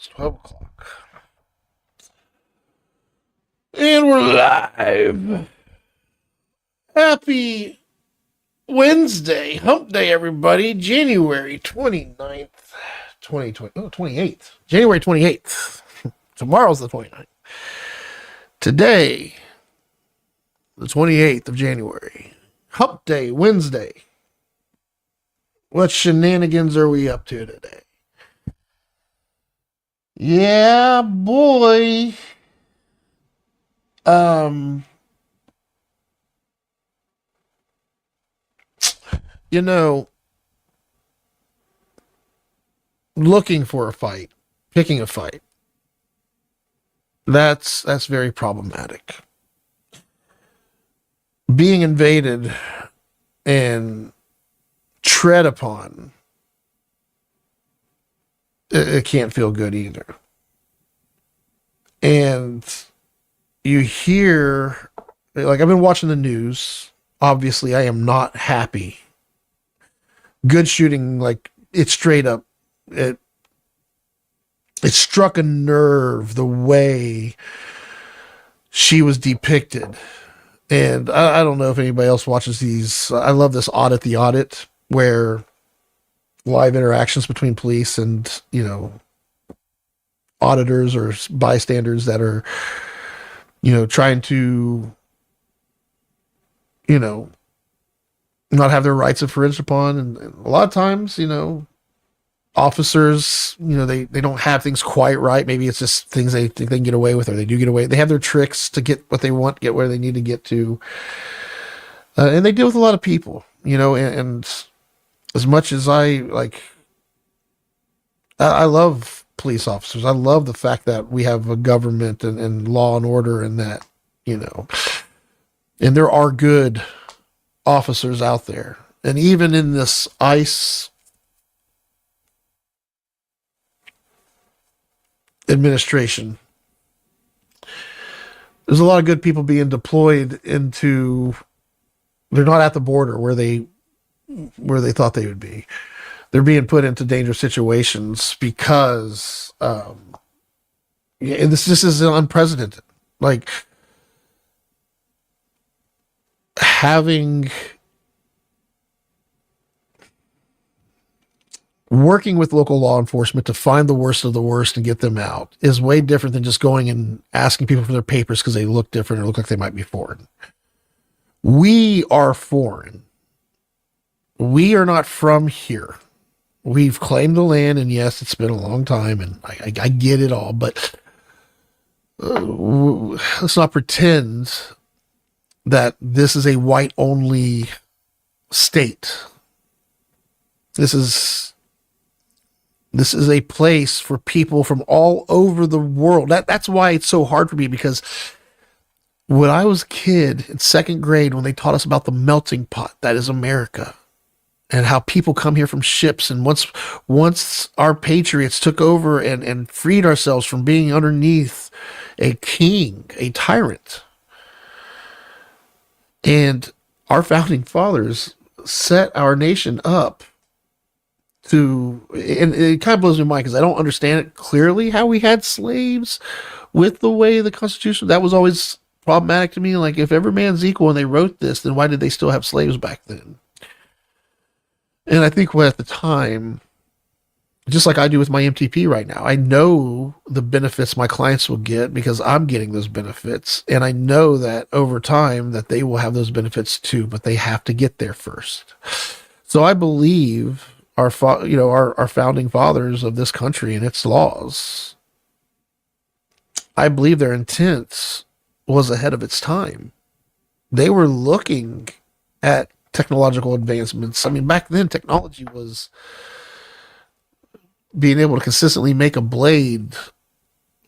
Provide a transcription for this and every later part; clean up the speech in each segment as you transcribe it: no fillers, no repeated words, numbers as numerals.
It's 12 o'clock. And we're live. Happy Wednesday. Hump Day, everybody. January 29th, 2020. Oh, 28th. January 28th. Tomorrow's the 29th. Today, the 28th of January. Hump Day, Wednesday. What shenanigans are we up to today? Yeah, boy. You know, looking for a fight, picking a fight. That's very problematic. Being invaded and tread upon, it can't feel good either. And you hear, like, I've been watching the news. Obviously, I am not happy. Good shooting, like, it straight up, it struck a nerve the way she was depicted. And I don't know if anybody else watches these. I love this Audit the Audit, where live interactions between police and, auditors or bystanders that are, trying to, not have their rights infringed upon. And a lot of times, officers, they don't have things quite right. Maybe it's just things they think they can get away with, or they do get away. They have their tricks to get what they want, get where they need to get to. And they deal with a lot of people, and as much as I love police officers. I love the fact that we have a government and law and order, and that, and there are good officers out there. And even in this ICE administration, there's a lot of good people being deployed into, they're not at the border where they thought they would be. They're being put into dangerous situations because, and this is unprecedented. Like, working with local law enforcement to find the worst of the worst and get them out is way different than just going and asking people for their papers because they look different or look like they might be foreign. We are foreign. We are not from here. We've claimed the land, and yes, it's been a long time, and I get it all, but let's not pretend that this is a white-only state. This is a place for people from all over the world. That's why it's so hard for me, because when I was a kid in second grade, when they taught us about the melting pot that is America, and how people come here from ships, and once our patriots took over and freed ourselves from being underneath a king, a tyrant, and our founding fathers set our nation up to, and it kind of blows my mind because I don't understand it clearly how we had slaves with the way the Constitution, that was always problematic to me. Like, if every man's equal and they wrote this, then why did they still have slaves back then? And I think at the time, just like I do with my MTP right now, I know the benefits my clients will get because I'm getting those benefits. And I know that over time that they will have those benefits too, but they have to get there first. So I believe our founding fathers of this country and its laws, I believe their intent was ahead of its time. They were looking at technological advancements. I mean, back then, technology was being able to consistently make a blade,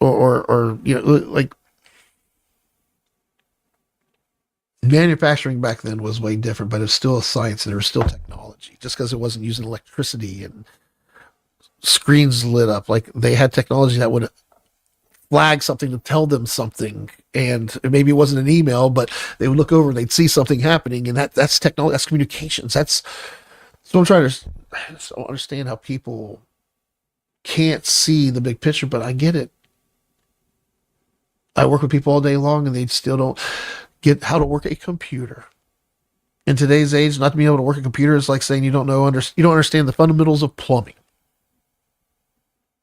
or like, manufacturing back then was way different, but it's still a science and there was still technology. Just because it wasn't using electricity and screens lit up, like, they had technology that would flag something to tell them something, and maybe it wasn't an email, but they would look over and they'd see something happening, and that's technology, that's communications. So I'm trying to, I just don't understand how people can't see the big picture, but I get it. I work with people all day long and they still don't get how to work a computer. In today's age, not to be able to work a computer is like saying you don't understand the fundamentals of plumbing.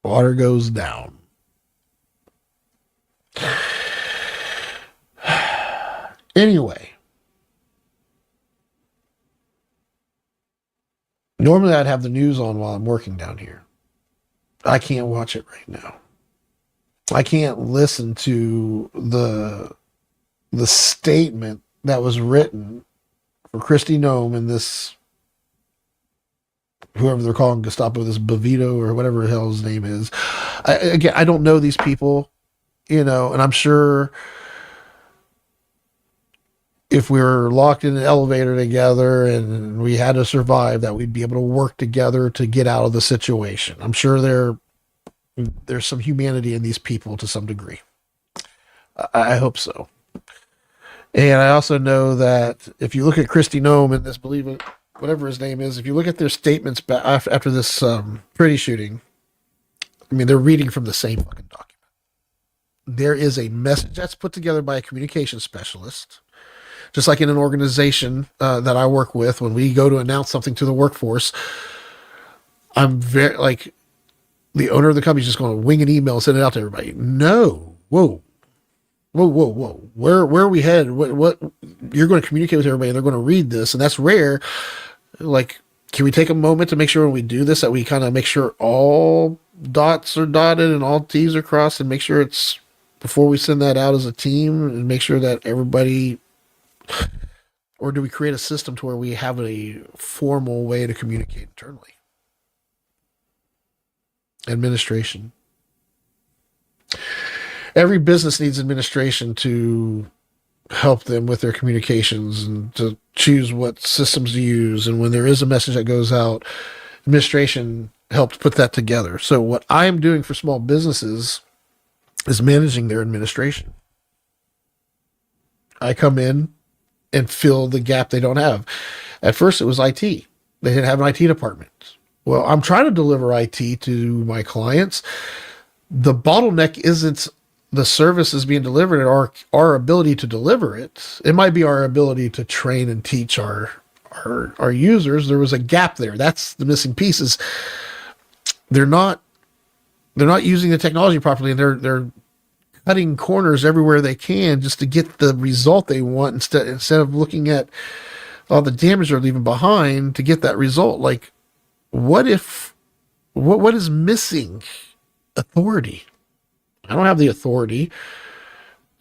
Water goes down. Anyway, normally I'd have the news on while I'm working down here. I can't watch it right now. I can't listen to the statement that was written for Kristi Noem and this, whoever they're calling Gestapo, this Bavito or whatever the hell his name is. I don't know these people, and I'm sure if we were locked in an elevator together and we had to survive, that we'd be able to work together to get out of the situation. I'm sure there's some humanity in these people to some degree. I hope so. And I also know that if you look at Kristi Noem and this, believe it, whatever his name is, if you look at their statements after this pretty shooting, I mean, they're reading from the same fucking document. There is a message that's put together by a communication specialist, just like in an organization that I work with. When we go to announce something to the workforce, I'm very like, the owner of the company is just going to wing an email and send it out to everybody. No, whoa. Where are we headed? What you're going to communicate with everybody, and they're going to read this, and that's rare. Like, can we take a moment to make sure when we do this that we kind of make sure all dots are dotted and all T's are crossed, and make sure it's before we send that out as a team, and make sure that everybody. Or do we create a system to where we have a formal way to communicate internally? Administration. Every business needs administration to help them with their communications and to choose what systems to use. And when there is a message that goes out, administration helps put that together. So what I'm doing for small businesses is managing their administration. I come in and fill the gap they don't have. At first, it was IT. They didn't have an IT department. Well, I'm trying to deliver IT to my clients. The bottleneck isn't the service is being delivered and our ability to deliver it. It might be our ability to train and teach our users. There was a gap there. That's the missing pieces. They're not using the technology properly, and they're cutting corners everywhere they can just to get the result they want instead of looking at all the damage they're leaving behind to get that result. Like, what is missing? Authority. I don't have the authority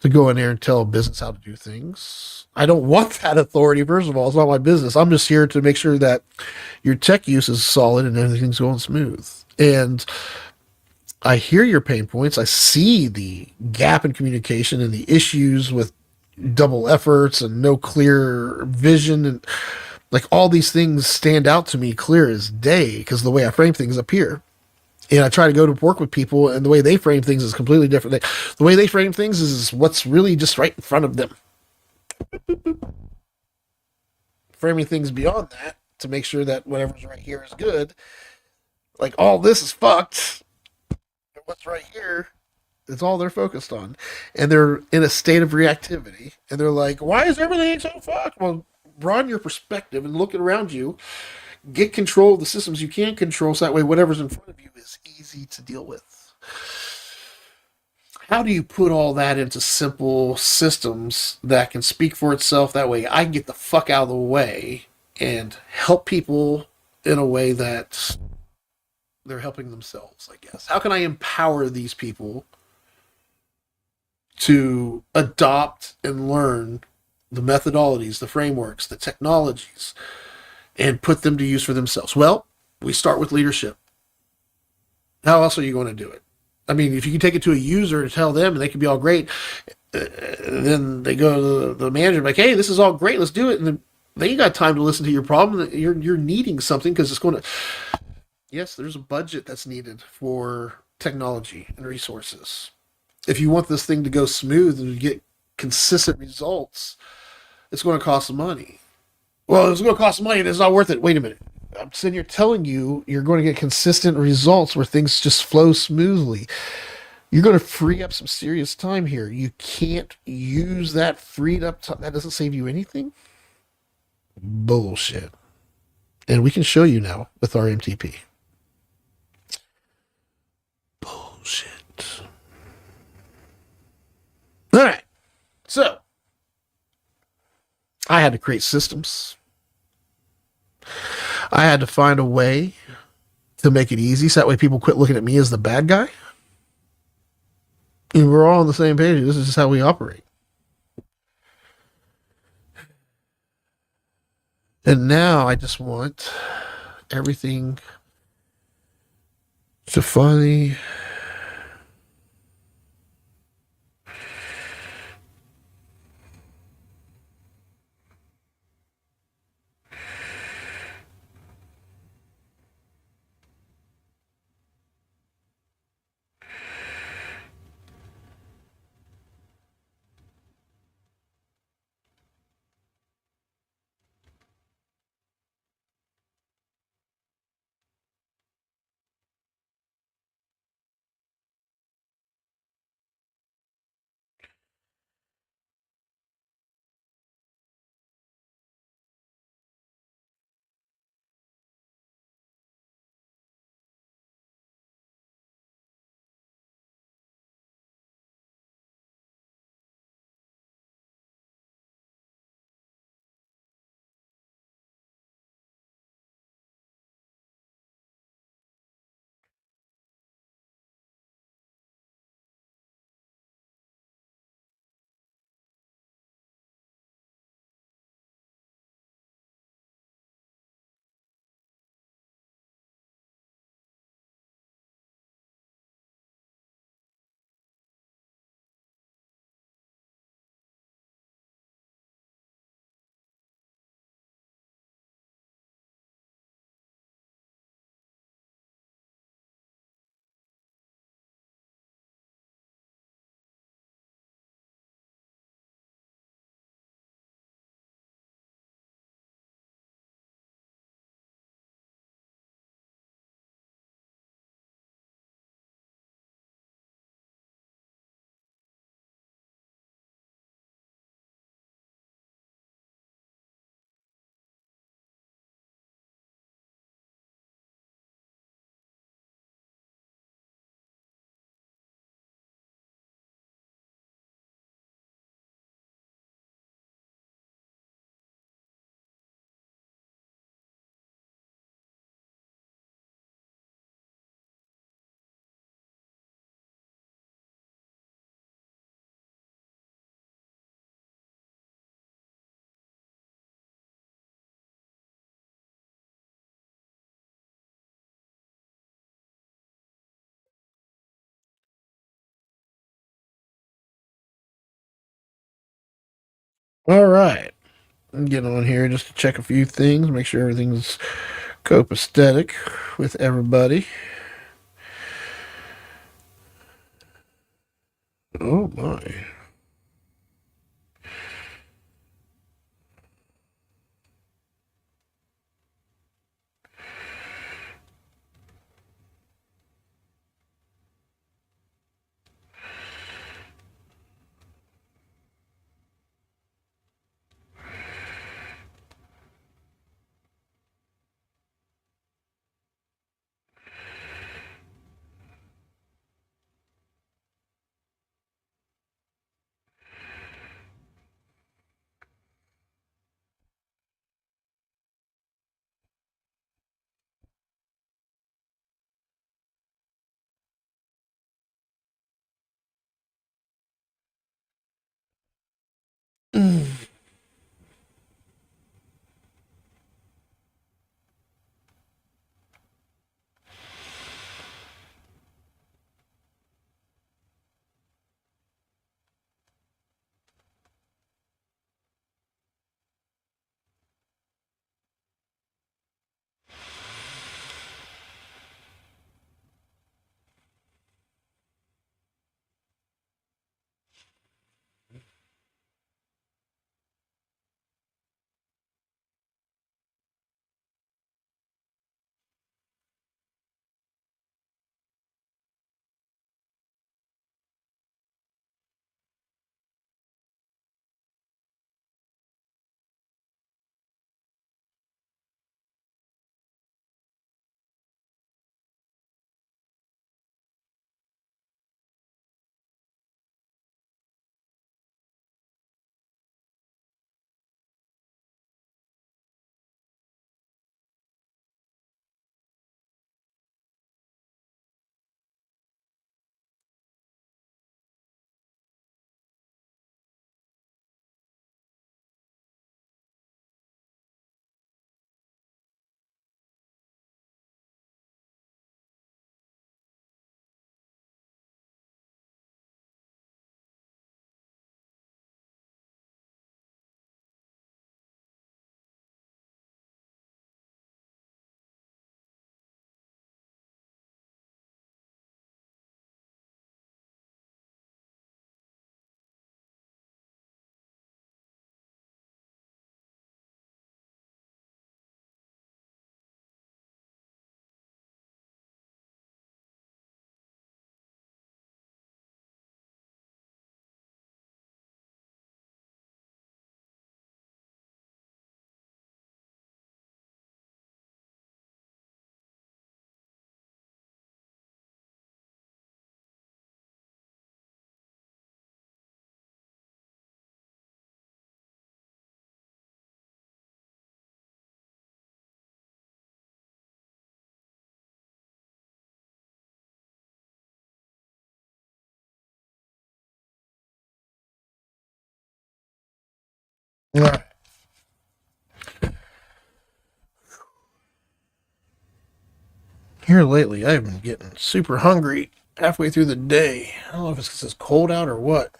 to go in there and tell a business how to do things. I don't want that authority. First of all, it's not my business. I'm just here to make sure that your tech use is solid and everything's going smooth. And I hear your pain points. I see the gap in communication and the issues with double efforts and no clear vision. And like, all these things stand out to me clear as day because the way I frame things up here. And I try to go to work with people, and the way they frame things is completely different. The way they frame things is what's really just right in front of them. Framing things beyond that to make sure that whatever's right here is good. Like, all this is fucked. What's right here is all they're focused on. And they're in a state of reactivity. And they're like, why is everything so fucked? Well, broaden your perspective and look around you. Get control of the systems you can control, so that way whatever's in front of you is easy to deal with. How do you put all that into simple systems that can speak for itself? That way I can get the fuck out of the way and help people in a way that they're helping themselves, I guess. How can I empower these people to adopt and learn the methodologies, the frameworks, the technologies, and put them to use for themselves? Well, we start with leadership. How else are you going to do it? I mean, if you can take it to a user and tell them, and they can be all great, then they go to the manager like, hey, this is all great, let's do it. And then they ain't got time to listen to your problem. You're needing something because it's going to... Yes, there's a budget that's needed for technology and resources. If you want this thing to go smooth and to get consistent results, it's going to cost some money. Well, it's going to cost some money and it's not worth it. Wait a minute. I'm sitting here telling you, you're going to get consistent results where things just flow smoothly. You're going to free up some serious time here. You can't use that freed up time. That doesn't save you anything. Bullshit. And we can show you now with our MTP. Bullshit. All right. So I had to create systems. I had to find a way to make it easy so that way people quit looking at me as the bad guy. And we're all on the same page. This is just how we operate. And now I just want everything to finally all right. I'm getting on here just to check a few things, make sure everything's copacetic with everybody. Oh my. All right. Here lately, I've been getting super hungry halfway through the day. I don't know if it's because it's cold out or what.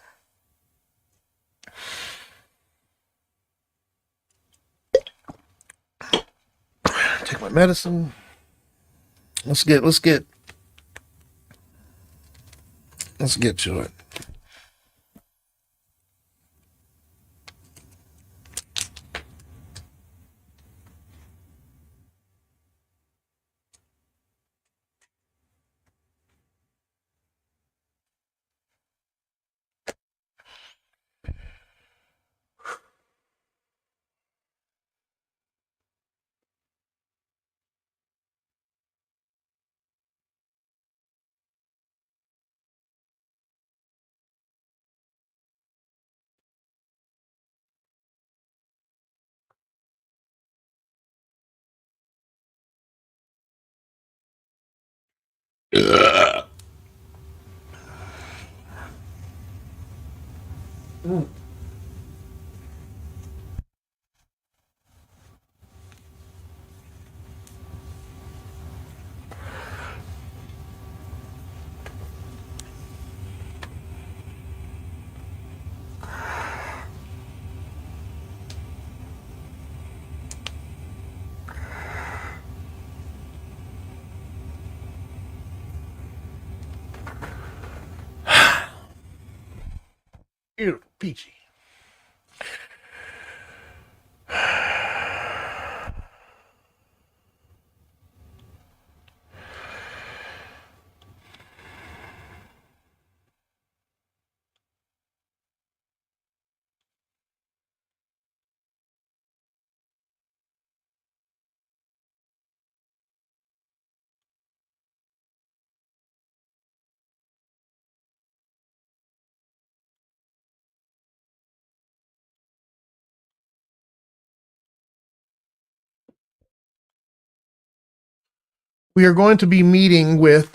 Take my medicine. Let's get to it. Beautiful, peachy. We are going to be meeting with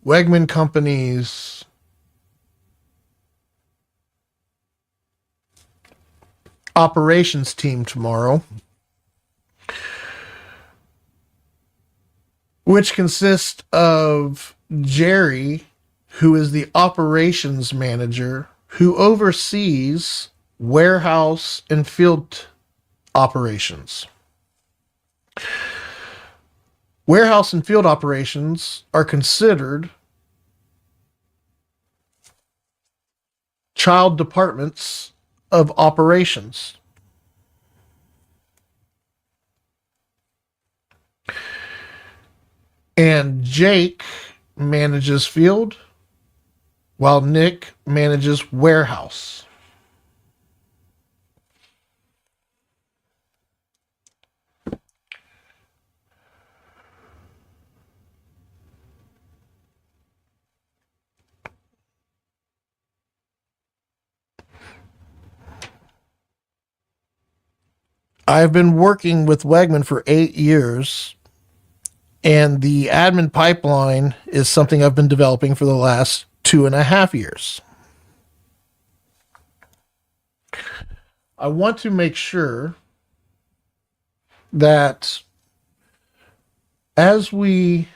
Wegman Company's operations team tomorrow, which consists of Jerry, who is the operations manager, who oversees warehouse and field operations. Warehouse and field operations are considered child departments of operations. And Jake manages field while Nick manages warehouse. I've been working with Wegman for 8 years, and the admin pipeline is something I've been developing for the last 2.5 years. I want to make sure that as we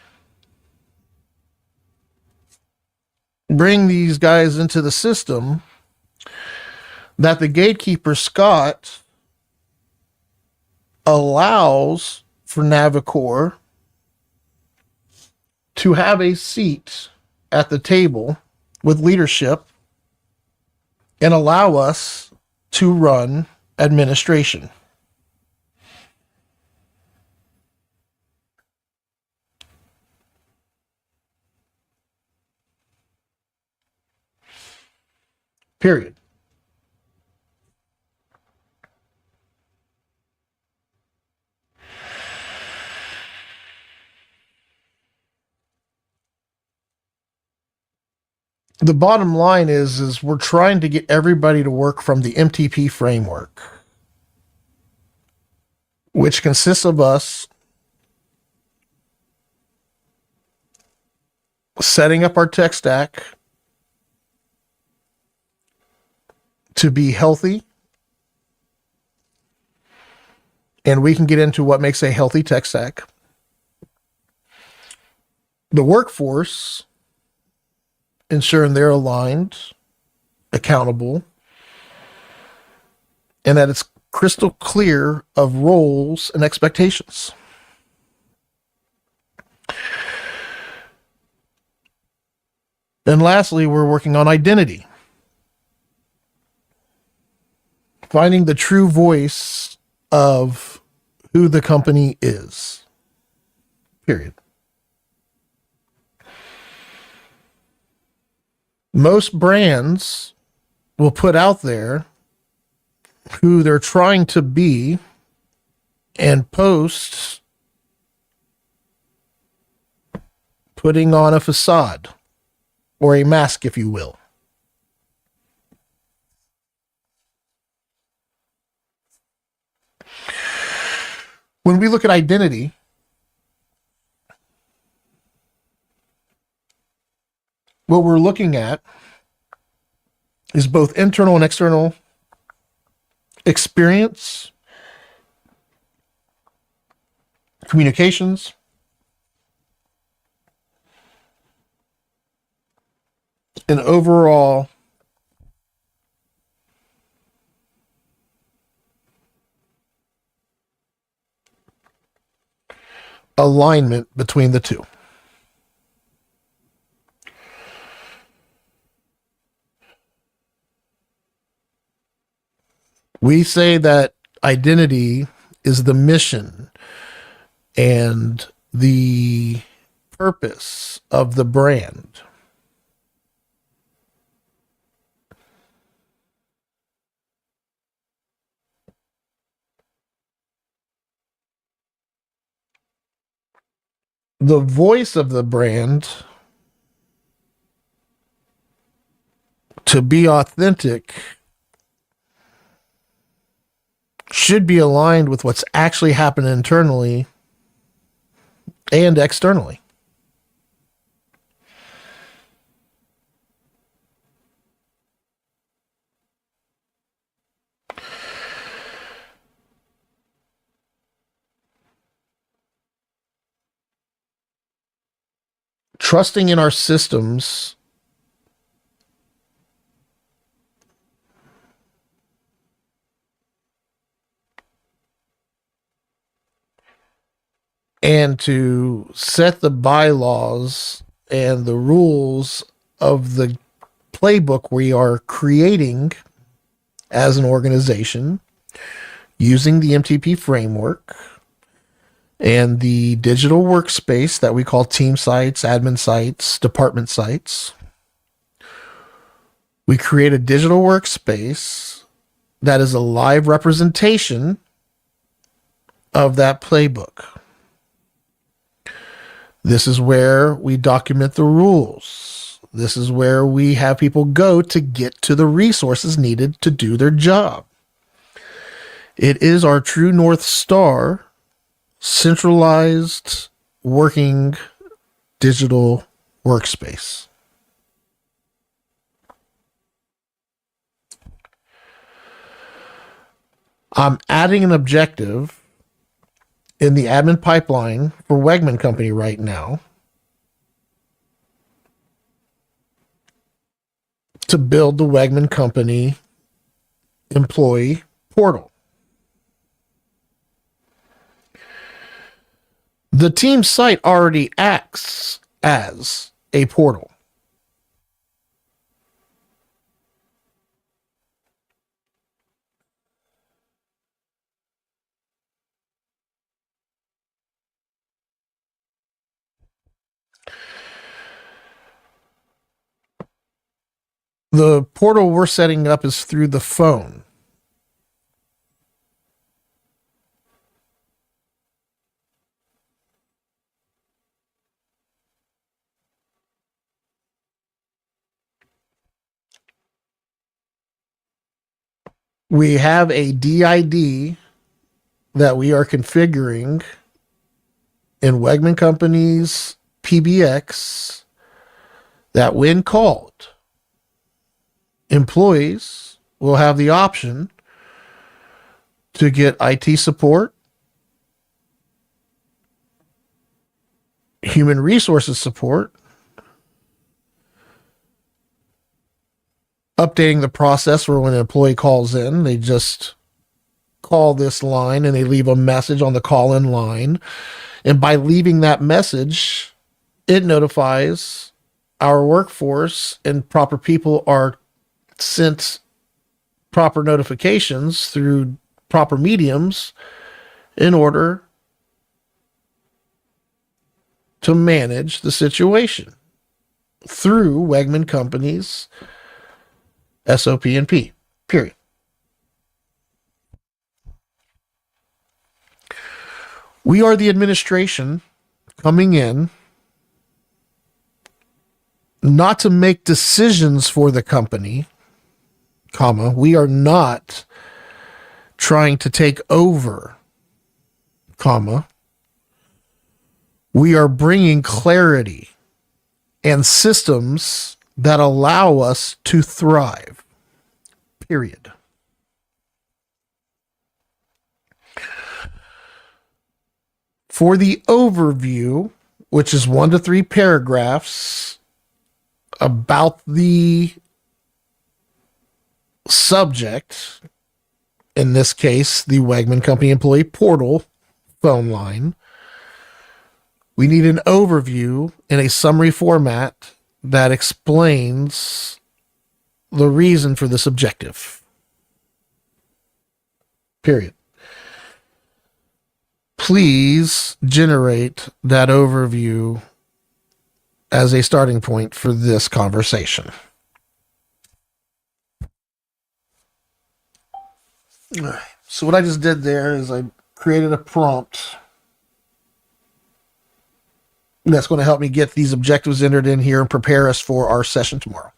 bring these guys into the system, that the gatekeeper Scott allows for Navicore to have a seat at the table with leadership and allow us to run administration. Period. The bottom line is we're trying to get everybody to work from the MTP framework, which consists of us setting up our tech stack to be healthy, And we can get into what makes a healthy tech stack. The workforce, ensuring they're aligned, accountable, and that it's crystal clear of roles and expectations. And lastly, we're working on identity. Finding the true voice of who the company is. Period. Most brands will put out there who they're trying to be and post putting on a facade or a mask, if you will. When we look at identity, what we're looking at is both internal and external experience, communications, and overall alignment between the two. We say that identity is the mission and the purpose of the brand. The voice of the brand, to be authentic, should be aligned with what's actually happening internally and externally. Trusting in our systems and to set the bylaws and the rules of the playbook we are creating as an organization using the MTP framework and the digital workspace that we call team sites, admin sites, department sites. We create a digital workspace that is a live representation of that playbook. This is where we document the rules. This is where we have people go to get to the resources needed to do their job. It is our true North Star, centralized working digital workspace. I'm adding an objective in the admin pipeline for Wegman Company right now to build the Wegman Company employee portal. The team site already acts as a portal. The portal we're setting up is through the phone. We have a DID that we are configuring in Wegman Company's PBX that when called, employees will have the option to get IT support Human resources support, updating the process for when an employee calls in. They just call this line and they leave a message on the call in line. And by leaving that message, it notifies our workforce and proper people are sent proper notifications through proper mediums in order to manage the situation through Wegman Company's SOP and P, period. We are the administration coming in not to make decisions for the company, comma, we are not trying to take over, comma, we are bringing clarity and systems that allow us to thrive, period. For the overview, which is 1 to 3 paragraphs about the subject, in this case, the Wegman Company Employee Portal phone line, we need an overview in a summary format that explains the reason for this objective. Period. Please generate that overview as a starting point for this conversation. So what I just did there is I created a prompt that's going to help me get these objectives entered in here and prepare us for our session tomorrow.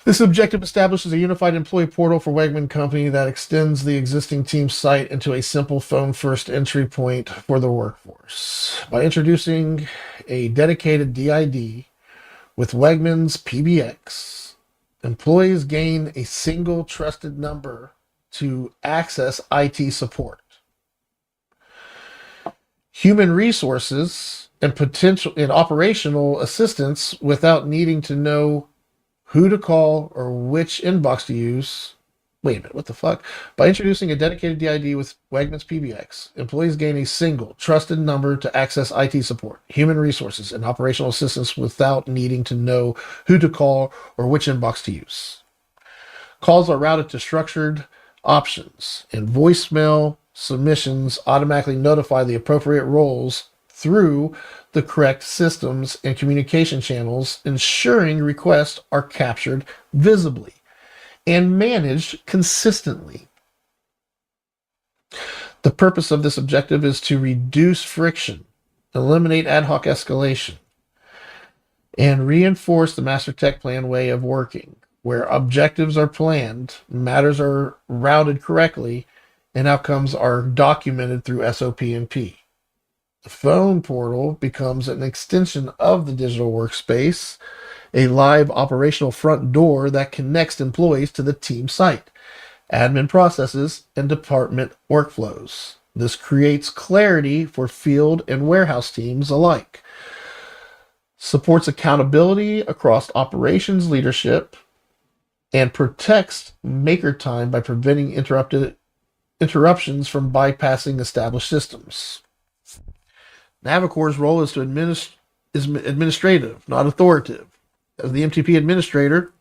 This objective establishes a unified employee portal for Wegman Company that extends the existing team site into a simple phone-first entry point for the workforce. By introducing a dedicated DID with Wegman's PBX, employees gain a single trusted number to access IT support, human resources, and potential and operational assistance without needing to know who to call or which inbox to use. Wait a minute, what the fuck? By introducing a dedicated DID with Wegmans PBX, employees gain a single trusted number to access IT support, human resources, and operational assistance without needing to know who to call or which inbox to use. Calls are routed to structured options, and voicemail submissions automatically notify the appropriate roles through the correct systems and communication channels, ensuring requests are captured visibly and managed consistently. The purpose of this objective is to reduce friction, eliminate ad hoc escalation, and reinforce the Master Tech Plan way of working, where objectives are planned, matters are routed correctly, and outcomes are documented through SOP and P. The phone portal becomes an extension of the digital workspace, a live operational front door that connects employees to the team site, admin processes, and department workflows. This creates clarity for field and warehouse teams alike, supports accountability across operations leadership, and protects maker time by preventing interruptions from bypassing established systems. Navicor's role is administrative, not authoritative. As the MTP administrator,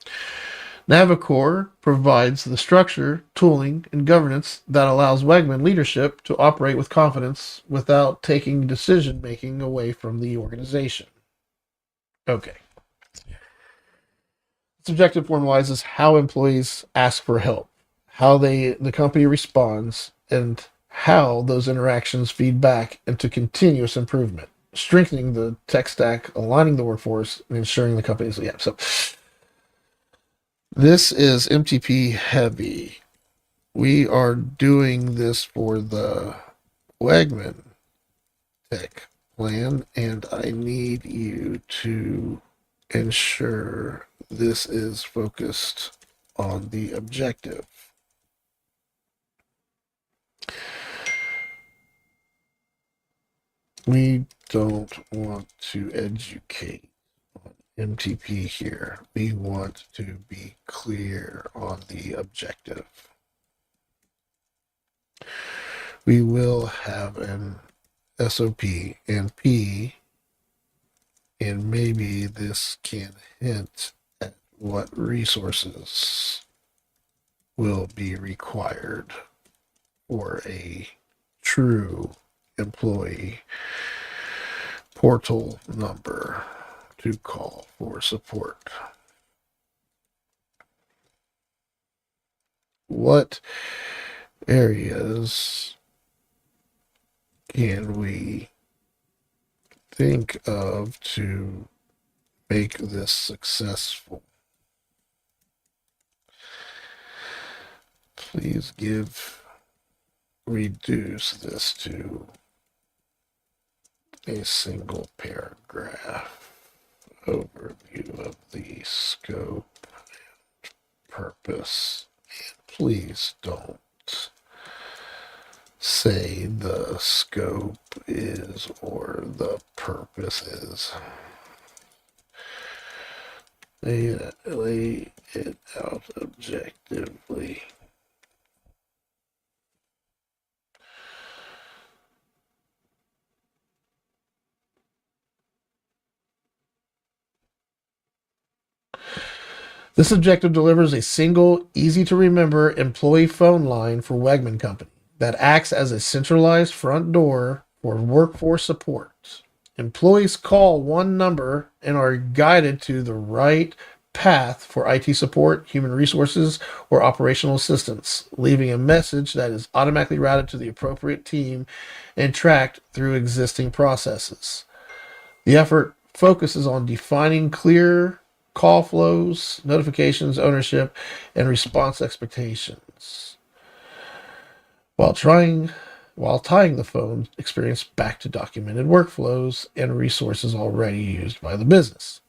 Navicor provides the structure, tooling, and governance that allows Wegman leadership to operate with confidence without taking decision-making away from the organization. Okay. This objective formalizes how employees ask for help, how the company responds, and how those interactions feed back into continuous improvement, strengthening the tech stack, aligning the workforce, and ensuring the company's So this is MTP heavy. We are doing this for the Wegman Tech Plan, and I need you to ensure this is focused on the objective. We don't want to educate MTP here. We want to be clear on the objective. We will have an SOP and P, and maybe this can hint at what resources will be required for a true employee portal number to call for support. What areas can we think of to make this successful? Please reduce this to a single paragraph overview of the scope, purpose. Please don't say the scope is or the purpose is. Lay it out objectively. This objective delivers a single, easy to remember employee phone line for Wegman Company that acts as a centralized front door for workforce support. Employees call one number and are guided to the right path for IT support, human resources, or operational assistance, leaving a message that is automatically routed to the appropriate team and tracked through existing processes. The effort focuses on defining clear call flows, notifications, ownership, and response expectations while tying the phone experience back to documented workflows and resources already used by the business.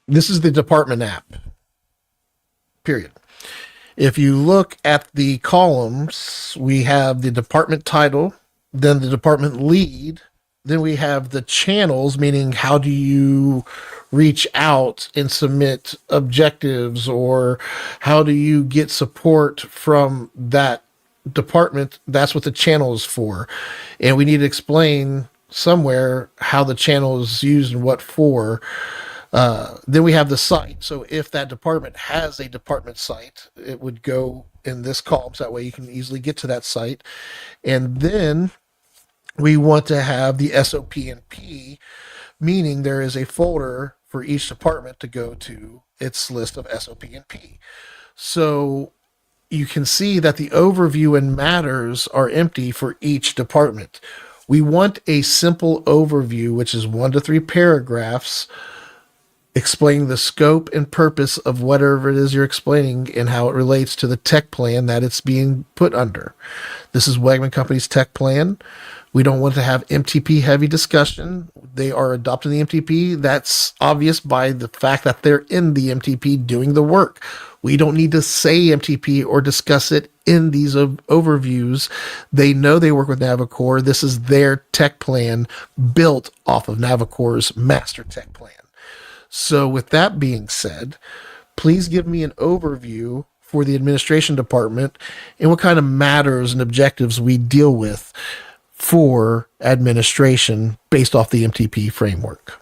This is the department app, period. If you look at the columns, we have the department title, then the department lead, then we have the channels, meaning how do you reach out and submit objectives, or how do you get support from that department. That's what the channel is for. And we need to explain somewhere how the channel is used and what for. Then we have the site. So if that department has a department site, it would go in this column. So that way you can easily get to that site. And then we want to have the SOP and P, meaning there is a folder for each department to go to its list of SOP and P. So you can see that the overview and matters are empty for each department. We want a simple overview, which is 1 to 3 paragraphs, explaining the scope and purpose of whatever it is you're explaining and how it relates to the tech plan that it's being put under. This is Wegman Company's tech plan. We don't want to have MTP heavy discussion. They are adopting the MTP. That's obvious by the fact that they're in the MTP doing the work. We don't need to say MTP or discuss it in these overviews. They know they work with Navicore. This is their tech plan built off of Navicore's master tech plan. So, with that being said, please give me an overview for the administration department and what kind of matters and objectives we deal with for administration based off the MTP framework.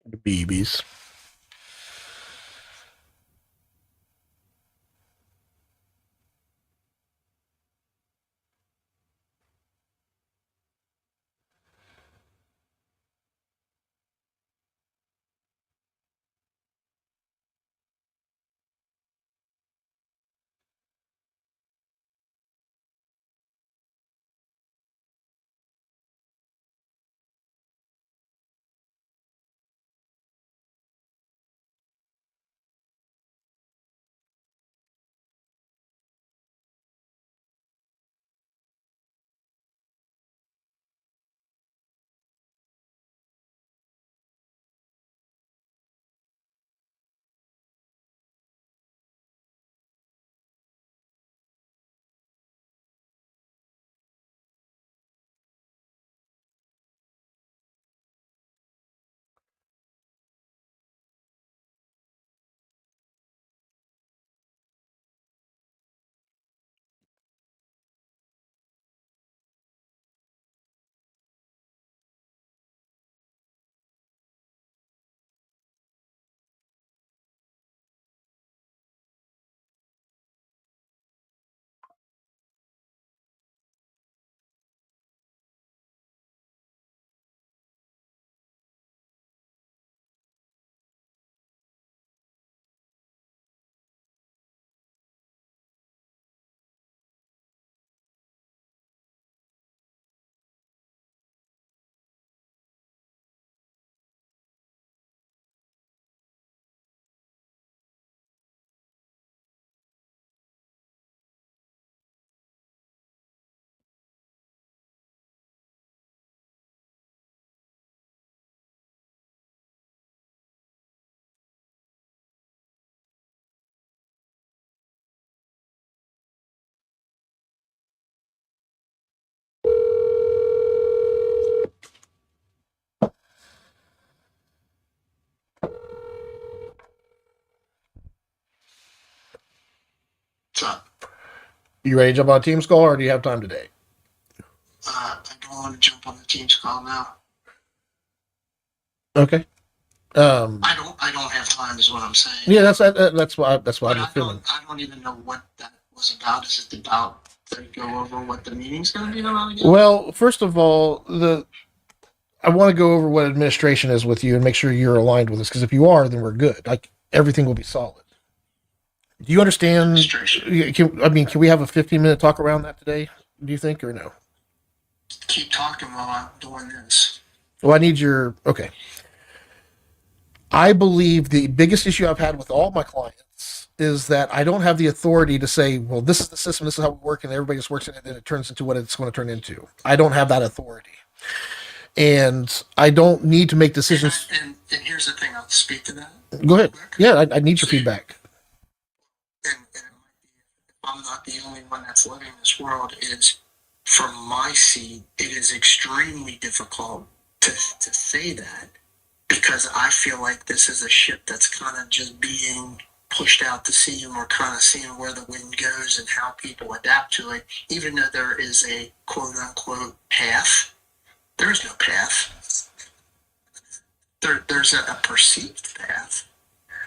The BBs. So, You ready to jump on a Teams call, or do you have time today? I don't want to jump on the team's call now. Okay. I don't have time, is what I'm saying. Yeah, that's why But I'm feeling. I don't even know what that was about. Is it about to go over what the meeting's going to be about again? Well, first of all, I want to go over what administration is with you and make sure you're aligned with us. Because if you are, then we're good. Like everything will be solid. Do you understand? Administration. Can we have a 15-minute talk around that today? Do you think, or no? Keep talking while I'm doing this. Well, I need your okay. I believe the biggest issue I've had with all my clients is that I don't have the authority to say, well, this is the system, this is how we work, and everybody just works in it, and it turns into what it's going to turn into. I don't have that authority. And I don't need to make decisions. And here's the thing, I'll speak to that. Go ahead. Quick. Yeah, I need your feedback. And it might be, if I'm not the only one that's living this world, is from my seat, it is extremely difficult to say that because I feel like this is a ship that's kind of just being pushed out to sea and we're kind of seeing where the wind goes and how people adapt to it, even though there is a quote unquote path. There is no path. There's a perceived path,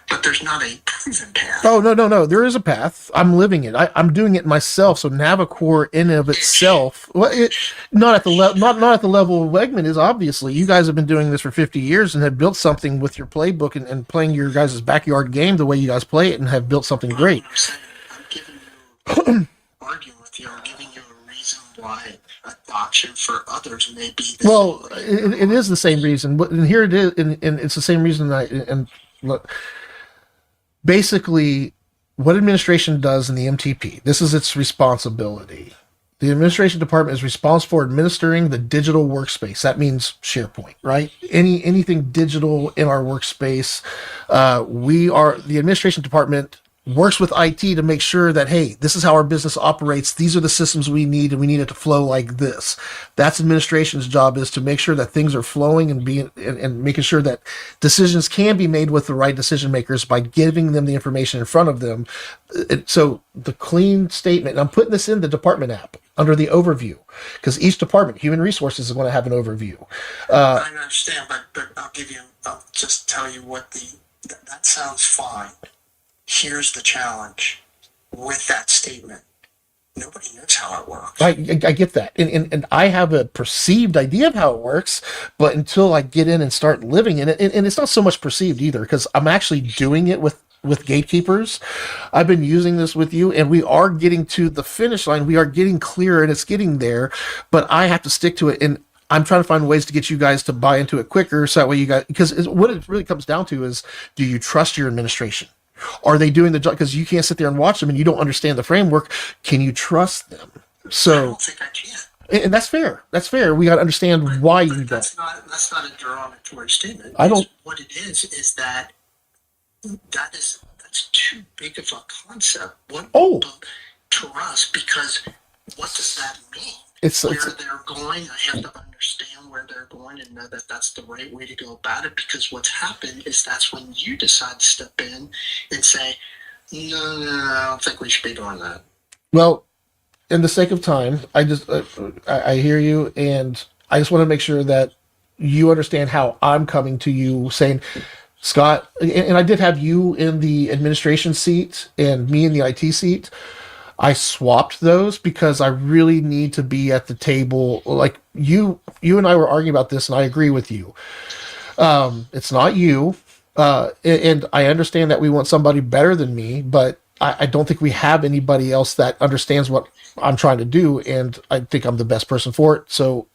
but there's not a proven path. Oh, no. There is a path. I'm living it. I'm doing it myself. So Navicore in and of itself, not at the not at the level Wegman is. Obviously, you guys have been doing this for 50 years and have built something with your playbook and playing your guys' backyard game the way you guys play it and have built something great. I'm giving you arguing with you. I'm giving you a reason why adoption for others may be the Well, same. it is the same reason, but and here it is, and it's the same reason. Basically, what administration does in the MTP, this is its responsibility. The administration department is responsible for administering the digital workspace. That means SharePoint, right? Anything digital in our workspace. We are the administration department works with IT to make sure that, hey, this is how our business operates. These are the systems we need, and we need it to flow like this. That's administration's job, is to make sure that things are flowing and being and making sure that decisions can be made with the right decision makers by giving them the information in front of them. So the clean statement, and I'm putting this in the department app under the overview, because each department, human resources, is going to have an overview. I understand, but I'll just tell you what that sounds fine. Here's the challenge with that statement. Nobody knows how it works. I get that. And I have a perceived idea of how it works, but until I get in and start living in it, and it's not so much perceived either, because I'm actually doing it with gatekeepers. I've been using this with you, and we are getting to the finish line. We are getting clearer, and it's getting there, but I have to stick to it. And I'm trying to find ways to get you guys to buy into it quicker, so that way you guys, because what it really comes down to is, do you trust your administration? Are they doing the job? Because you can't sit there and watch them and you don't understand the framework. Can you trust them? I So, don't think I can. and that's fair. That's fair. We got to understand why you don't. That's not a derogatory statement. I don't. What it is that that's too big of a concept. What Oh, to us, because what does that mean? it's Where they're going, I have to understand where they're going and know that that's the right way to go about it. Because what's happened is that's when you decide to step in and say, no, I don't think we should be doing that. well. In the sake of time, I hear you, and I just want to make sure that you understand how I'm coming to you, saying, Scott, and I did have you in the administration seat and me in the IT seat. I swapped those because I really need to be at the table. Like you and I were arguing about this, and I agree with you. It's not you, and I understand that we want somebody better than me, but I don't think we have anybody else that understands what I'm trying to do, and I think I'm the best person for it. So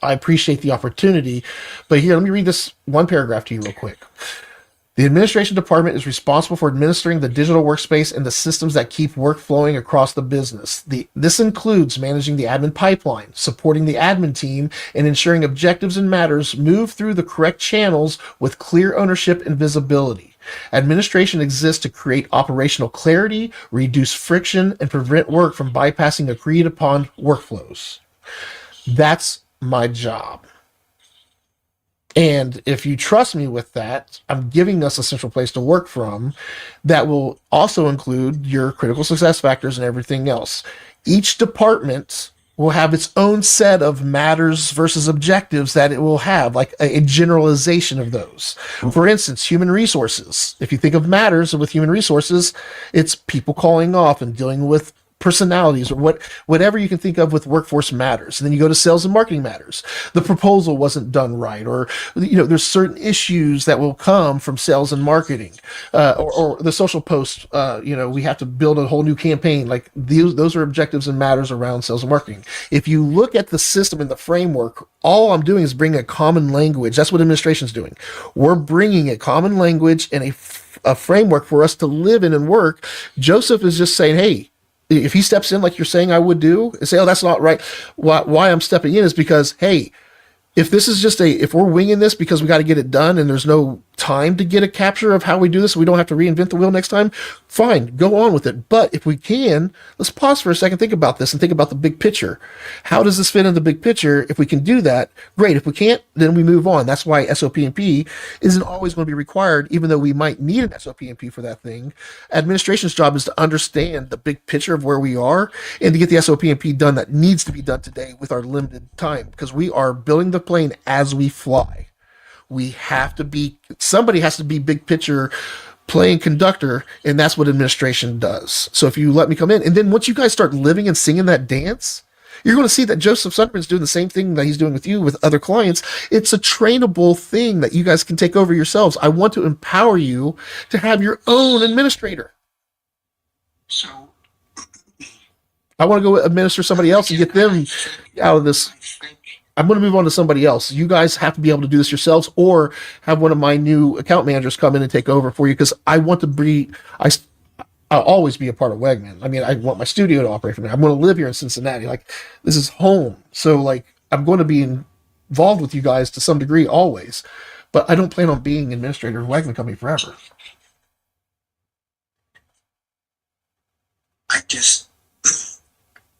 I appreciate the opportunity. But here, let me read this one paragraph to you real quick. The administration department is responsible for administering the digital workspace and the systems that keep work flowing across the business. This includes managing the admin pipeline, supporting the admin team, and ensuring objectives and matters move through the correct channels with clear ownership and visibility. Administration exists to create operational clarity, reduce friction, and prevent work from bypassing agreed upon workflows. That's my job. And if you trust me with that, I'm giving us a central place to work from that will also include your critical success factors and everything else. Each department will have its own set of matters versus objectives that it will have, like a generalization of those. For instance, human resources. If you think of matters with human resources, it's people calling off and dealing with personalities, or whatever you can think of with workforce matters. And then you go to sales and marketing matters. The proposal wasn't done right, or there's certain issues that will come from sales and marketing, or the social post. We have to build a whole new campaign. Like those are objectives and matters around sales and marketing. If you look at the system and the framework, all I'm doing is bringing a common language. That's what administration's doing. We're bringing a common language and a framework for us to live in and work. Joseph is just saying, hey, if he steps in like you're saying I would do, and say, oh, that's not right. Why I'm stepping in is because, hey, if this is if we're winging this because we got to get it done and there's no time to get a capture of how we do this, so we don't have to reinvent the wheel next time, fine, go on with it. But if we can, let's pause for a second, think about this, and think about the big picture. How does this fit in the big picture? If we can do that, great. If we can't, then we move on. That's why SOP and P isn't always going to be required, even though we might need an SOP and P for that thing. Administration's job is to understand the big picture of where we are and to get the SOP and P done that needs to be done today with our limited time, because we are building the plane as we fly. Somebody has to be big picture playing conductor, and that's what administration does. So if you let me come in, and then once you guys start living and singing that dance, you're going to see that Joseph Sunderman's doing the same thing that he's doing with you with other clients. It's a trainable thing that you guys can take over yourselves. I want to empower you to have your own administrator. So I want to go administer somebody else and get them out of this. I'm going to move on to somebody else. You guys have to be able to do this yourselves, or have one of my new account managers come in and take over for you, because I want to I'll always be a part of Wegman. I mean, I want my studio to operate for me. I'm going to live here in Cincinnati. Like, this is home. So, like, I'm going to be involved with you guys to some degree always, but I don't plan on being administrator of Wegman Company forever. just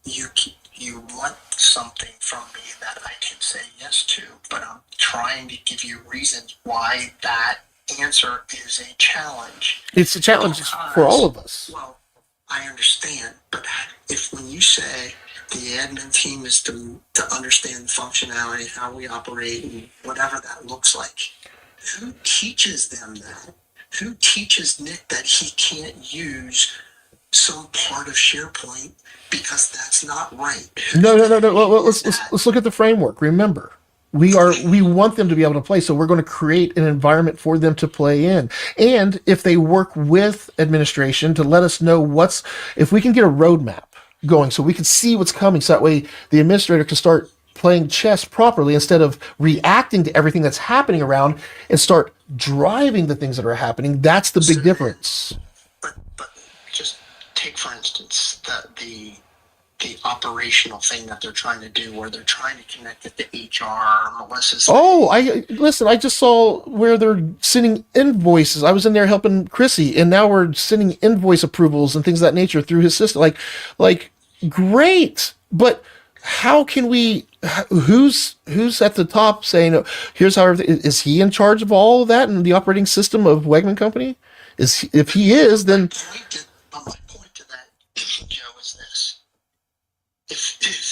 you you want something from me that I can say yes to, but I'm trying to give you reasons why that answer is a challenge. It's a challenge for all of us. Well, I understand, but if when you say the admin team is to understand the functionality, how we operate, and whatever that looks like, who teaches them that? Who teaches Nick that he can't use some part of SharePoint because that's not right? No. Well, let's look at the framework. Remember, we want them to be able to play, so we're going to create an environment for them to play in. And if they work with administration to let us know if we can get a roadmap going, so we can see what's coming, so that way the administrator can start playing chess properly instead of reacting to everything that's happening around and start driving the things that are happening. That's the big difference. But just take for instance the operational thing that they're trying to do, where they're trying to connect it to HR. Melissa's I just saw where they're sending invoices. I was in there helping Chrissy, and now we're sending invoice approvals and things of that nature through his system. Like great, but how can we? Who's at the top saying, "Here's how everything"? Is he in charge of all of that in the operating system of Wegman Company? If he is, then my point to that, Joe, is this: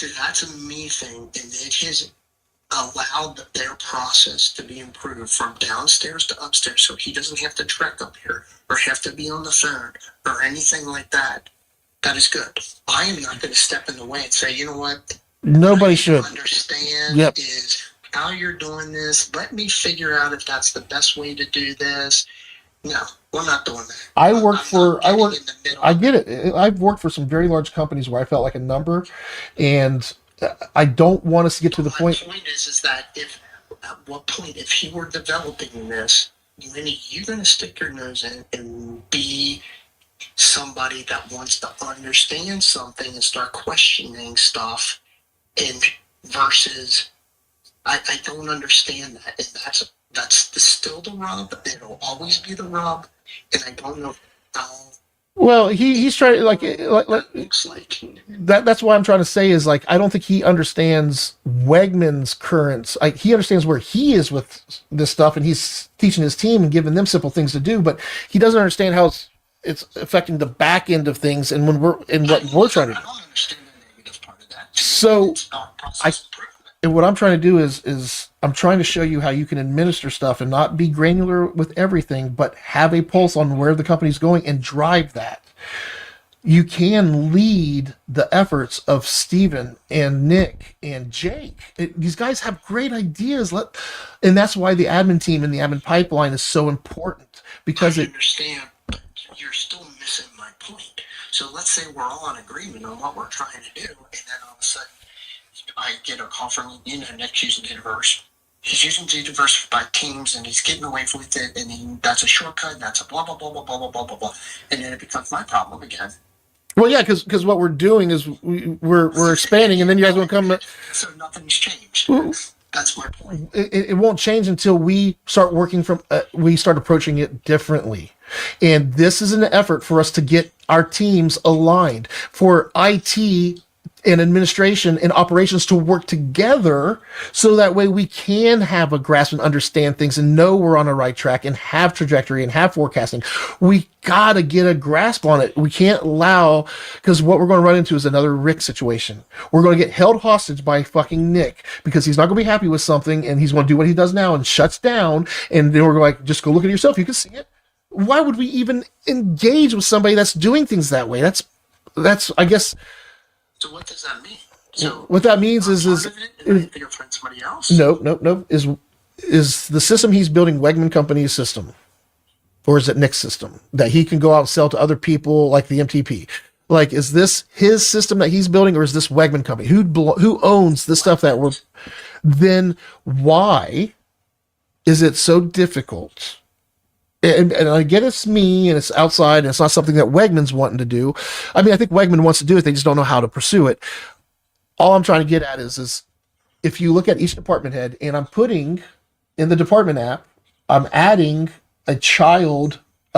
if that's a me thing, and it has allowed their process to be improved from downstairs to upstairs, so he doesn't have to trek up here or have to be on the phone or anything like that, that is good. I am not going to step in the way and say, you know what? Nobody should Understand is how you're doing this. Let me figure out if that's the best way to do this. No, we're not doing that. I get it. I've worked for some very large companies where I felt like a number, and I don't want us to get to the point. My point is that at what point, if he were developing this, when are you going to stick your nose in and be somebody that wants to understand something and start questioning stuff, and versus I don't understand that, and that's still the rub. It'll always be the rub, and I don't know how. Well, he's trying like looks like that's why I'm trying to say is like I don't think he understands Wegman's currents. He understands where he is with this stuff, and he's teaching his team and giving them simple things to do, but he doesn't understand how it's affecting the back end of things and what we're trying to do. I don't understand the negative part of that. So and what I'm trying to do is I'm trying to show you how you can administer stuff and not be granular with everything, but have a pulse on where the company's going and drive that. You can lead the efforts of Steven and Nick and Jake. These guys have great ideas. And that's why the admin team and the admin pipeline is so important, because I understand, but you're still missing my point. So let's say we're all in agreement on what we're trying to do, and then all of a sudden I get a call from, Nick's using Dataverse. He's using Dataverse by Teams, and he's getting away with it, and that's a shortcut, and that's a blah, blah, blah, blah, blah, blah, blah, blah, blah. And then it becomes my problem again. Well, yeah, because what we're doing is we're expanding, and then you guys want to come. So nothing's changed. That's my point. It won't change until we start working we start approaching it differently. And this is an effort for us to get our teams aligned, for IT and administration and operations to work together, so that way we can have a grasp and understand things and know we're on the right track and have trajectory and have forecasting. We gotta get a grasp on it. We can't allow, because what we're going to run into is another Rick situation. We're going to get held hostage by fucking Nick because he's not going to be happy with something, and he's going to do what he does now and shuts down. And then we're going to just go look at it yourself. You can see it. Why would we even engage with somebody that's doing things that way? That's I guess. So what does that mean? So what that means is you're friend somebody else? No. Is the system he's building Wegman Company's system, or is it Nick's system that he can go out and sell to other people like the MTP? Like, is this his system that he's building, or is this Wegman Company? Who owns the stuff that we're? Then why is it so difficult? And I get it's me and it's outside and it's not something that Wegman's wanting to do. I mean, I think Wegman wants to do it. They just don't know how to pursue it. All I'm trying to get at is if you look at each department head, and I'm putting in the department app, I'm adding a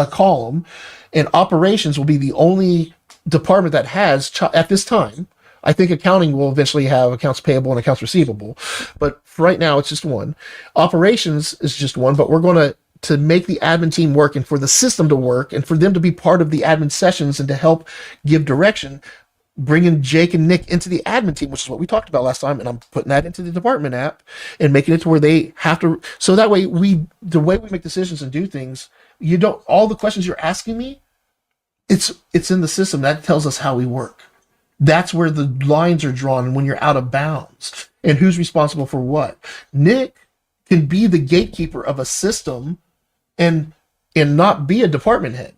column, and operations will be the only department that has at this time. I think accounting will eventually have accounts payable and accounts receivable, but for right now it's just one. Operations is just one, but we're going to make the admin team work and for the system to work and for them to be part of the admin sessions and to help give direction. Bringing Jake and Nick into the admin team, which is what we talked about last time, and I'm putting that into the department app and making it to where they have to. So that way, the way we make decisions and do things, you don't all the questions you're asking me, it's in the system that tells us how we work. That's where the lines are drawn and when you're out of bounds and who's responsible for what. Nick can be the gatekeeper of a system and not be a department head.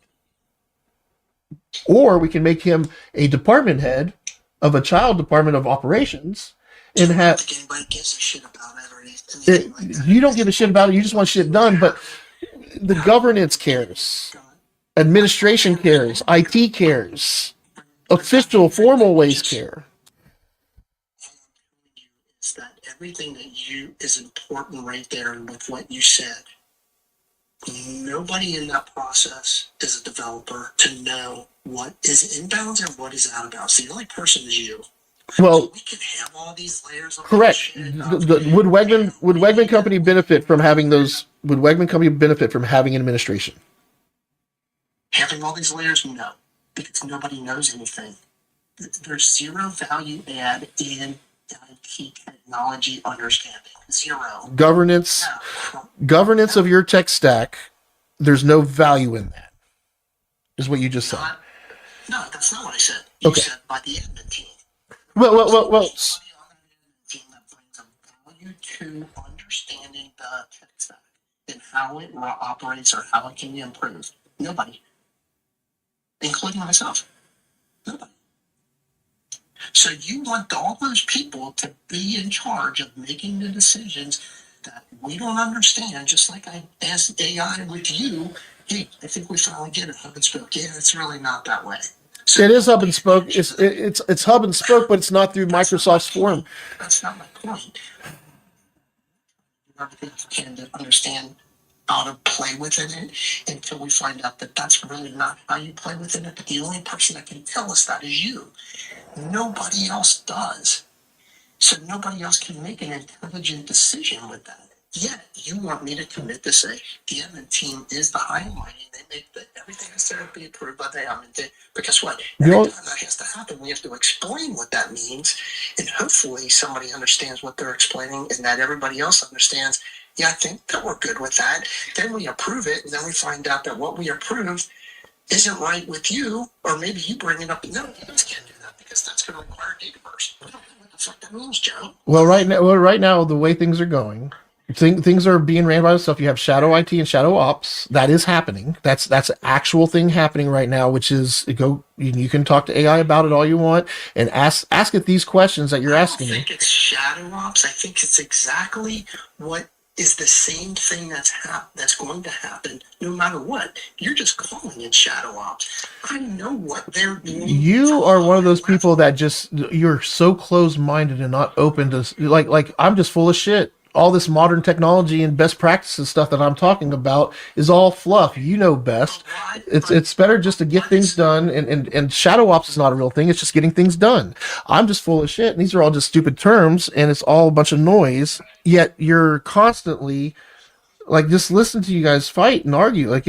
Or we can make him a department head of a child department of operations and have. Anybody gives a shit about it or You don't give a shit about it. You just want shit done. But the governance cares, administration cares, IT cares, official formal ways care. Is that everything that you is important right there with what you said? Nobody in that process is a developer to know what is inbounds and what is out of bounds. The only person is you. Well, so we can have all these layers of correct. Would Wegman Company benefit from having those? Would Wegman Company benefit from having administration? Having all these layers, no, because nobody knows anything. There's zero value add in IT technology understanding. Zero. Governance of your tech stack, there's no value in that, is what you just said. No, that's not what I said. You said by the admin team. Well. Team that brings a value to understanding the tech stack and how it operates or how it can be improved. Nobody. Including myself. Nobody. So you want all those people to be in charge of making the decisions that we don't understand, just like I asked AI with you, hey, I think we finally get it, hub and spoke. Yeah, it's really not that way. So it is hub and spoke. It's hub and spoke, but it's not through Microsoft's form. That's not my point. Everything you can to understand how to play within it until we find out that that's really not how you play within it. But the only person that can tell us that is you. Nobody else does. So nobody else can make an intelligent decision with that. Yet you want me to commit to say the admin team is the high and mighty. They make everything has to be approved by the admin. But guess what? Every time that has to happen, we have to explain what that means. And hopefully somebody understands what they're explaining and that everybody else understands, yeah, I think that we're good with that. Then we approve it, and then we find out that what we approved isn't right with you, or maybe you bring it up and no, you guys can't do that because that's going to require data burst. I don't know what the fuck that means, Joe. Well, right now, the way things are going, things are being ran by themselves. You have shadow IT and shadow ops. That is happening. That's an actual thing happening right now, which is you can talk to AI about it all you want and ask it these questions that you're asking me. I don't think it's shadow ops. I think it's exactly what is the same thing that's going to happen no matter what. You're just calling it shadow ops. I know what they're doing. You are one of those people that you're so closed-minded and not open to like I'm just full of shit. All this modern technology and best practices stuff that I'm talking about is all fluff. You know best. It's better just to get things done. And shadow ops is not a real thing. It's just getting things done. I'm just full of shit. And these are all just stupid terms. And it's all a bunch of noise. Yet you're constantly like, just listen to you guys fight and argue. Like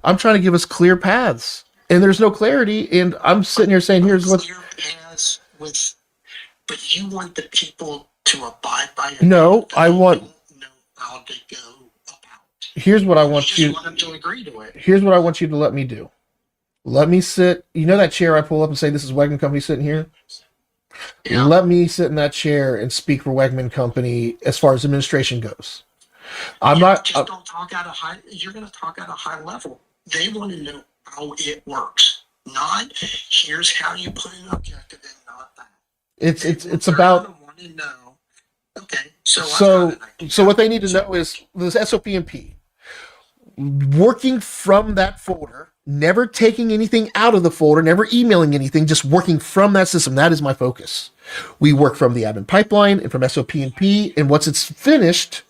I'm trying to give us clear paths. And there's no clarity. And I'm sitting here saying, here's what. Clear paths but you want the people to abide by it. No, I want. Know how to go about. Here's what I want you. Want them to agree to it. Here's what I want you to let me do. Let me sit. You know that chair I pull up and say this is Wegman Company sitting here. Yeah. Let me sit in that chair and speak for Wegman Company as far as administration goes. Don't talk at a high. You're going to talk at a high level. They want to know how it works. Not here's how you put an objective and not that. It's about. Want to know. Okay, so what they need to know is this SOP&P. Working from that folder, never taking anything out of the folder, never emailing anything, just working from that system. That is my focus. We work from the admin pipeline and from SOP&P, and once it's finished,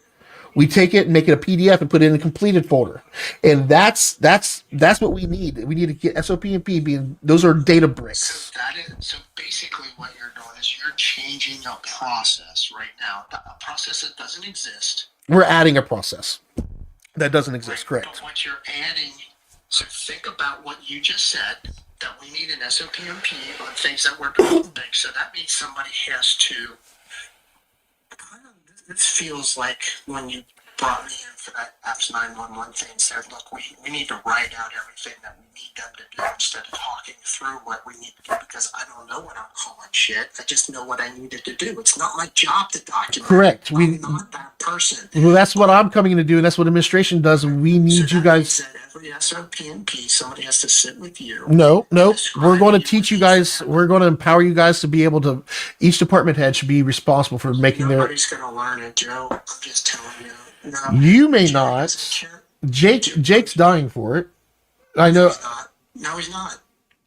We take it and make it a PDF and put it in a completed folder, and that's what we need. We need to get SOP and P being those are data bricks. So basically, what you're doing is you're changing a process right now, a process that doesn't exist. We're adding a process that doesn't exist. Right, correct. but what you're adding, so think about what you just said, that we need an SOPMP on things that we're doing big. So that means somebody has to. This feels like when you brought me in for that Apps 911 thing and said, look, we need to write out everything that we need them to do instead of talking through what we need to do, because I don't know what I'm calling shit. I just know what I needed to do. It's not my job to document. Correct. I'm not that person. Well, that's what I'm coming in to do, and that's what administration does. And we need you guys. That every SOPMP, somebody has to sit with you. No, we're going to teach you guys. We're going to empower you guys to be able to. Each department head should be responsible for making Nobody's going to learn it, Joe. I'm just telling you. No, you may not. Jake's dying for it. I know. No, he's not.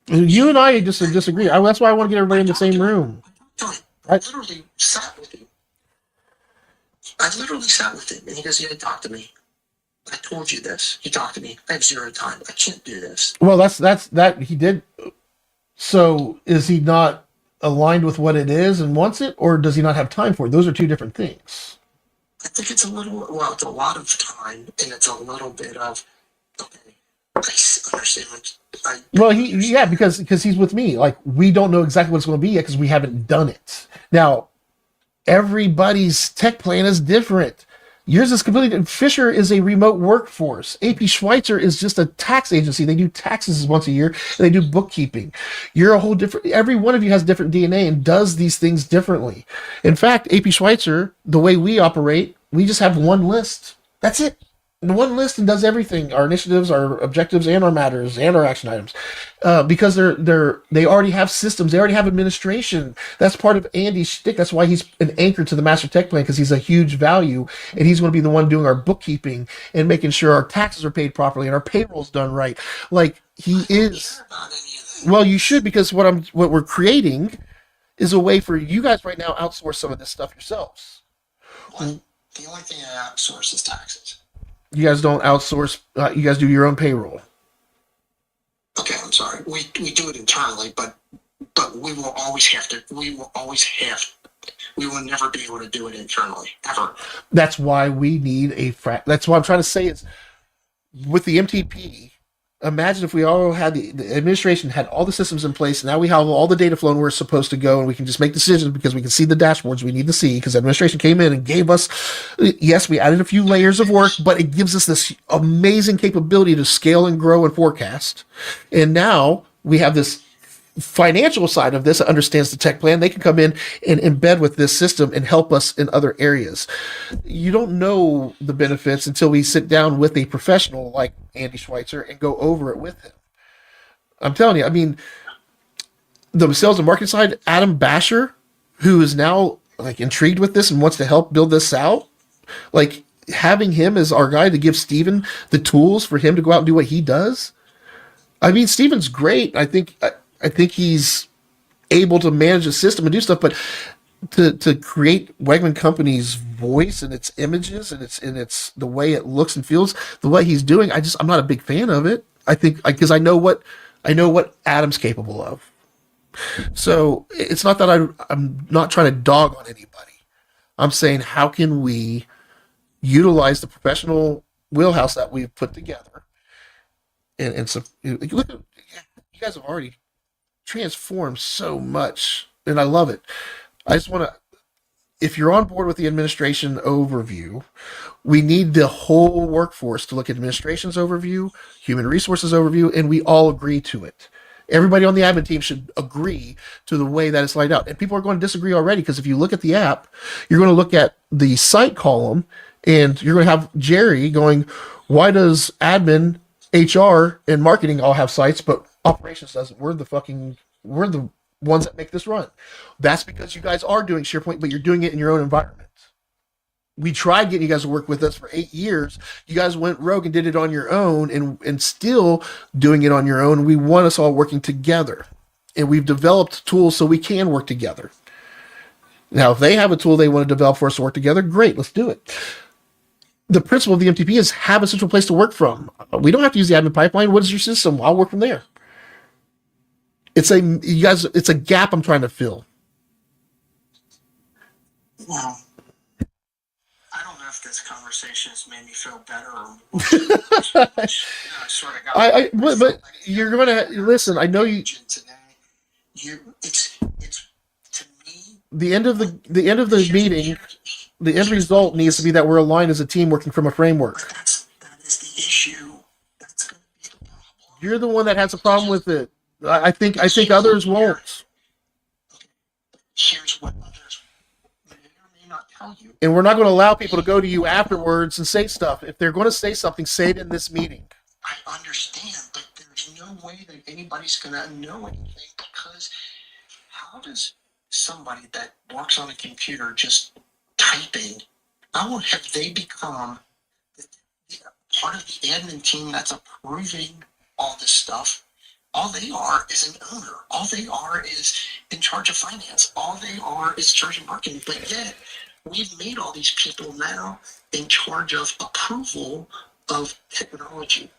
You and I just disagree. That's why I want to get everybody in the same room. I literally sat with him. And he goes, "Yeah, talk to me. I told you this. You talked to me. I have zero time. I can't do this." Well, that's that he did. So is he not aligned with what it is and wants it, or does he not have time for it? Those are two different things. I think it's it's a lot of time, and it's a little bit of, okay, I understand. Because he's with me. Like, we don't know exactly what it's going to be yet because we haven't done it. Now, everybody's tech plan is different. Yours is completely. Fisher is a remote workforce. AP Schweitzer is just a tax agency. They do taxes once a year. And they do bookkeeping. You're a whole different. Every one of you has different DNA and does these things differently. In fact, AP Schweitzer, the way we operate, we just have one list. That's it. One list and does everything: our initiatives, our objectives, and our matters, and our action items, because they already have systems, they already have administration. That's part of Andy's shtick. That's why he's an anchor to the master tech plan, because he's a huge value, and he's going to be the one doing our bookkeeping and making sure our taxes are paid properly and our payroll's done right. Like he is. Well, you should, because what we're creating is a way for you guys right now outsource some of this stuff yourselves. What? The only thing I outsource is taxes. You guys don't outsource. You guys do your own payroll. Okay, I'm sorry. We do it internally, but we will always have to. We will never be able to do it internally, ever. That's why we need that's what I'm trying to say is, with the MTP, imagine if we all had the administration had all the systems in place, and now we have all the data flowing where it's supposed to go, and we can just make decisions because we can see the dashboards we need to see, because administration came in and gave us, yes, we added a few layers of work, but it gives us this amazing capability to scale and grow and forecast. And now we have this financial side of this that understands the tech plan. They can come in and embed with this system and help us in other areas. You don't know the benefits until we sit down with a professional like Andy Schweitzer and go over it with him. I'm telling you, I mean, the sales and marketing side, Adam Basher, who is now like intrigued with this and wants to help build this out, like having him as our guy to give Steven the tools for him to go out and do what he does. I mean, Steven's great. I think he's able to manage a system and do stuff, but to create Wegman Company's voice and its images and its the way it looks and feels, the way he's doing, I'm not a big fan of it. I think because I know what Adam's capable of. So it's not that I'm not trying to dog on anybody. I'm saying, how can we utilize the professional wheelhouse that we've put together? And so look at, you guys have already transformed so much, and I love it. I just want to, if you're on board with the administration overview, we need the whole workforce to look at administration's overview, human resources overview, and we all agree to it. Everybody on the admin team should agree to the way that it's laid out. And people are going to disagree already, because if you look at the app, you're going to look at the site column, and you're going to have Jerry going, why does admin, HR, and marketing all have sites, but operations doesn't? We're the ones that make this run. That's because you guys are doing SharePoint, but you're doing it in your own environment. We tried getting you guys to work with us for 8 years. You guys went rogue and did it on your own, and still doing it on your own. We want us all working together, and we've developed tools so we can work together. Now, if they have a tool they want to develop for us to work together, great, let's do it. the principle of the MTP is have a central place to work from. We don't have to use the admin pipeline. What is your system? I'll work from there. It's a gap I'm trying to fill. Well, I don't know if this conversation has made me feel better or worse. I sort of got. But you're going to listen. I know you. Today, it's to me. The end of the meeting, the end result needs to be that we're aligned as a team working from a framework. But that is the issue. That's going to be the problem. You're the one that has a problem with it. I think others won't. Here's what others may or may not tell you. And we're not going to allow people to go to you afterwards and say stuff. If they're going to say something, say it in this meeting. I understand, but there's no way that anybody's going to know anything, because how does somebody that works on a computer just typing, how have they become part of the admin team that's approving all this stuff? All they are is an owner. All they are is in charge of finance. All they are is charge of marketing. But yet, we've made all these people now in charge of approval of technology.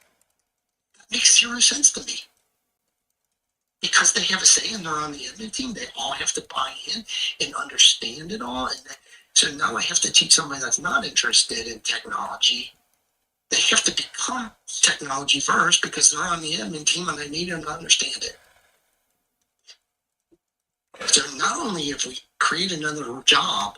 That makes zero sense to me. Because they have a say and they're on the admin team, they all have to buy in and understand it all. So now I have to teach somebody that's not interested in technology. They have to become technology first because they're on the admin team and they need to understand it. So not only have we created another job,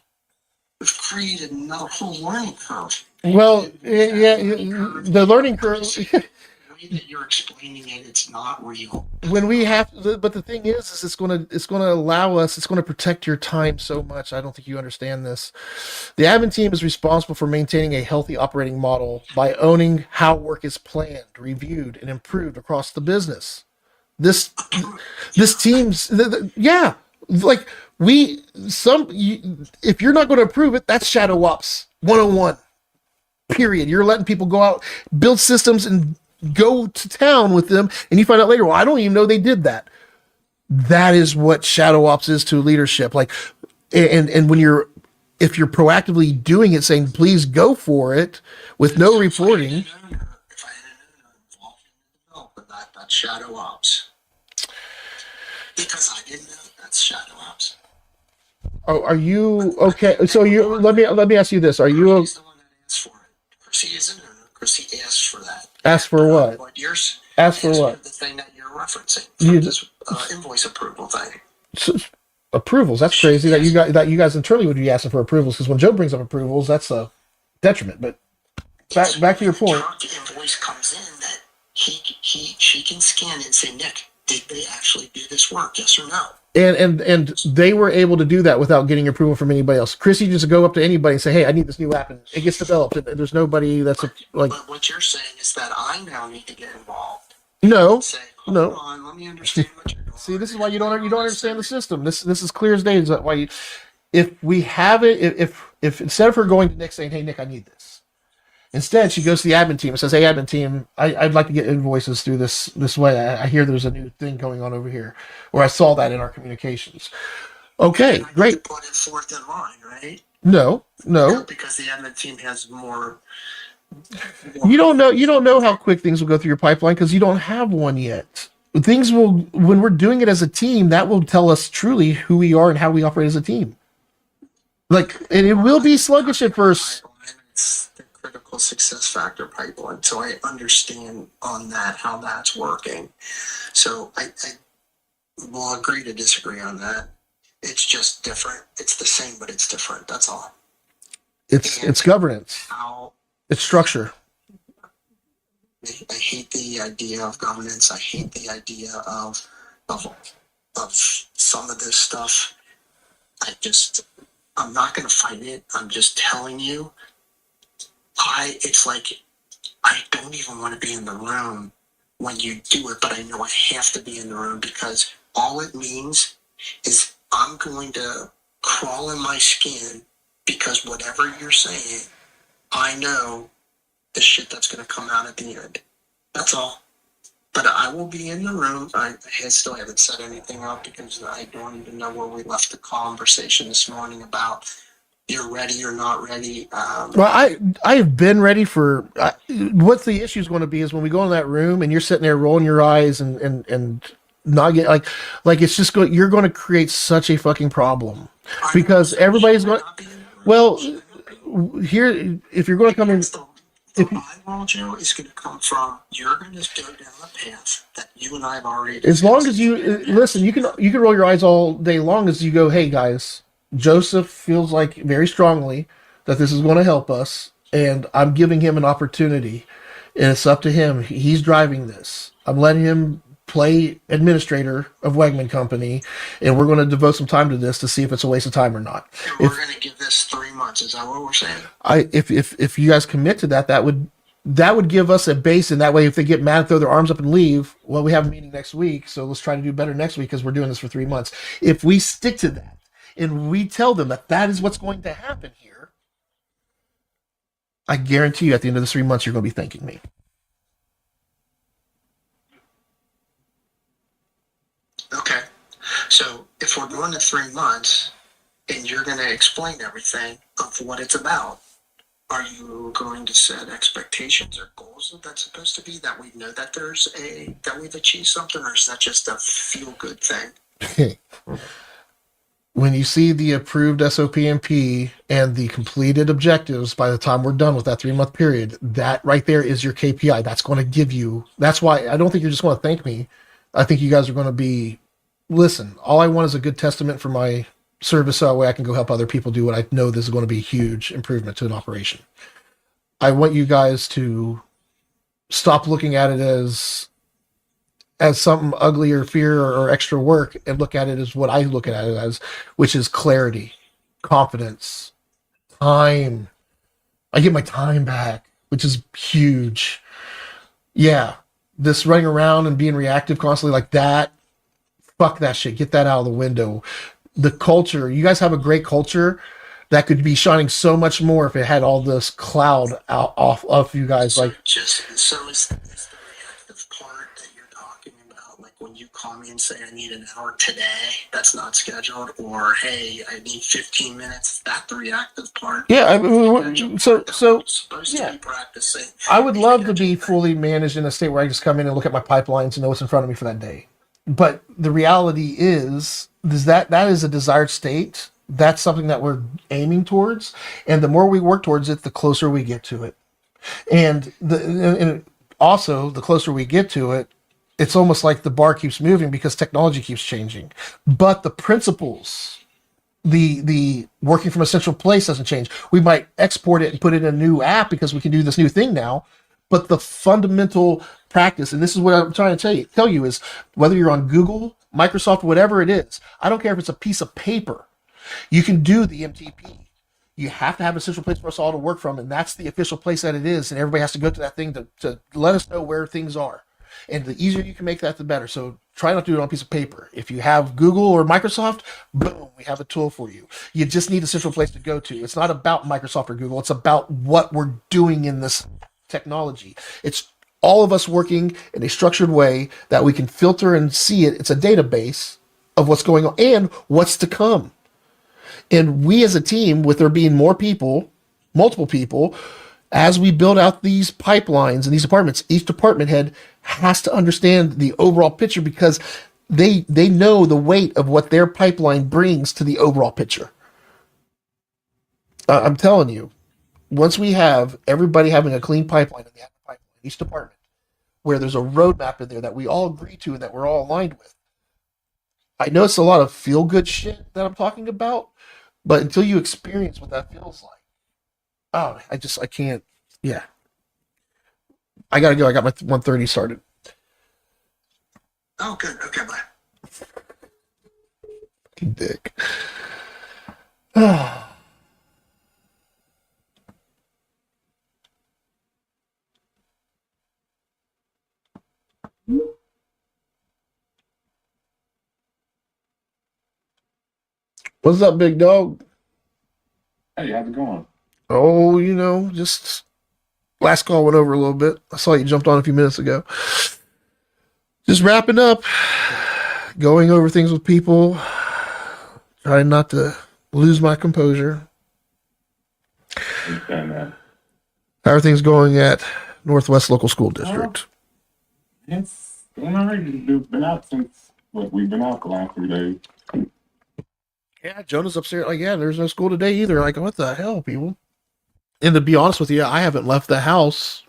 we've created another whole learning curve. Well, yeah, the learning curve. The way that you're explaining it, it's not real. When we have, but the thing is it's going to allow us. It's going to protect your time so much. I don't think you understand this. The admin team is responsible for maintaining a healthy operating model by owning how work is planned, reviewed, and improved across the business. This team's yeah, like if you're not going to approve it, that's shadow ops 101. Period. You're letting people go out, build systems, and go to town with them, and you find out later, well, I don't even know they did that. That is what shadow ops is to leadership. Like, and if you're proactively doing it, saying, please go for it with no reporting. If I had an owner involved in the development, that's shadow ops. Because I didn't know that's shadow ops. Oh, are you okay? So let me ask you this: are you? He's the one that asked for it. Chrissy isn't owner. Chrissy asked for that. Ask for what? Ask for what? The thing that you're referencing. This invoice approval thing. So, approvals. That's crazy that you guys internally would be asking for approvals, because when Joe brings up approvals, that's a detriment. But back to your point. The invoice comes in that she can scan it and say, Nick, did they actually do this work? Yes or no? And they were able to do that without getting approval from anybody else. Chrissy just go up to anybody and say, "Hey, I need this new app," and it gets developed. And there's nobody that's like. But what you're saying is that I now need to get involved. No, say, Hold on, let me understand what you're doing. See, this is why you don't understand the system. This is clear as day. Is that why if we have it, if instead of her going to Nick saying, "Hey, Nick, I need this," instead she goes to the admin team and says, "Hey, admin team, I'd like to get invoices through this way. I hear there's a new thing going on over here, or I saw that in our communications." Okay, great. Put it forth in line, right? No. Because the admin team has more. You don't know how quick things will go through your pipeline because you don't have one yet. Things will, when we're doing it as a team, that will tell us truly who we are and how we operate as a team. Like, and it will be sluggish at first. It's the critical success factor pipeline, so I understand on that how that's working. So I will agree to disagree on that. It's just different. It's the same, but it's different. That's all. It's governance. It's structure. I hate the idea of governance. I hate the idea of some of this stuff. I'm not going to fight it. I'm just telling you. It's like I don't even want to be in the room when you do it, but I know I have to be in the room because all it means is I'm going to crawl in my skin because whatever you're saying, I know the shit that's going to come out at the end. That's all. But I will be in the room. I still haven't set anything up because I don't even know where we left the conversation this morning about you're ready or not ready. Well, I have been ready for what the issue is going to be is when we go in that room and you're sitting there rolling your eyes and not get like it's just going you're going to create such a fucking problem because everybody's going. Well, here if you're going to come in, The eye roll, Joe, is going to come from you're going to go down a path that you and I have already as long discussed. as you listen, you can roll your eyes all day long as you go, hey guys, Joseph feels like very strongly that this is going to help us, and I'm giving him an opportunity, and it's up to him. He's driving this. I'm letting him play administrator of Wegman Company, and we're going to devote some time to this to see if it's a waste of time or not. And we're going to give this 3 months. Is that what we're saying? If you guys commit to that, that would give us a base, and that way, if they get mad, throw their arms up and leave, well, we have a meeting next week, so let's try to do better next week because we're doing this for 3 months. If we stick to that, and we tell them that that is what's going to happen here, I guarantee you, at the end of the 3 months, you're going to be thanking me. Okay. So if we're going to 3 months and you're going to explain everything of what it's about, are you going to set expectations or goals that that's supposed to be that we know that that we've achieved something, or is that just a feel good thing? When you see the approved SOPMP and the completed objectives by the time we're done with that 3 month period, that right there is your KPI. That's going to give you, that's why I don't think you're just going to thank me. I think you guys are going to be, listen, all I want is a good testament for my service so that way I can go help other people do what I know this is going to be a huge improvement to an operation. I want you guys to stop looking at it as something ugly or fear or extra work and look at it as what I look at it as, which is clarity, confidence, time. I get my time back, which is huge. Yeah, this running around and being reactive constantly like that, fuck that shit. Get that out of the window. The culture, you guys have a great culture that could be shining so much more if it had all this cloud out off of you guys. Like, so is the reactive part that you're talking about, like when you call me and say I need an hour today, that's not scheduled, or hey, I need 15 minutes. Is that the reactive part? yeah, I mean, so Supposed yeah. to be practicing. I would love to be fully managed in a state where I just come in and look at my pipelines and know what's in front of me for that day. But the reality is that is a desired state. That's something that we're aiming towards, and the more we work towards it, the closer we get to it. And also the closer we get to it, it's almost like the bar keeps moving because technology keeps changing. But the principles, the working from a central place doesn't change. We might export it and put it in a new app because we can do this new thing now. But the fundamental practice, and this is what I'm trying to tell you is whether you're on Google, Microsoft, whatever it is, I don't care if it's a piece of paper, you can do the MTP. You have to have a central place for us all to work from, and that's the official place that it is, and everybody has to go to that thing to let us know where things are. And the easier you can make that, the better. So try not to do it on a piece of paper. If you have Google or Microsoft, boom, we have a tool for you. You just need a central place to go to. It's not about Microsoft or Google. It's about what we're doing in this technology. It's all of us working in a structured way that we can filter and see it. It's a database of what's going on and what's to come. And we as a team, with there being more people, multiple people, as we build out these pipelines and these departments, each department head has to understand the overall picture because they know the weight of what their pipeline brings to the overall picture. I'm telling you, once we have everybody having a clean pipeline in the pipeline, each department, where there's a roadmap in there that we all agree to and that we're all aligned with. I know it's a lot of feel good shit that I'm talking about, but until you experience what that feels like, oh, I can't. Yeah, I gotta go. I got my 1:30 started. Oh, good. Okay, bye. Dick. What's up, big dog? Hey, how's it going? Oh, just last call went over a little bit. I saw you jumped on a few minutes ago. Just wrapping up, going over things with people, trying not to lose my composure. I understand that. How are things going at Northwest Local School District? It's going all right. We've been out since we've been out the last 3 days. Yeah, Jonah's upstairs. Like, yeah, there's no school today either. Like, what the hell, people? And to be honest with you, I haven't left the house.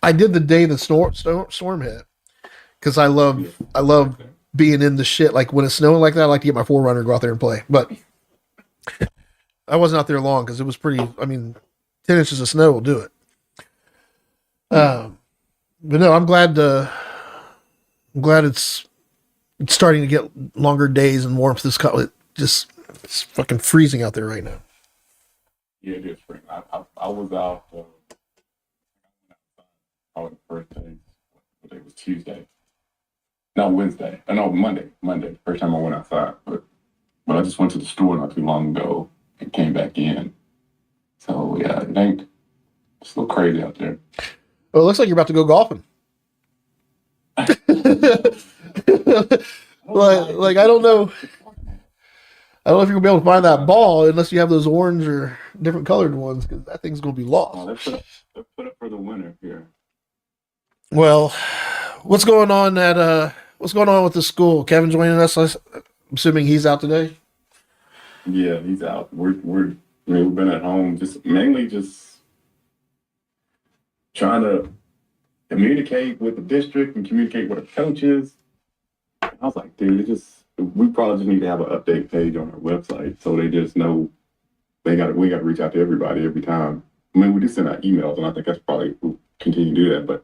I did the day the storm hit because I love being in the shit. Like when it's snowing like that, I like to get my Forerunner and go out there and play. But I wasn't out there long because it was pretty. I mean, 10 inches of snow will do it. But no, I'm glad. I'm glad it's starting to get longer days and warmth. It's fucking freezing out there right now. Yeah, it is spring. I was out. The first day. What day was Tuesday? No, Wednesday. No, Monday. Monday. First time I went outside, but I just went to the store not too long ago and came back in. So yeah, it's a little crazy out there. Oh, it looks like you're about to go golfing. like I don't know. I don't know if you're gonna be able to find that ball unless you have those orange or different colored ones, because that thing's gonna be lost. Oh, they put it for the winter here. Well, what's going on with the school? Kevin joining us. I'm assuming he's out today. Yeah, he's out. We've been at home mainly trying to communicate with the district and communicate with the coaches. I was like, dude, we probably just need to have an update page on our website so they just know we got to reach out to everybody every time. I mean, we just send out emails, and I think that's probably we'll continue to do that, but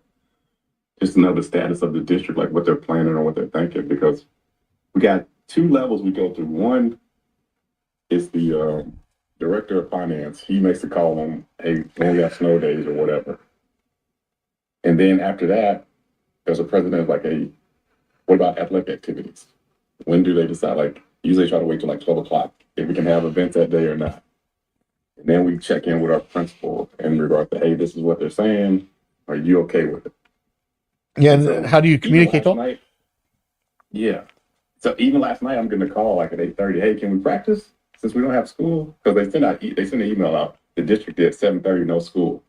just to know the status of the district, like what they're planning or what they're thinking, because we got 2 levels we go through. One is the director of finance. He makes a call on, hey, when we have snow days or whatever. And then after that, there's a president like, hey, what about athletic activities? When do they decide? Like, usually try to wait till like 12 o'clock if we can have events that day or not. And then we check in with our principal in regard to, hey, this is what they're saying. Are you okay with it? Yeah, and so, how do you communicate? Yeah. So even last night, I'm getting a call like at 8:30. Hey, can we practice since we don't have school? Because they sent an email out. The district did 7:30, no school.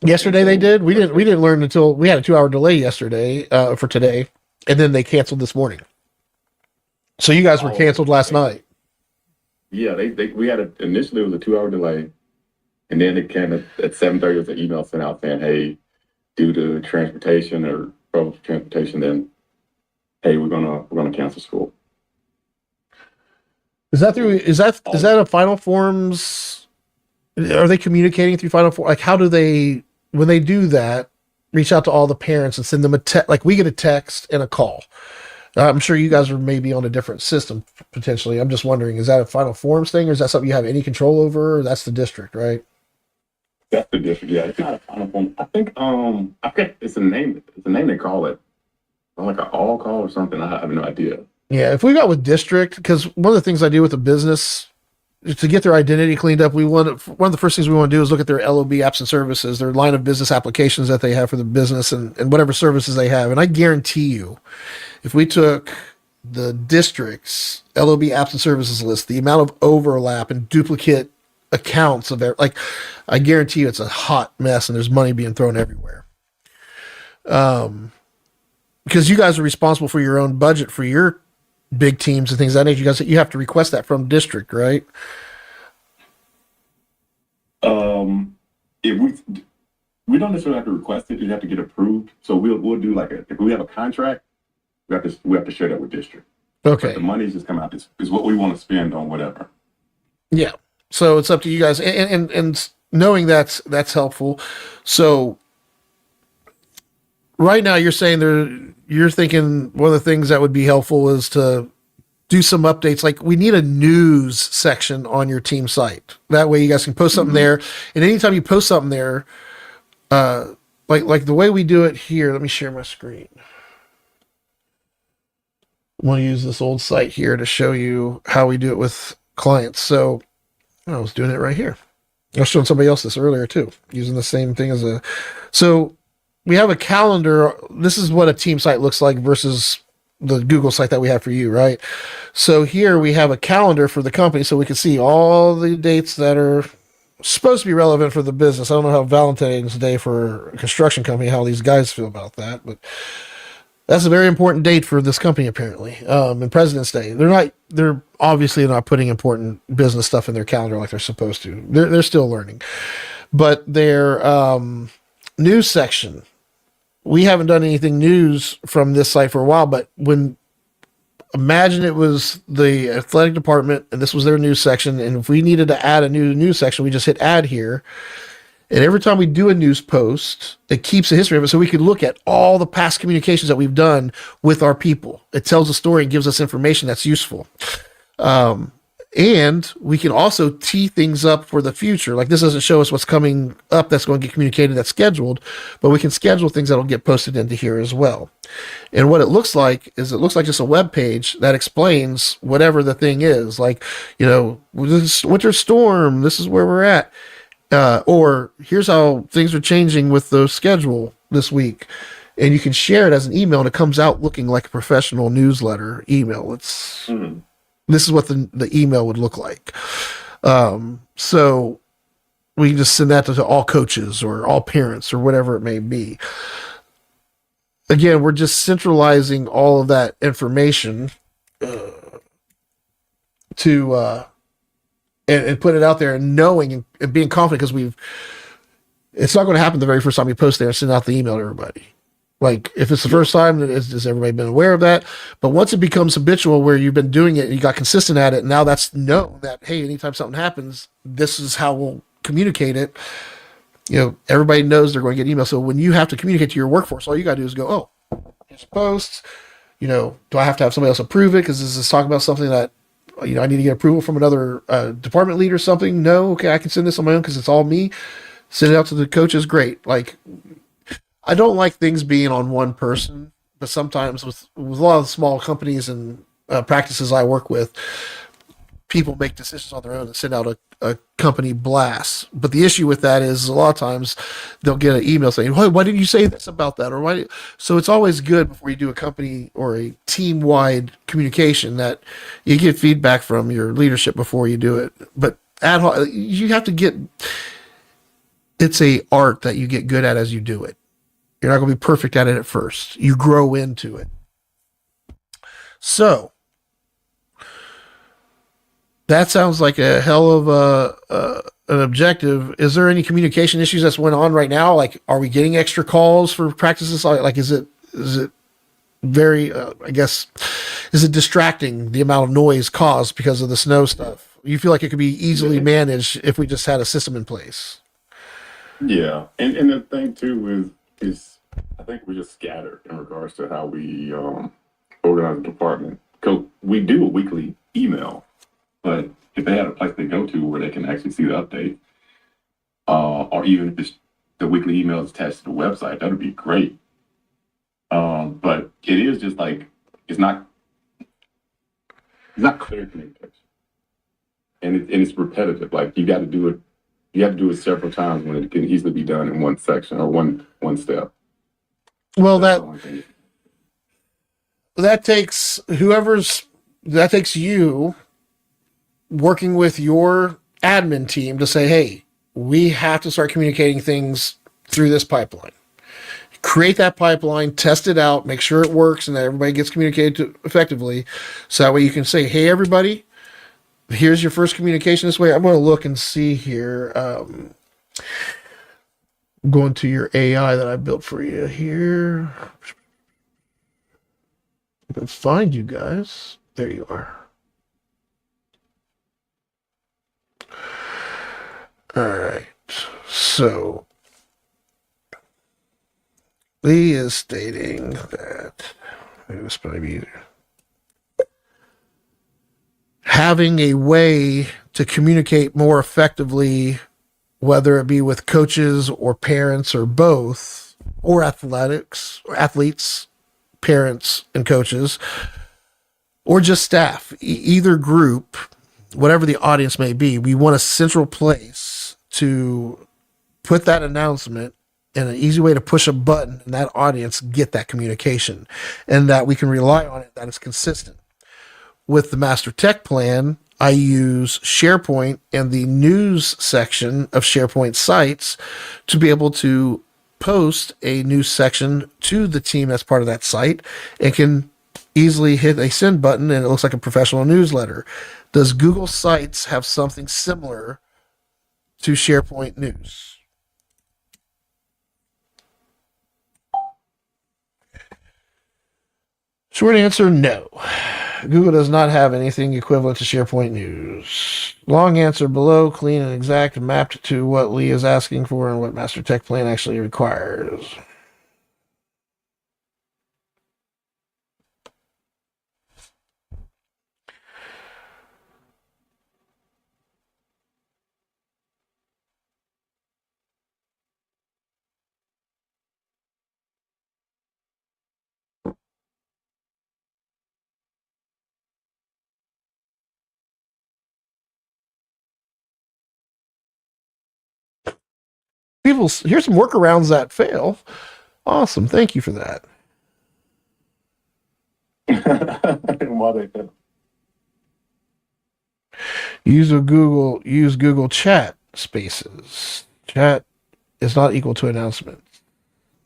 Yesterday they did. We didn't learn until we had a 2-hour delay yesterday for today, and then they canceled this morning. So you guys were canceled last night. Yeah, we had initially it was a 2-hour delay, and then it came at 7:30. Was an email sent out saying, hey, due to transportation or public transportation, then hey, we're gonna cancel school. Is that a Final Forms? Are they communicating through Final Forms? Like, how do they, when they do that, reach out to all the parents and send them a text? Like, we get a text and a call. I'm sure you guys are maybe on a different system potentially. I'm just wondering, is that a Final Forms thing, or is that something you have any control over? Or that's the district, right? That's the district. Yeah, it's not a Final Form. I think I forget it's a name. It's a name they call it, like an all call or something. I have no idea. Yeah, if we got with district, because one of the things I do with the business is to get their identity cleaned up. One of the first things we want to do is look at their LOB apps and services, their line of business applications that they have for the business, and whatever services they have. And I guarantee you, if we took the district's LOB apps and services list, the amount of overlap and duplicate accounts of it, like, I guarantee you it's a hot mess and there's money being thrown everywhere. Because you guys are responsible for your own budget for your big teams and things of that nature. You have to request that from district, right? If we don't necessarily have to request it, you have to get approved. So we'll do like if we have a contract, we have to share that with district. Okay. But the money's just come out is what we want to spend on whatever. Yeah. So it's up to you guys, and knowing that's helpful. So right now you're saying you're thinking one of the things that would be helpful is to do some updates. Like, we need a news section on your team site. That way you guys can post something there. And anytime you post something there, like the way we do it here, let me share my screen. I want to use this old site here to show you how we do it with clients. So I was doing it right here. I was showing somebody else this earlier too, using the same thing so we have a calendar. This is what a team site looks like versus the Google site that we have for you, right? So here we have a calendar for the company, so we can see all the dates that are supposed to be relevant for the business. I don't know how Valentine's Day for a construction company, how these guys feel about that, but that's a very important date for this company, apparently. And President's Day. They're obviously not putting important business stuff in their calendar like they're supposed to. They're still learning. But their news section, we haven't done anything news from this site for a while, but imagine it was the athletic department and this was their news section. And if we needed to add a new news section, we just hit add here. And every time we do a news post, it keeps a history of it so we can look at all the past communications that we've done with our people. It tells a story and gives us information that's useful. And we can also tee things up for the future. Like this doesn't show us what's coming up that's going to get communicated, that's scheduled, but we can schedule things that'll get posted into here as well. And what it looks like is just a web page that explains whatever the thing is. Like, this winter storm, this is where we're at. Or here's how things are changing with the schedule this week. And you can share it as an email and it comes out looking like a professional newsletter email. This is what the email would look like. So we can just send that to all coaches or all parents or whatever it may be. Again, we're just centralizing all of that information to and put it out there and knowing and being confident because it's not going to happen the very first time you post there and send out the email to everybody. Like if it's the first time, has everybody been aware of that? But once it becomes habitual where you've been doing it and you got consistent at it, now that's known that, hey, anytime something happens, this is how we'll communicate it. Everybody knows they're going to get email. So when you have to communicate to your workforce, all you got to do is go, oh, here's a post. Do I have to have somebody else approve it? Because this is talking about something that, I need to get approval from another department lead or something. No, okay, I can send this on my own because it's all me. Send it out to the coaches. Great. Like, I don't like things being on one person, but sometimes with a lot of small companies and practices I work with, people make decisions on their own and send out a company blast. But the issue with that is a lot of times they'll get an email saying, why didn't you say this about that? So it's always good before you do a company or a team-wide communication that you get feedback from your leadership before you do it. But ad hoc, you have to it's a art that you get good at as you do it. You're not going to be perfect at it at first. You grow into it. So that sounds like a hell of an objective. Is there any communication issues that's went on right now? Like, are we getting extra calls for practices? Like, is it very, is it distracting the amount of noise caused because of the snow stuff? You feel like it could be easily managed if we just had a system in place? Yeah. And the thing too is I think we're just scattered in regards to how we organize the department. Because we do a weekly email. But if they had a place they go to where they can actually see the update, or even if the weekly email is attached to the website, that would be great. But it is just like it's not clear communication, and it's repetitive. Like you got to do it. You have to do it several times when it can easily be done in one section or one step. Well, that takes you working with your admin team to say, hey, we have to start communicating things through this pipeline. Create that pipeline, test it out, make sure it works and that everybody gets communicated to effectively. So that way you can say, hey, everybody, here's your first communication this way. I'm going to look and see here. Going to your AI that I built for you here. I can find you guys. There you are. All right, so Lee is stating that this might be having a way to communicate more effectively, whether it be with coaches or parents or both, or athletes, parents and coaches, or just staff, either group, whatever the audience may be. We want a central place to put that announcement and an easy way to push a button and that audience get that communication and that we can rely on it, that it's consistent. With the master tech plan, I use SharePoint and the news section of SharePoint sites to be able to post a news section to the team that's part of that site and can easily hit a send button and it looks like a professional newsletter. Does Google Sites have something similar to SharePoint News? Short answer, no. Google does not have anything equivalent to SharePoint News. Long answer below, clean and exact, mapped to what Lee is asking for and what Master Tech Plan actually requires. People, here's some workarounds that fail. Awesome, thank you for that. Why they fail? Use Google Chat Spaces. Chat is not equal to announcements.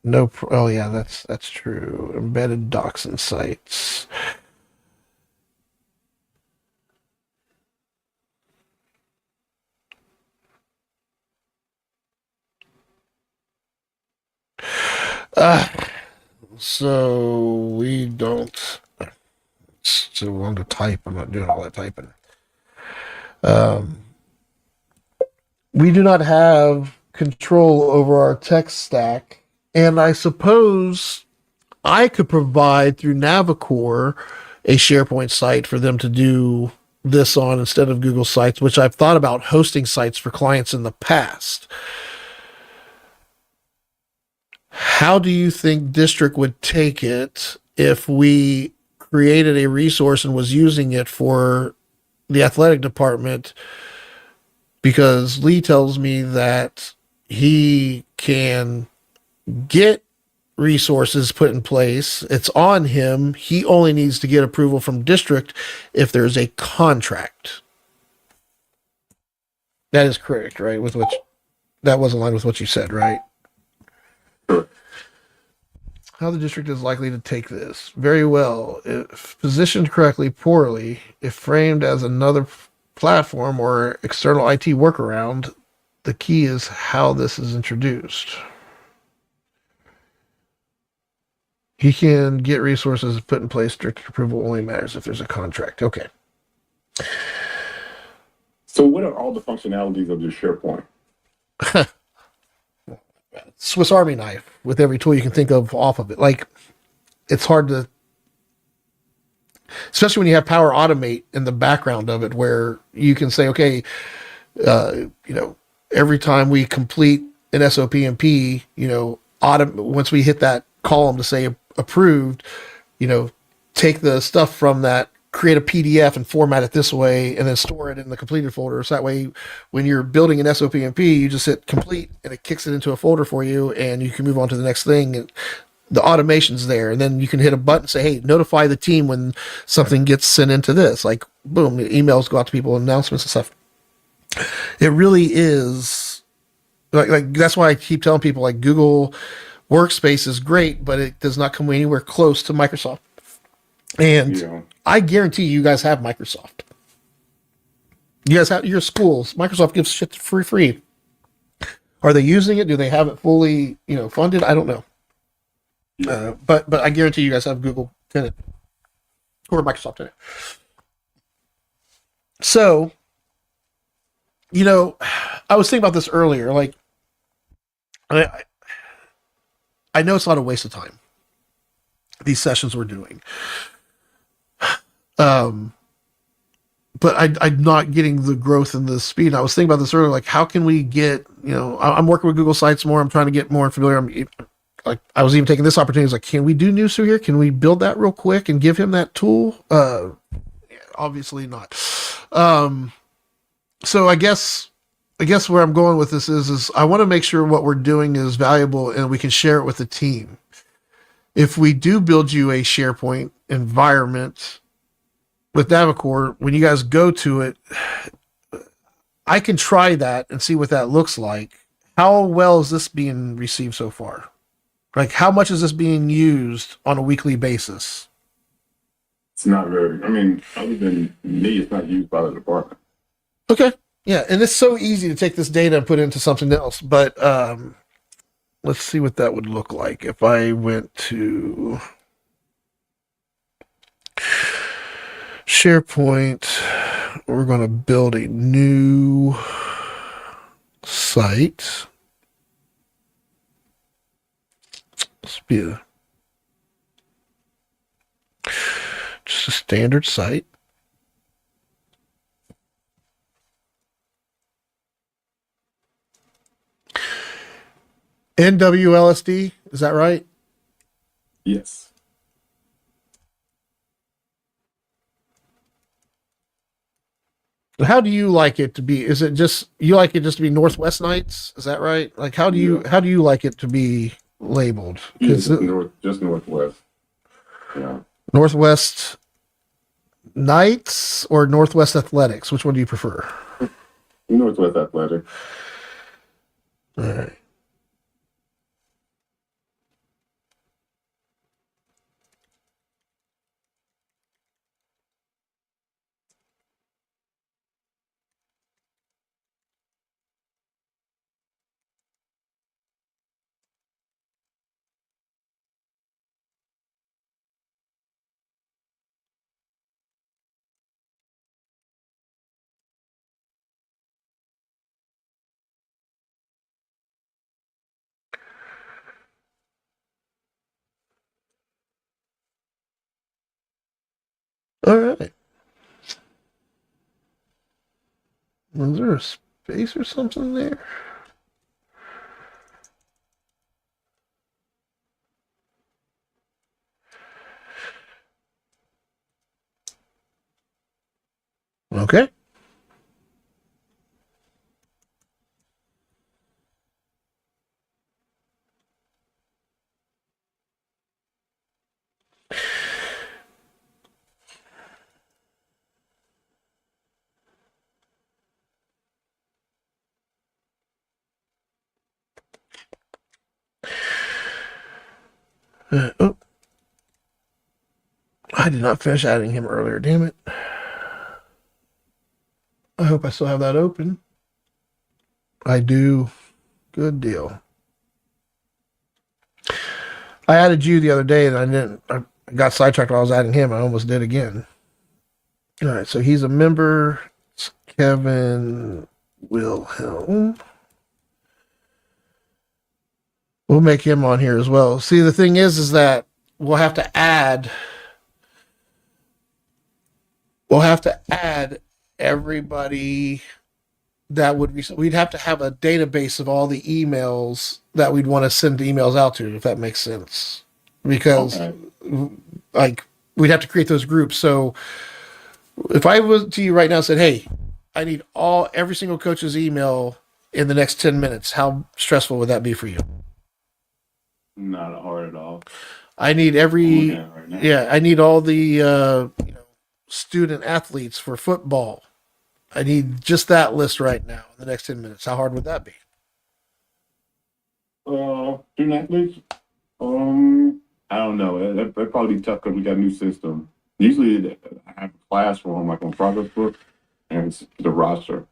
No, oh yeah, that's true. Embedded docs and sites. So we don't. It's too long to type. I'm not doing all that typing. We do not have control over our tech stack, and I suppose I could provide through Navicore a SharePoint site for them to do this on instead of Google Sites, which I've thought about hosting sites for clients in the past. How do you think district would take it if we created a resource and was using it for the athletic department? Because Lee tells me that he can get resources put in place. It's on him. He only needs to get approval from district if there's a contract. That is correct, right? With which that was in line with what you said, right? How the district is likely to take this? Very well. If positioned correctly, poorly. If framed as another platform or external IT workaround, the key is how this is introduced. He can get resources put in place. Strict approval only matters if there's a contract. Okay. So what are all the functionalities of your SharePoint? Swiss Army knife with every tool you can think of off of it. Like, it's hard to, especially when you have Power Automate in the background of it, where you can say, okay, every time we complete an SOP&P, once we hit that column to say approved, take the stuff from that, create a PDF and format it this way, and then store it in the completed folder. So that way, when you're building an SOP&P, you just hit complete and it kicks it into a folder for you, and you can move on to the next thing. And the automation's there, and then you can hit a button and say, hey, notify the team when something gets sent into this. Like, boom, emails go out to people, announcements and stuff. It really is like that's why I keep telling people, like, Google Workspace is great, but it does not come anywhere close to Microsoft. And I guarantee you guys have Microsoft. You guys have your schools. Microsoft gives shit for free. Are they using it? Do they have it fully, funded? I don't know. But I guarantee you guys have Google Tenant or Microsoft Tenant. So, I was thinking about this earlier. Like, I know it's not a waste of time, these sessions we're doing. But I'm not getting the growth and the speed. And I was thinking about this earlier, like, how can we get, I'm working with Google Sites more. I'm trying to get more familiar. I was even taking this opportunity. I was like, can we do news through here? Can we build that real quick and give him that tool? Obviously not. So I guess where I'm going with this is I want to make sure what we're doing is valuable and we can share it with the team. If we do build you a SharePoint environment, with Navicore, when you guys go to it, I can try that and see what that looks like. How well is this being received so far? Like, how much is this being used on a weekly basis? It's not very. I mean, other than me, it's not used by the department. Okay. Yeah, and it's so easy to take this data and put it into something else. But let's see what that would look like if I went to SharePoint. We're going to build a new site. This be just a standard site. NWLSD, is that right? Yes. How do you like it to be? Is it just you like it just to be Northwest Nights? Is that right? Like how do you like it to be labeled? Yeah, Because just northwest. Yeah. Northwest Knights or Northwest Athletics? Which one do you prefer? Northwest Athletic. All right. All right. Was there a space or something there? Okay. Oh, I did not finish adding him earlier. Damn it. I hope I still have that open. I do. Good deal. I added you the other day and I didn't. I got sidetracked while I was adding him. I almost did again. All right, so he's a member. It's Kevin Wilhelm. We'll make him on here as well. See, the thing is that we'll have to add. We'll have to add everybody that would be. We'd have to have a database of all the emails that we'd want to send emails out to, if that makes sense. Because, Okay. like, we'd have to create those groups. So if I was to you right now and said, "Hey, I need every single coach's email in the next 10 minutes," how stressful would that be for you? Not hard at all. I need I'm looking every at it right now. yeah, I need all the student athletes for football. I need just that list right now in the next 10 minutes. How hard would that be? Student athletes. I don't know. That'd probably be tough because we got a new system. Usually, I have a class for them, like on progress book, and it's the roster.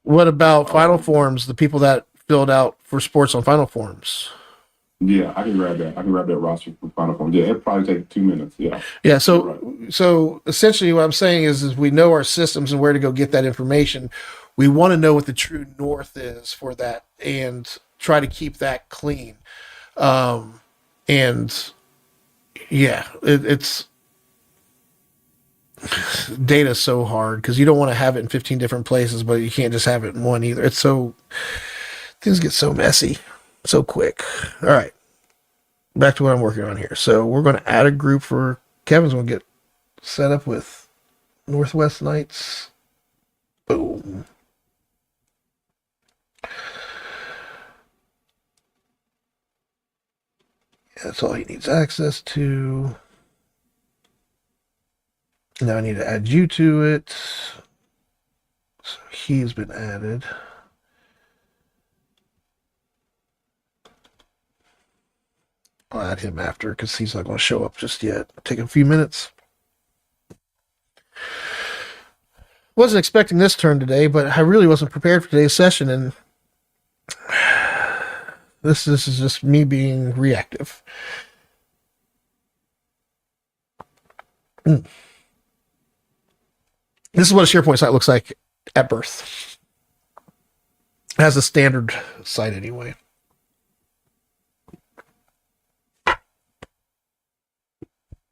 What about Final Um, Forms? The people that filled out for sports on Final Forms. yeah, I can grab that. I can grab that roster for Final Form. Yeah, it'd probably take 2 minutes. Yeah, Yeah, you're right. so essentially what I'm saying is we know our systems and where to go get that information. We want to know what the true north is for that and try to keep that clean. Um, and yeah, it's data so hard because you don't want to have it in 15 different places, but you can't just have it in one either. It's so things get so messy so quick. All right, back to what I'm working on here. So we're going to add a group for Kevin's going to get set up with Northwest Knights. Boom. That's all he needs access to. Now I need to add you to it. So he's been added. I'll add him after because he's not going to show up just yet. Take a few minutes. Wasn't expecting this turn today, but I really wasn't prepared for today's session, and this is just me being reactive. This is what a SharePoint site looks like at birth. It has a standard site anyway.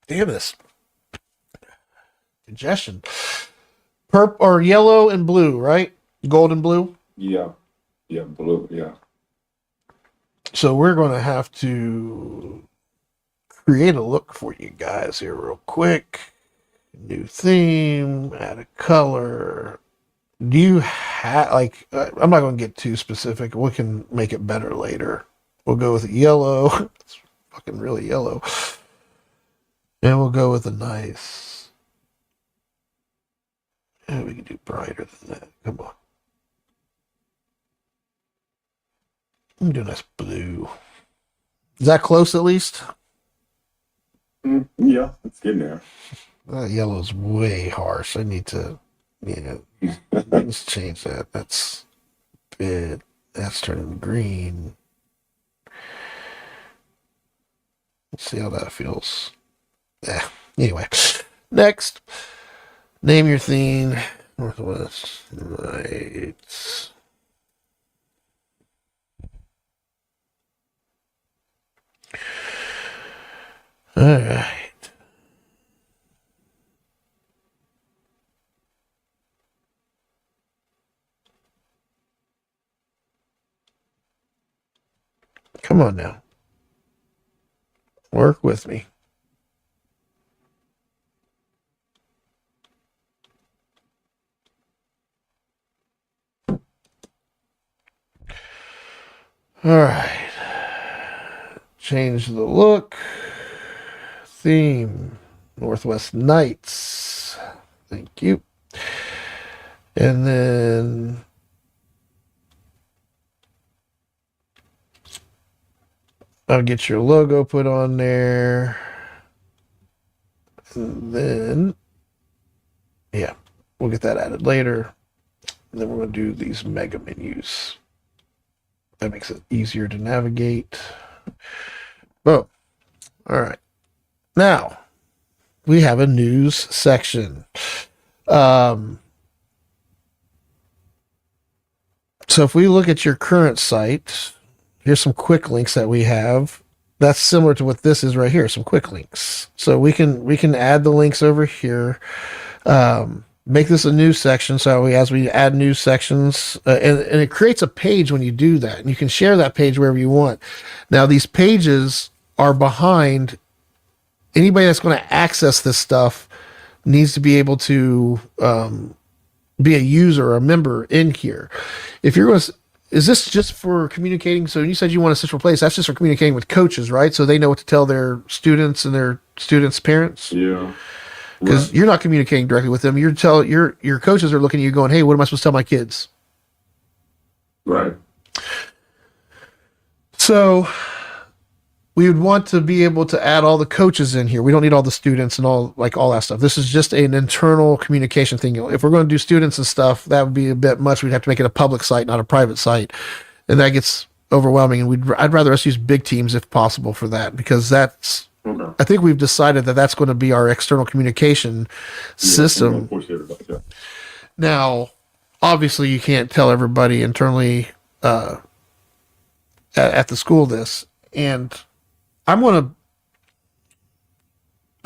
Damn this. Congestion. Purple or yellow and blue, right? Gold and blue? Yeah. Yeah, blue, yeah. So we're going to have to create a look for you guys here real quick. New theme, add a color. Do you have, like, I'm not going to get too specific. We can make it better later. We'll go with yellow. It's fucking really yellow. And we'll go with a nice. Yeah, we can do brighter than that. Come on. I'm do a nice blue. Is that close at least? Yeah, it's getting there. That yellow's way harsh. I need to, let's change that. That's bit. That's turning green. Let's see how that feels. Yeah. Anyway, next, name your theme. Northwest Nights. All right. Come on now. Work with me. All right. Change the look. Theme. Northwest Nights. Thank you. And then I'll get your logo put on there. And then, yeah, we'll get that added later. And then we're going to do these mega menus. That makes it easier to navigate. Boom. All right. Now, we have a news section. So if we look at your current site, here's some quick links that we have. That's similar to what this is right here, some quick links. So we can add the links over here. Make this a news section. So as we add news sections, and it creates a page when you do that, and you can share that page wherever you want. Now these pages are behind anybody that's going to access this stuff needs to be able to be a user or a member in here. If you're going to, is this just for communicating? So you said you want a central place. That's just for communicating with coaches, right? So they know what to tell their students and their students' parents. Yeah. Because Right. you're not communicating directly with them. Your coaches are looking at you going, hey, what am I supposed to tell my kids? Right. So we would want to be able to add all the coaches in here. We don't need all the students and all that stuff. This is just an internal communication thing. If we're going to do students and stuff, that would be a bit much. We'd have to make it a public site, not a private site. And that gets overwhelming. And I'd rather us use big teams if possible for that, because that's, Okay. I think we've decided that that's going to be our external communication system. Yeah, push everybody, yeah. Now, obviously, you can't tell everybody internally at the school this. And I feel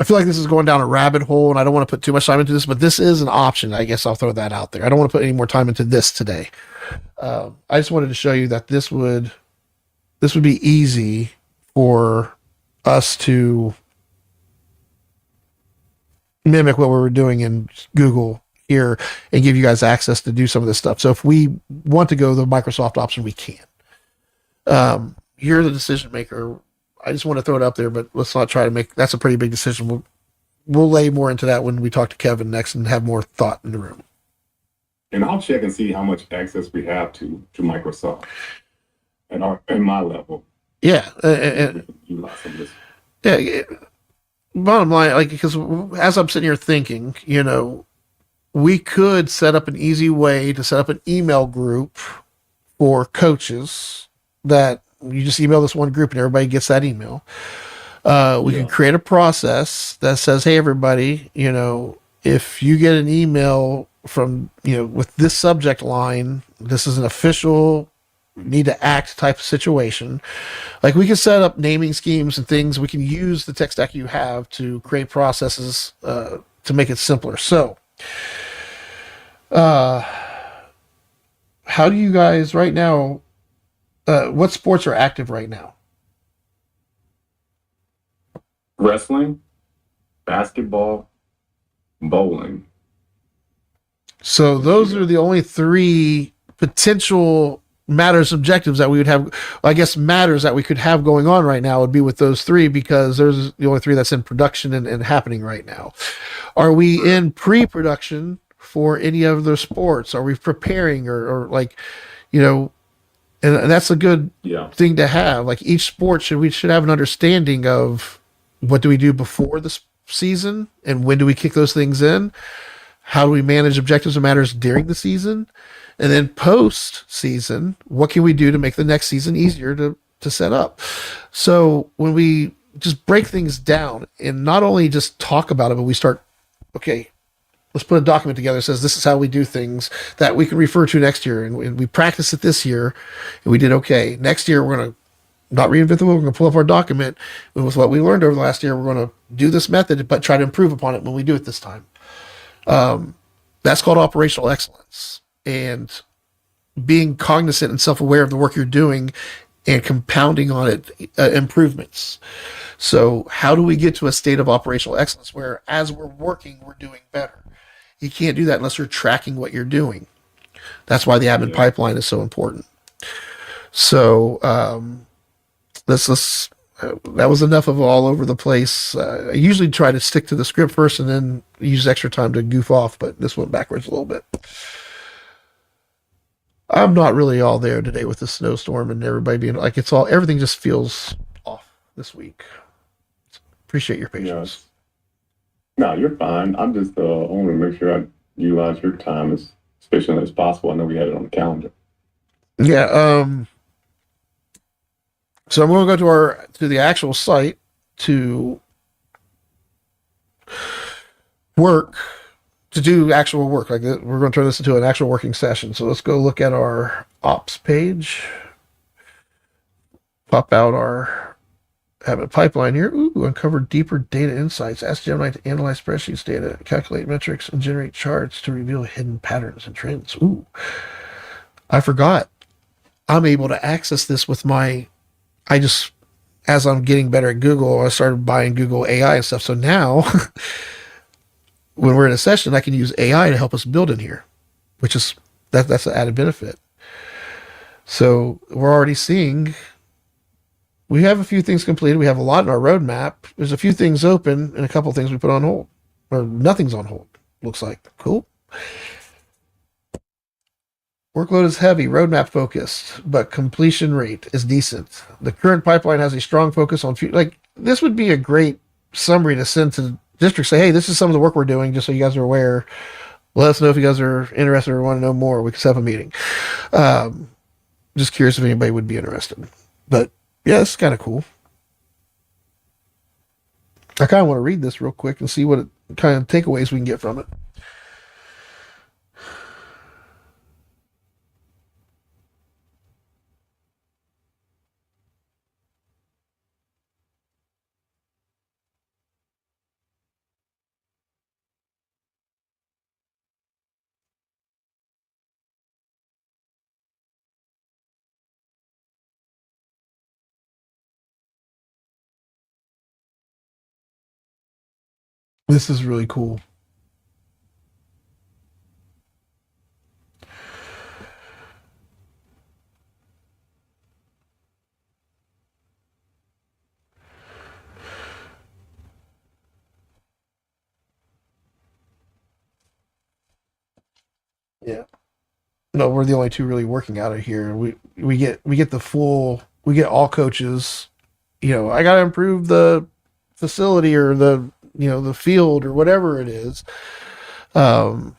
like this is going down a rabbit hole, and I don't want to put too much time into this, but this is an option. I guess I'll throw that out there. I don't want to put any more time into this today. I just wanted to show you that this would be easy for us to mimic what we were doing in Google here and give you guys access to do some of this stuff. So if we want to go the Microsoft option, we can. You're the decision maker. I just want to throw it up there, but let's not try to make, that's a pretty big decision. we'll lay more into that when we talk to Kevin next and have more thought in the room. And I'll check and see how much access we have to Microsoft and my level. Yeah, Utilize some of this. yeah. Bottom line, like, because as I'm sitting here thinking, we could set up an easy way to set up an email group for coaches that you just email this one group and everybody gets that email. We can create a process that says, hey, everybody, if you get an email from, with this subject line, this is an official need to act type of situation. Like, we can set up naming schemes and things. We can use the tech stack you have to create processes to make it simpler. So, how do you guys right now? What sports are active right now? Wrestling, basketball, bowling. So those are the only three potential matters objectives that we would have. I guess matters that we could have going on right now would be with those three, because there's the only three that's in production and happening right now. Are we in pre-production for any of those sports? Are we preparing or like, and that's a good thing to have. Like, each sport we should have an understanding of what do we do before the season and when do we kick those things in? How do we manage objectives and matters during the season? And then post season, what can we do to make the next season easier to set up? So when we just break things down and not only just talk about it, but we start, okay, let's put a document together that says this is how we do things that we can refer to next year. And we practice it this year and we did okay. Next year, we're going to not reinvent the wheel. We're going to pull up our document and with what we learned over the last year. We're going to do this method, but try to improve upon it when we do it this time. That's called operational excellence, and being cognizant and self-aware of the work you're doing and compounding on it improvements. So how do we get to a state of operational excellence where as we're working, we're doing better? You can't do that unless you're tracking what you're doing. That's why the admin pipeline is so important. So let's that was enough of all over the place. I usually try to stick to the script first and then use extra time to goof off, but this went backwards a little bit. I'm not really all there today with the snowstorm and everybody being like, everything just feels off this week. Appreciate your patience. No, you're fine. I'm just I want to make sure I utilize your time as efficiently as possible. I know we had it on the calendar. Yeah. So I'm going to go to the actual site to do actual work. Like, we're going to turn this into an actual working session. So let's go look at our ops page. Pop out our habit pipeline here. Ooh, uncover deeper data insights. Ask Gemini to analyze spreadsheets data, calculate metrics, and generate charts to reveal hidden patterns and trends. Ooh, I forgot. I'm able to access this with as I'm getting better at Google, I started buying Google AI and stuff. So now when we're in a session, I can use AI to help us build in here, which is, that's an added benefit. So we're already seeing, we have a few things completed. We have a lot in our roadmap. There's a few things open and a couple of things we put on hold, or nothing's on hold. Looks like cool. Workload is heavy, roadmap focused, but completion rate is decent. The current pipeline has a strong focus on like, this would be a great summary to send to districts. Say, hey, this is some of the work we're doing, just so you guys are aware. Let us know if you guys are interested or want to know more. We can set up a meeting. Just curious if anybody would be interested. But yeah, it's kind of cool. I kind of want to read this real quick and see what kind of takeaways we can get from it. This is really cool. No, we're the only two really working out of here. We get the full. We get all coaches. I got to improve the facility or the field or whatever it is. Um,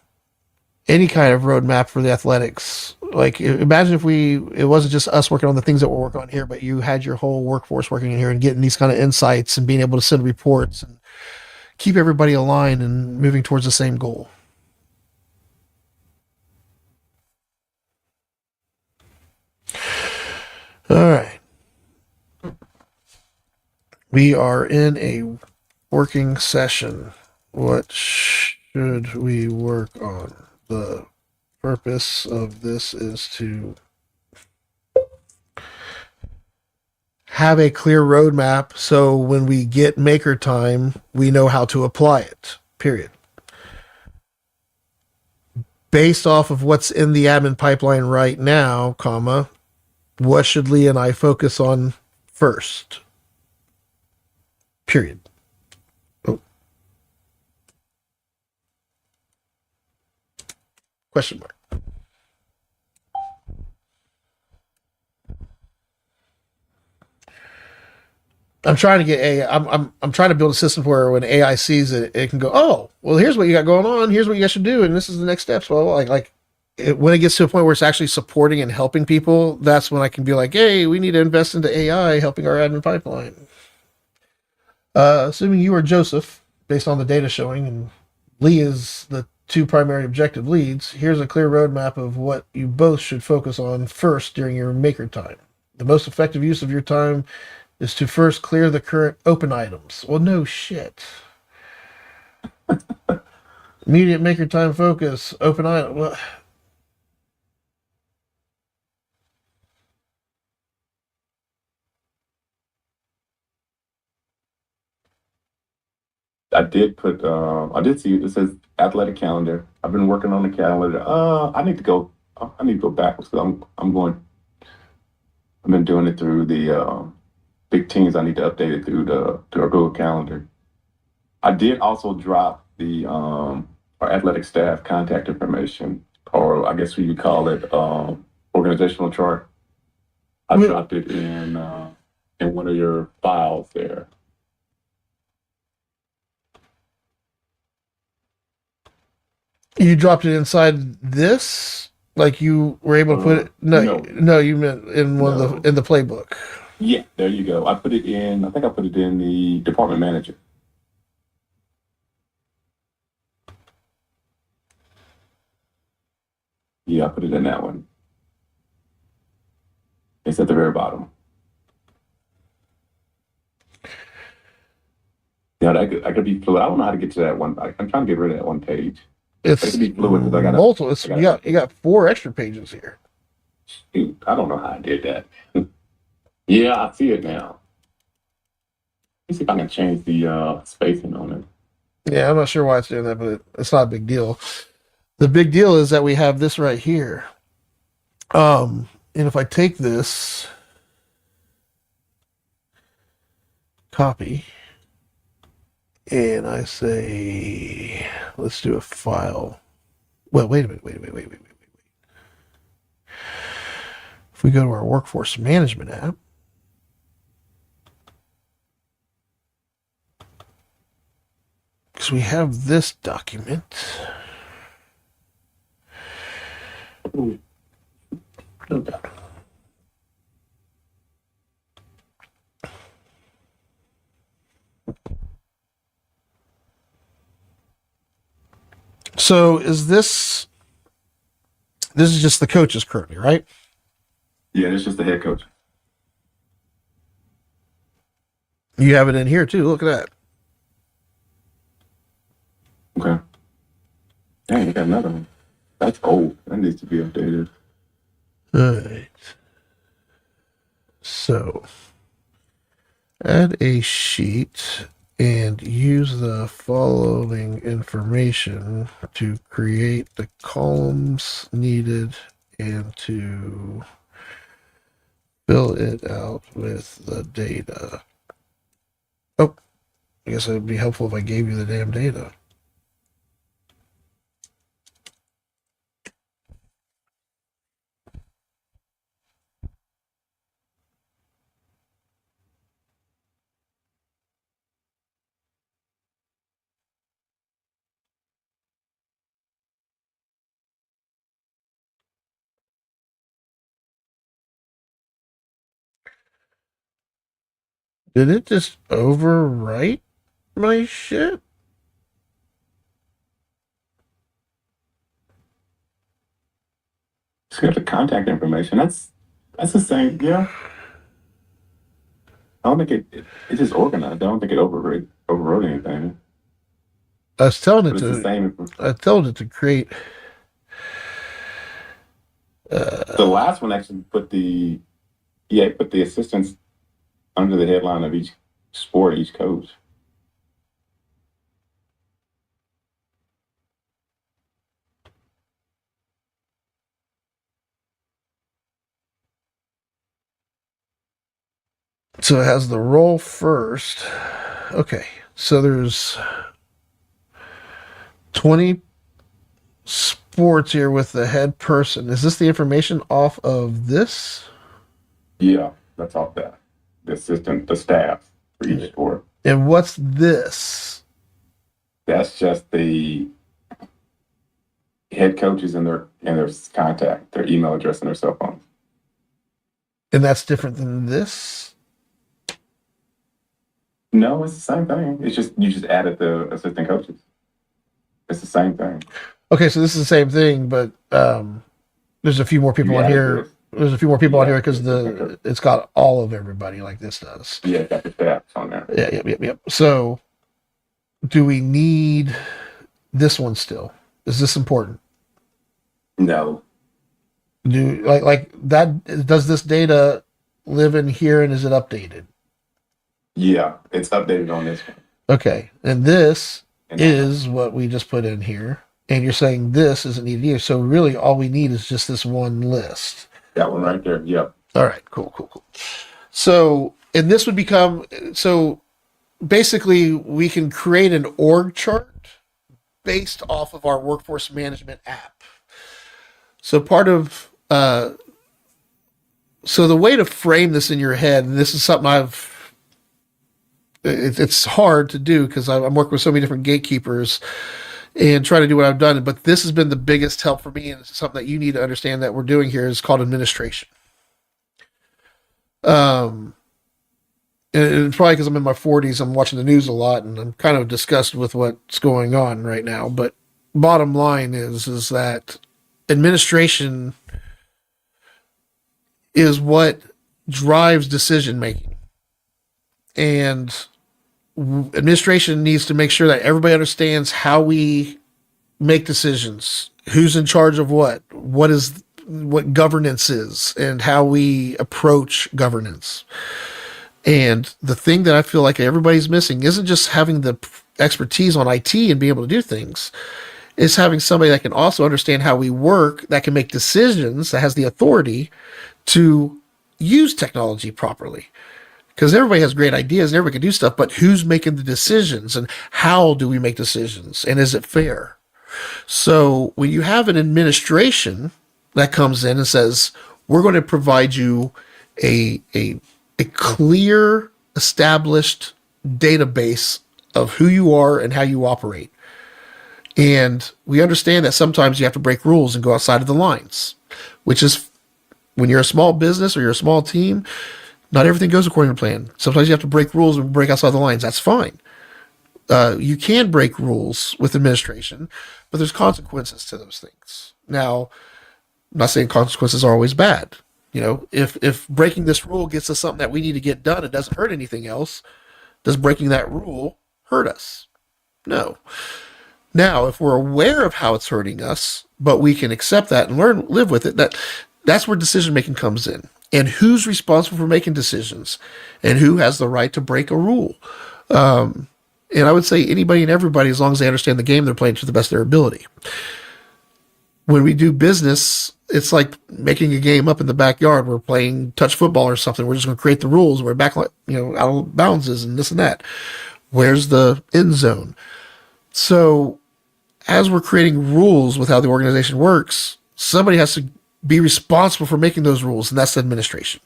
any kind of roadmap for the athletics. Like imagine if it wasn't just us working on the things that we're working on here, but you had your whole workforce working in here and getting these kind of insights and being able to send reports and keep everybody aligned and moving towards the same goal. All right. We are in a working session. What should we work on? The purpose of this is to have a clear roadmap so when we get maker time, we know how to apply it. Period. Based off of what's in the admin pipeline right now, comma, what should Lee and I focus on first? Period. Oh. Question mark. I'm trying to get I'm trying to build a system where when AI sees it, it can go, oh, well, here's what you got going on. Here's what you guys should do, and this is the next steps. Well, when it gets to a point where it's actually supporting and helping people, that's when I can be like, hey, we need to invest into AI helping our admin pipeline. Assuming you are Joseph, based on the data showing, and Lee is the two primary objective leads, here's a clear roadmap of what you both should focus on first during your maker time. The most effective use of your time is to first clear the current open items. Well, no shit. Immediate maker time focus, open item. Well, I did see it says athletic calendar. I've been working on the calendar. I need to go backwards because I've been doing it through the big teams. I need to update it to our Google Calendar. I did also drop the our athletic staff contact information, or I guess we would call it organizational chart. I dropped it in one of your files there. you dropped it inside this? Like you were able to put it? No, you meant in one of the playbook. Yeah, there you go. I think I put it in the department manager. Yeah, I put it in that one. It's at the very bottom. Yeah, I could be fluid. I don't know how to get to that one. I'm trying to get rid of that one page. It's I could be fluid because multiple. You got 4 extra pages here. Shoot, I don't know how I did that. Yeah, I see it now. Let's see if I can change the spacing on it. Yeah, I'm not sure why it's doing that, but it's not a big deal. The big deal is that we have this right here. And if I take this copy and I say, let's do a file. Well, wait a minute. Wait. If we go to our workforce management app, because we have this document. So is this is just the coaches currently, right? Yeah, it's just the head coach. You have it in here too. Look at that. Okay. Dang, you got another one. That's old. That needs to be updated. All right. So add a sheet and use the following information to create the columns needed and to fill it out with the data. Oh, I guess it would be helpful if I gave you the damn data. Did it just overwrite my shit? Just got the contact information. That's the same. Yeah. I don't think it's just organized. I don't think it overwrote anything. I was telling But it it's the to. same. I told it to create. The last one actually put the assistants under the headline of each sport, each coach. So it has the role first. Okay, so there's 20 sports here with the head person. Is this the information off of this? Yeah, that's off that. The staff for each sport. And what's this? That's just the head coaches and their contact, their email address and their cell phone. And that's different than this? No, it's the same thing. It's just you just added the assistant coaches. It's the same thing. Okay, so this is the same thing, but there's a few more people on here. There's a few more people on here because it's got all of everybody like this does. Yeah, it got the stats on there. Yeah, yep. So, do we need this one still? Is this important? No. Do like that? Does this data live in here and is it updated? Yeah, it's updated on this one. Okay, and this is what we just put in here. And you're saying this isn't needed here. So really all we need is just this one list. That one right there. Yep. All right, cool. So, and this would become, so basically we can create an org chart based off of our workforce management app. So part of, so the way to frame this in your head, and this is something it's hard to do because I'm working with so many different gatekeepers and try to do what I've done. But this has been the biggest help for me, and it's something that you need to understand that we're doing here is called administration. And probably because I'm in my 40s, I'm watching the news a lot, and I'm kind of disgusted with what's going on right now. But bottom line is that administration is what drives decision making, and administration needs to make sure that everybody understands how we make decisions, who's in charge of what governance is, and how we approach governance. And the thing that I feel like everybody's missing isn't just having the expertise on IT and being able to do things. It's having somebody that can also understand how we work, that can make decisions, that has the authority to use technology properly. Because everybody has great ideas and everybody can do stuff, but who's making the decisions and how do we make decisions and is it fair? So when you have an administration that comes in and says, we're going to provide you a clear, established database of who you are and how you operate. And we understand that sometimes you have to break rules and go outside of the lines, which is when you're a small business or you're a small team, not everything goes according to plan. Sometimes you have to break rules and break outside the lines. That's fine. You can break rules with administration, but there's consequences to those things. Now, I'm not saying consequences are always bad. You know, if breaking this rule gets us something that we need to get done and doesn't hurt anything else, does breaking that rule hurt us? No. Now, if we're aware of how it's hurting us, but we can accept that and live with it, that's where decision making comes in. And who's responsible for making decisions and who has the right to break a rule. And I would say anybody and everybody, as long as they understand the game they're playing to the best of their ability. When we do business, it's like making a game up in the backyard. We're playing touch football or something. We're just going to create the rules. We're back, out of bounds and this and that. Where's the end zone? So as we're creating rules with how the organization works, somebody has to be responsible for making those rules, and that's the administration.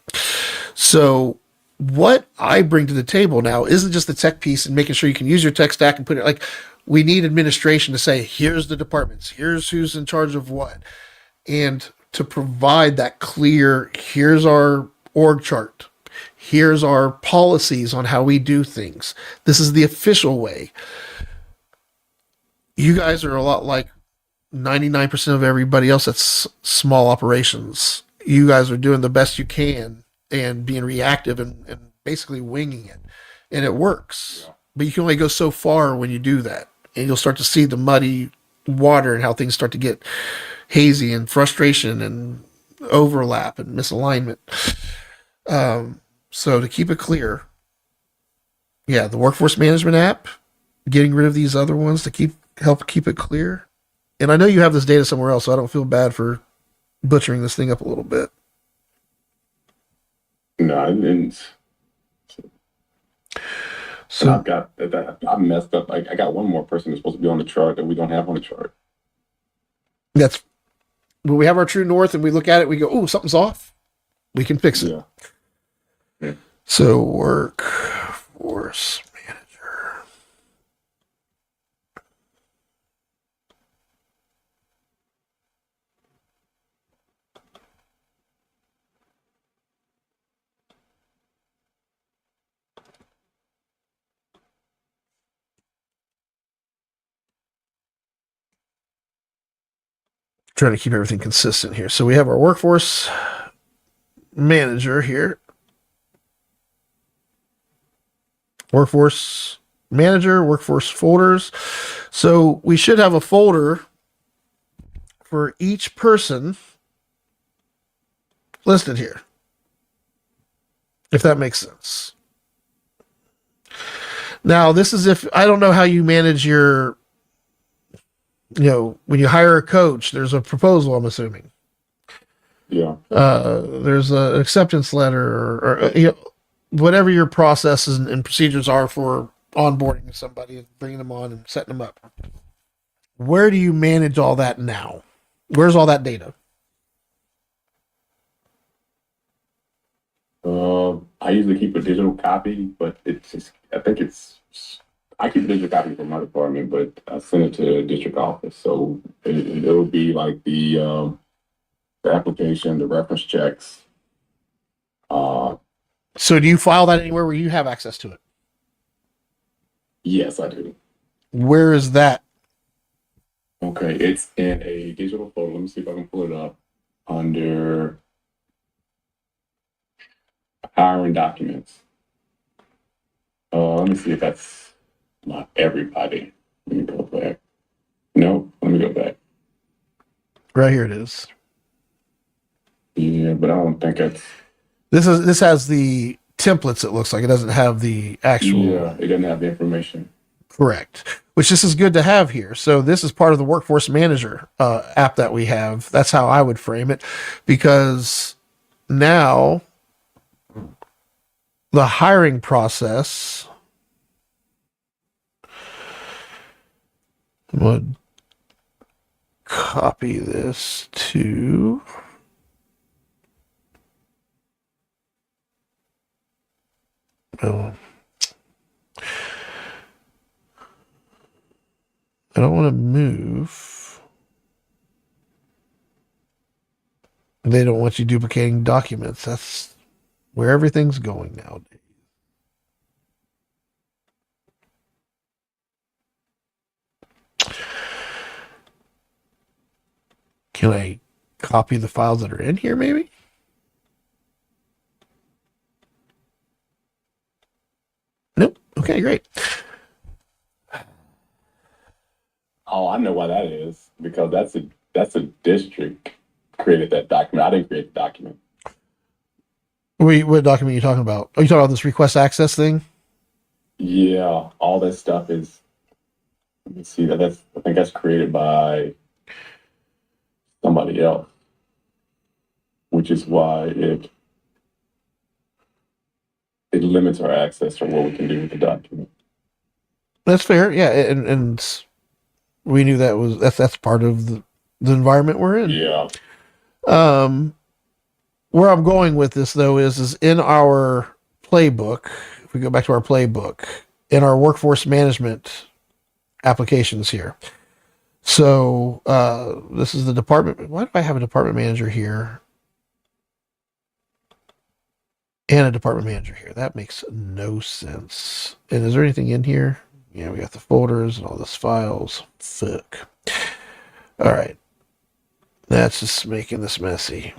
So what I bring to the table now isn't just the tech piece and making sure you can use your tech stack and put it like, we need administration to say, here's the departments, here's who's in charge of what, and to provide that clear, here's our org chart, Here's our policies on how we do things. This is the official way. You guys are a lot like 99% of everybody else that's small operations. You guys are doing the best you can and being reactive and basically winging it. And it works. Yeah. But you can only go so far when you do that. And you'll start to see the muddy water and how things start to get hazy and frustration and overlap and misalignment. So to keep it clear, yeah, the workforce management app, getting rid of these other ones to help keep it clear. And I know you have this data somewhere else, so I don't feel bad for butchering this thing up a little bit. No, and So I've got that. I messed up. I got one more person that's supposed to be on the chart that we don't have on the chart. that's when we have our true north and we look at it, we go, "Oh, something's off." We can fix it. Yeah. So workforce manager. Trying to keep everything consistent here. So we have our workforce manager here. Workforce manager, workforce folders. So we should have a folder for each person listed here, if that makes sense. Now, this is if I don't know how you manage your, when you hire a coach, there's a proposal, I'm assuming. Yeah. There's an acceptance letter or whatever your processes and procedures are for onboarding somebody and bringing them on and setting them up. Where do you manage all that now? Where's all that data? I usually keep a digital copy, but I keep a digital copy for my department, but I send it to the district office. So it'll be like the application, the reference checks. So do you file that anywhere where you have access to it? Yes, I do. Where is that? Okay, it's in a digital folder. Let me see if I can pull it up under hiring documents. Let me see if that's not everybody. Let me go back. No, let me go back. Right here it is. Yeah, but I don't think that's. This has the templates. It looks like it doesn't have the actual. Yeah, it doesn't have the information. Correct. Which this is good to have here. So this is part of the workforce manager app that we have. That's how I would frame it, because now the hiring process. I'm going to copy this to. Oh. I don't want to move. They don't want you duplicating documents. That's where everything's going nowadays. Can I copy the files that are in here, maybe? Nope. Okay, great. Oh, I know why that is, because that's a district created that document. I didn't create the document. What document are you talking about? Are you talking about this request access thing? Yeah, all that stuff is. Let me see that. I think that's created by somebody else, which is why it limits our access to what we can do with the document. That's fair. Yeah, and we knew that's part of the environment we're in. Yeah. Where I'm going with this though is in our playbook. If we go back to our playbook in our workforce management applications here. So this is the department. Why do I have a department manager here? And a department manager here. That makes no sense. And is there anything in here? Yeah, we got the folders and all this files. Fuck. All right. That's just making this messy.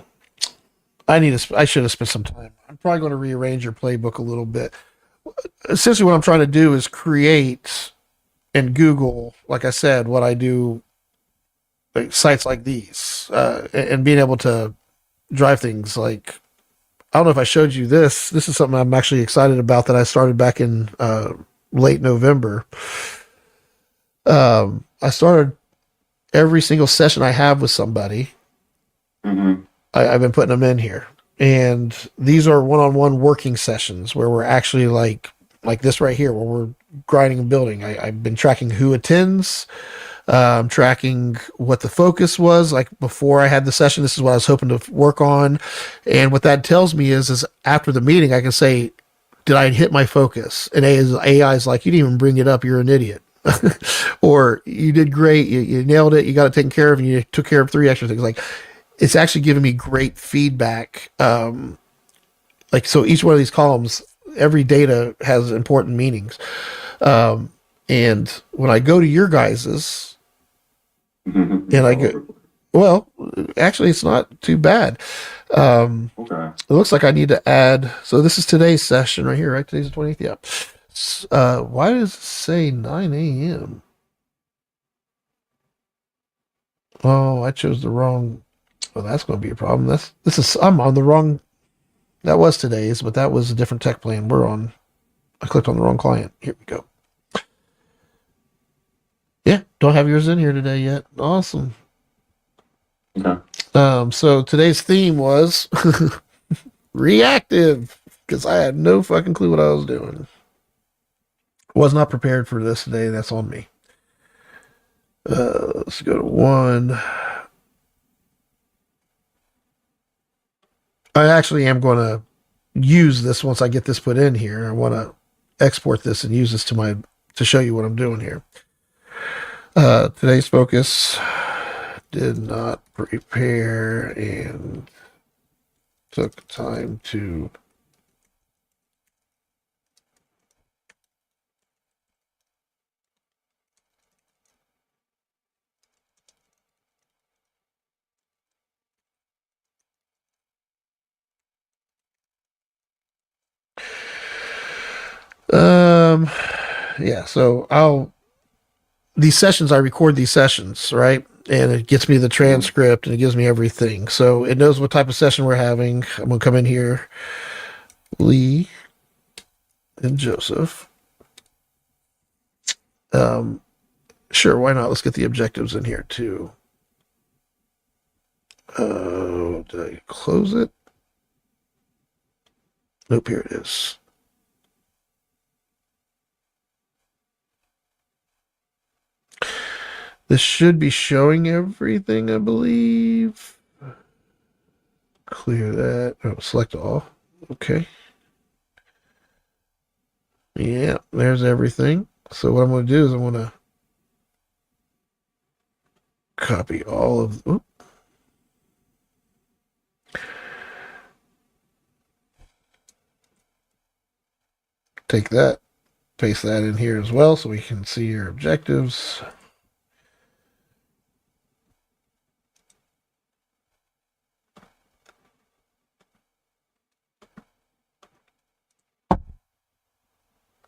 I should have spent some time. I'm probably going to rearrange your playbook a little bit. Essentially, what I'm trying to do is create and Google, like I said, what I do, like sites like these, and being able to drive things like, I don't know if I showed you this. This is something I'm actually excited about that I started back in late November. I started every single session I have with somebody. Mm-hmm. I've been putting them in here, and these are one-on-one working sessions where we're actually like this right here, where we're grinding and building. I've been tracking who attends. I'm tracking what the focus was. Like before I had the session, this is what I was hoping to work on. And what that tells me is after the meeting, I can say, did I hit my focus? And AI is like, you didn't even bring it up. You're an idiot. Or you did great. You nailed it. You got it taken care of, and you took care of 3 extra things. Like it's actually giving me great feedback. Like, so each one of these columns, every data has important meanings. And when I go to your guys's, and I go, well, actually, it's not too bad. Okay. It looks like I need to add. So this is today's session right here, right? Today's the 20th. Yeah. Why does it say 9 a.m.? Oh, I chose the wrong. Well, that's going to be a problem. I'm on the wrong. That was today's, but that was a different tech plan. I clicked on the wrong client. Here we go. Yeah, don't have yours in here today yet. Awesome. Okay. So today's theme was reactive, because I had no fucking clue what I was doing. Was not prepared for this today. That's on me. Let's go to 1. I actually am going to use this once I get this put in here. I want to export this and use this to show you what I'm doing here. Today's focus, did not prepare and took time to yeah, so these sessions, I record these sessions, right? And it gets me the transcript and it gives me everything. So it knows what type of session we're having. I'm going to come in here, Lee and Joseph. Sure, why not? Let's get the objectives in here too. Did I close it? Nope, here it is. This should be showing everything, I believe. Clear that. Oh, select all. Okay. Yeah, there's everything. So what I'm going to do is I'm going to copy all of... Oops. Take that, paste that in here as well so we can see your objectives.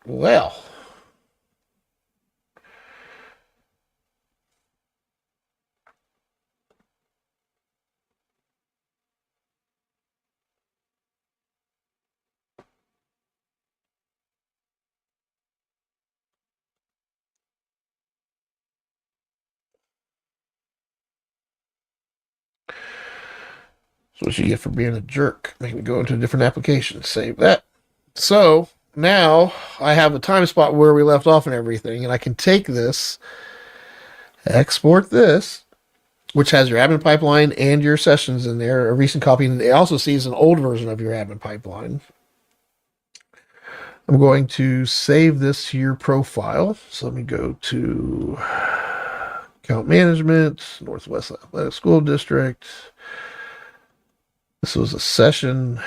Well, that's what you get for being a jerk. Make me go into a different application. Save that. So now I have a time spot where we left off and everything, and I can take this, export this, which has your admin pipeline and your sessions in there, a recent copy, and it also sees an old version of your admin pipeline. I'm going to save this to your profile. So let me go to account management, Northwest Athletic School District. This was a session.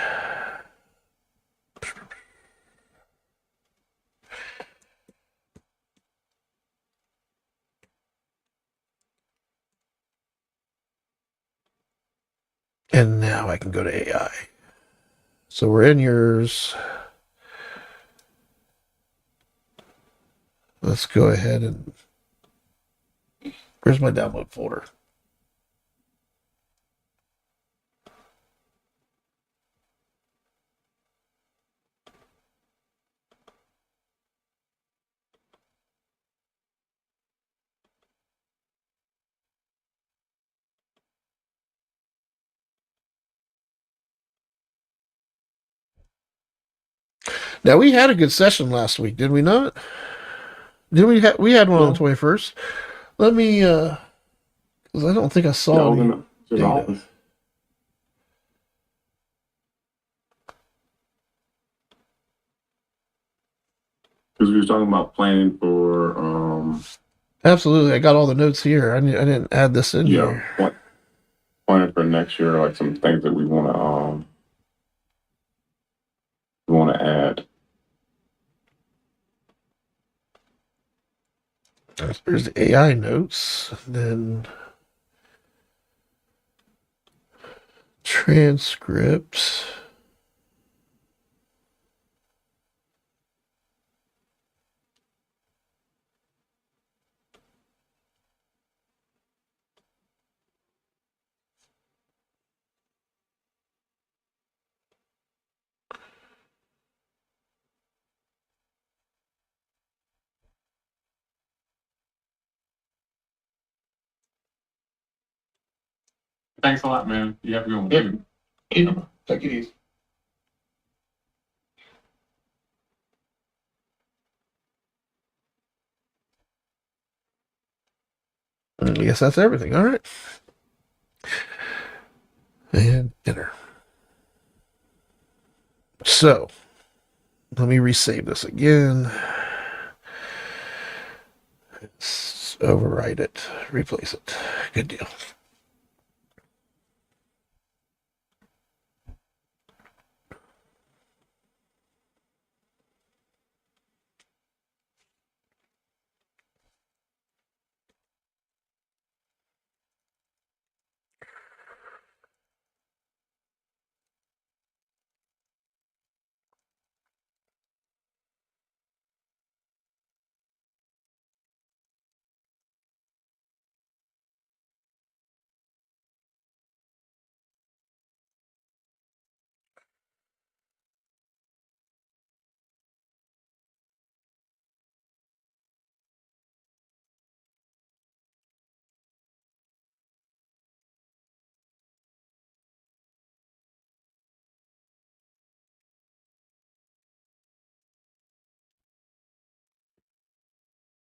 And now I can go to AI. So we're in yours. Let's go ahead and... Where's my download folder? Now, we had a good session last week, did we not? Did we had one on the 21st? Let me, because I don't think I saw any his data. office. Because we were talking about planning for Absolutely, I got all the notes here. I didn't add this in here. planning for next year, like some things that we want to add. There's the AI notes, then transcripts. Thanks a lot, man. You have a good one. Yep. Take it easy. I guess that's everything. All right. And enter. So, let me resave this again. Let's overwrite it, replace it. Good deal.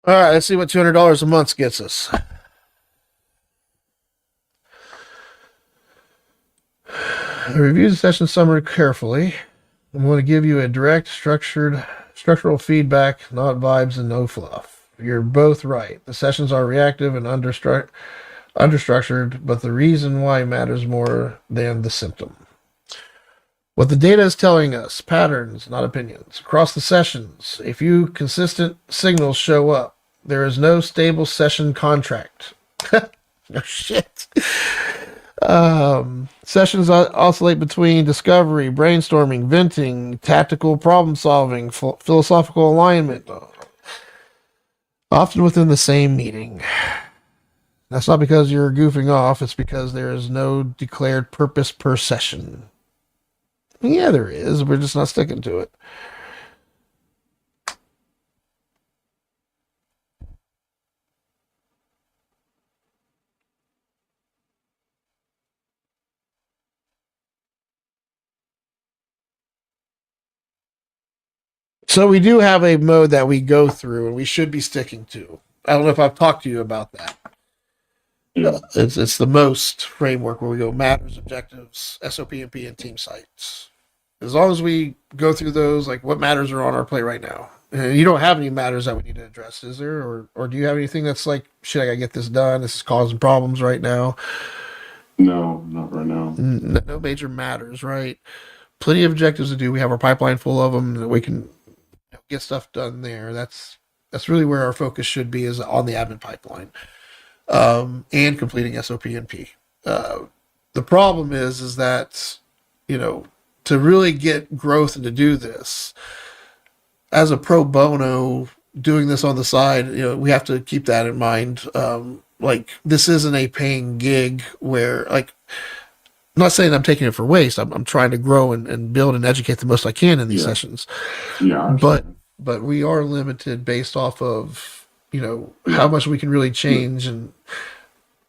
All right, let's see what $200 a month gets us. I reviewed the session summary carefully. I'm going to give you a direct, structural feedback, not vibes and no fluff. You're both right. The sessions are reactive and understructured, but the reason why matters more than the symptom. What the data is telling us, patterns, not opinions. Across the sessions, a few consistent signals show up. There is no stable session contract. No shit. Sessions oscillate between discovery, brainstorming, venting, tactical problem solving, philosophical alignment, often within the same meeting. That's not because you're goofing off, it's because there is no declared purpose per session. Yeah, there is. We're just not sticking to it. So we do have a mode that we go through and we should be sticking to. I don't know if I've talked to you about that. Yeah. It's the most framework where we go matters, objectives, SOP&P, and team sites. As long as we go through those, like what matters are on our plate right now. And you don't have any matters that we need to address, is there? Or do you have anything that's like, shit, I gotta get this done. This is causing problems right now. No, not right now. No major matters, right? Plenty of objectives to do. We have our pipeline full of them that we can get stuff done there. That's really where our focus should be, is on the admin pipeline, and completing SOP&P. The problem is that, you know, to really get growth and to do this as a pro bono, doing this on the side, you know, we have to keep that in mind. Like this isn't a paying gig where, like, I'm not saying I'm taking it for waste. I'm trying to grow and build and educate the most I can in these sessions. Yeah, But we are limited based off of, you know, how much we can really change and,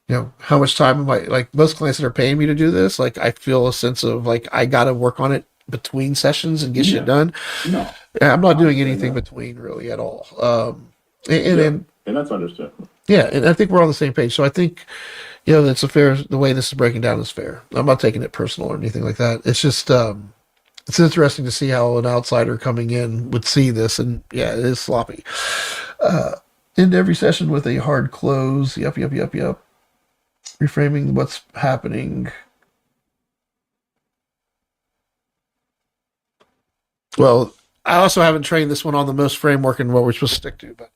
you know, how much time am I, like most clients that are paying me to do this, like I feel a sense of like I got to work on it between sessions and get shit done. No, I'm not doing anything between really at all. And that's understandable. Yeah, and I think we're on the same page. So I think, you know, it's a fair, the way this is breaking down is fair. I'm not taking it personal or anything like that. It's just, it's interesting to see how an outsider coming in would see this. And yeah, it is sloppy. End every session with a hard close. Yep. Reframing what's happening. Well, I also haven't trained this one on the most framework and what we're supposed to stick to, but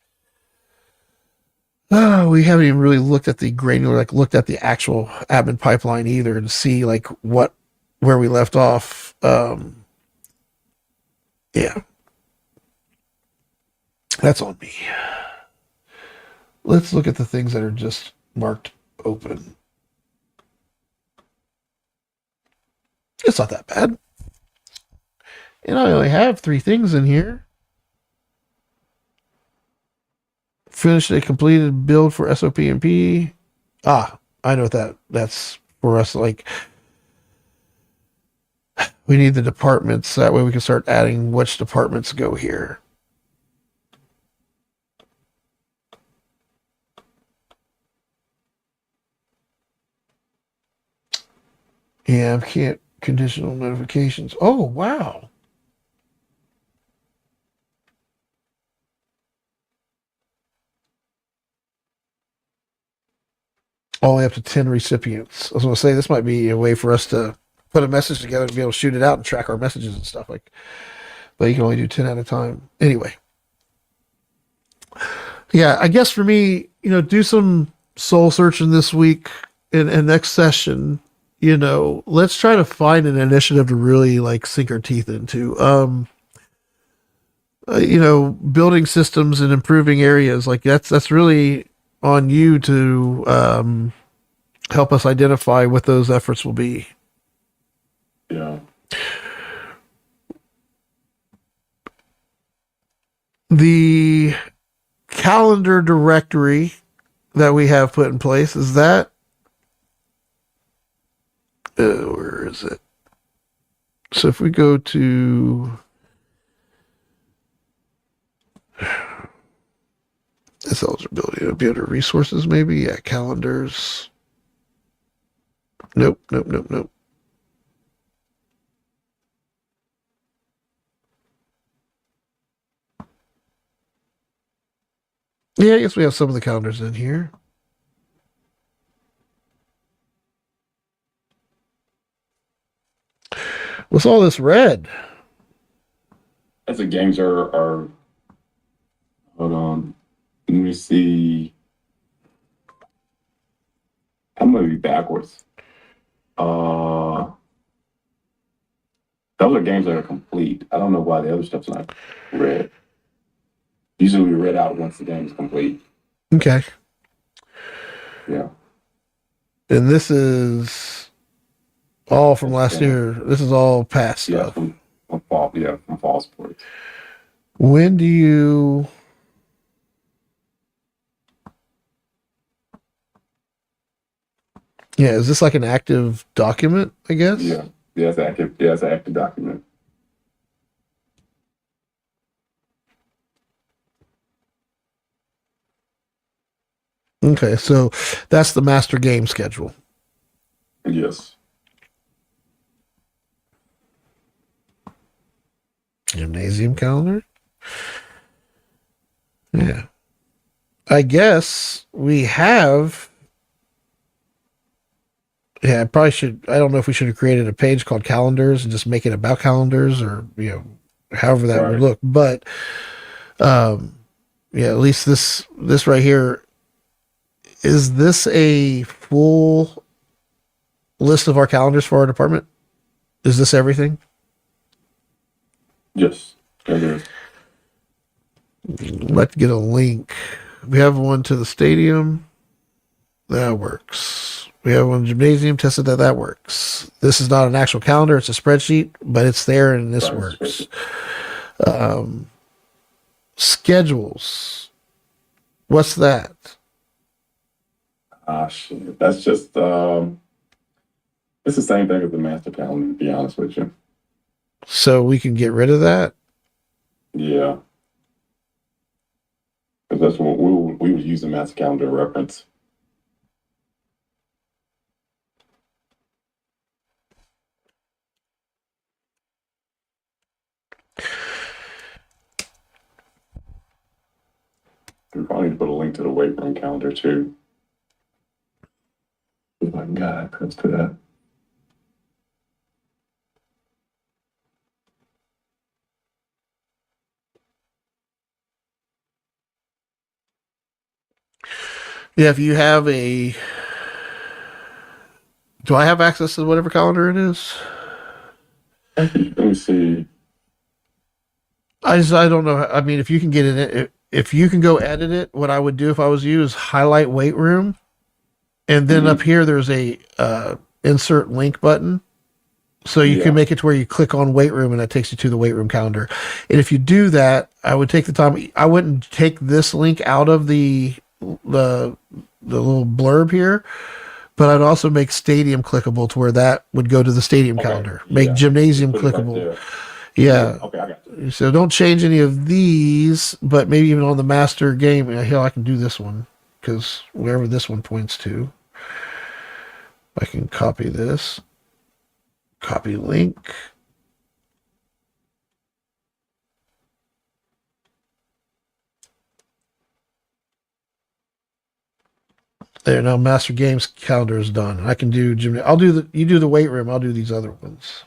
we haven't even really looked at the granular, like looked at the actual admin pipeline either to see like where we left off. Yeah, that's on me. Let's look at the things that are just marked open. It's not that bad. And I only have 3 things in here. Finished a completed build for SOP and P. I know what that's for us. Like, we need the departments. That way we can start adding which departments go here. Yeah, I can't conditional notifications. Oh, wow. Only up to 10 recipients. I was going to say this might be a way for us to put a message together and be able to shoot it out and track our messages and stuff like. But you can only do 10 at a time. Anyway, yeah, I guess for me, you know, do some soul searching this week and next session. You know, let's try to find an initiative to really like sink our teeth into. You know, building systems and improving areas like that's really on you to help us identify what those efforts will be. Yeah. The calendar directory that we have put in place, is that where is it? So if we go to this eligibility, it'll be under resources, maybe. Yeah, calendars. Nope. Yeah, I guess we have some of the calendars in here. What's all this red? As the games are hold on. Let me see. I'm gonna be backwards. Those are games that are complete. I don't know why the other stuff's not red. Usually we read out once the game is complete. Okay. Yeah. And this is all from last year. This is all past stuff. From fall sports. When do you... Yeah, is this like an active document, I guess? Yeah, it's active. Yeah, it's an active document. Okay, so that's the master game schedule. Yes. Gymnasium calendar? Yeah. I guess we have... Yeah, I probably should... I don't know if we should have created a page called calendars and just make it about calendars or, you know, however that would look. But, yeah, at least this right here... Is this a full list of our calendars for our department? Is this everything? Yes, it is. I'd like to get a link. We have one to the stadium. That works. We have one gymnasium tested that works. This is not an actual calendar. It's a spreadsheet, but it's there and this Right, works. Schedules. What's that? Ah, shit. That's just it's the same thing as the master calendar, to be honest with you. So we can get rid of that. Yeah. Because that's what we would use the master calendar reference. We probably need to put a link to the weight room calendar too. Oh my God, let's do that. Yeah, if you have a. Do I have access to whatever calendar it is? Let me see. I don't know. I mean, if you can get it, if you can go edit it, what I would do if I was you is highlight weight room, and then up here there's a insert link button, so you can make it to where you click on weight room and that takes you to the weight room calendar. And if you do that, I would take the time. I wouldn't take this link out of the little blurb here, but I'd also make stadium clickable to where that would go to the stadium calendar. Make gymnasium clickable. Yeah. Okay, I got you. So don't change any of these, but maybe even on the master game, hell, I can do this one because wherever this one points to, I can copy this, copy link. There, now master games calendar is done. I can do gym. You do the weight room. I'll do these other ones.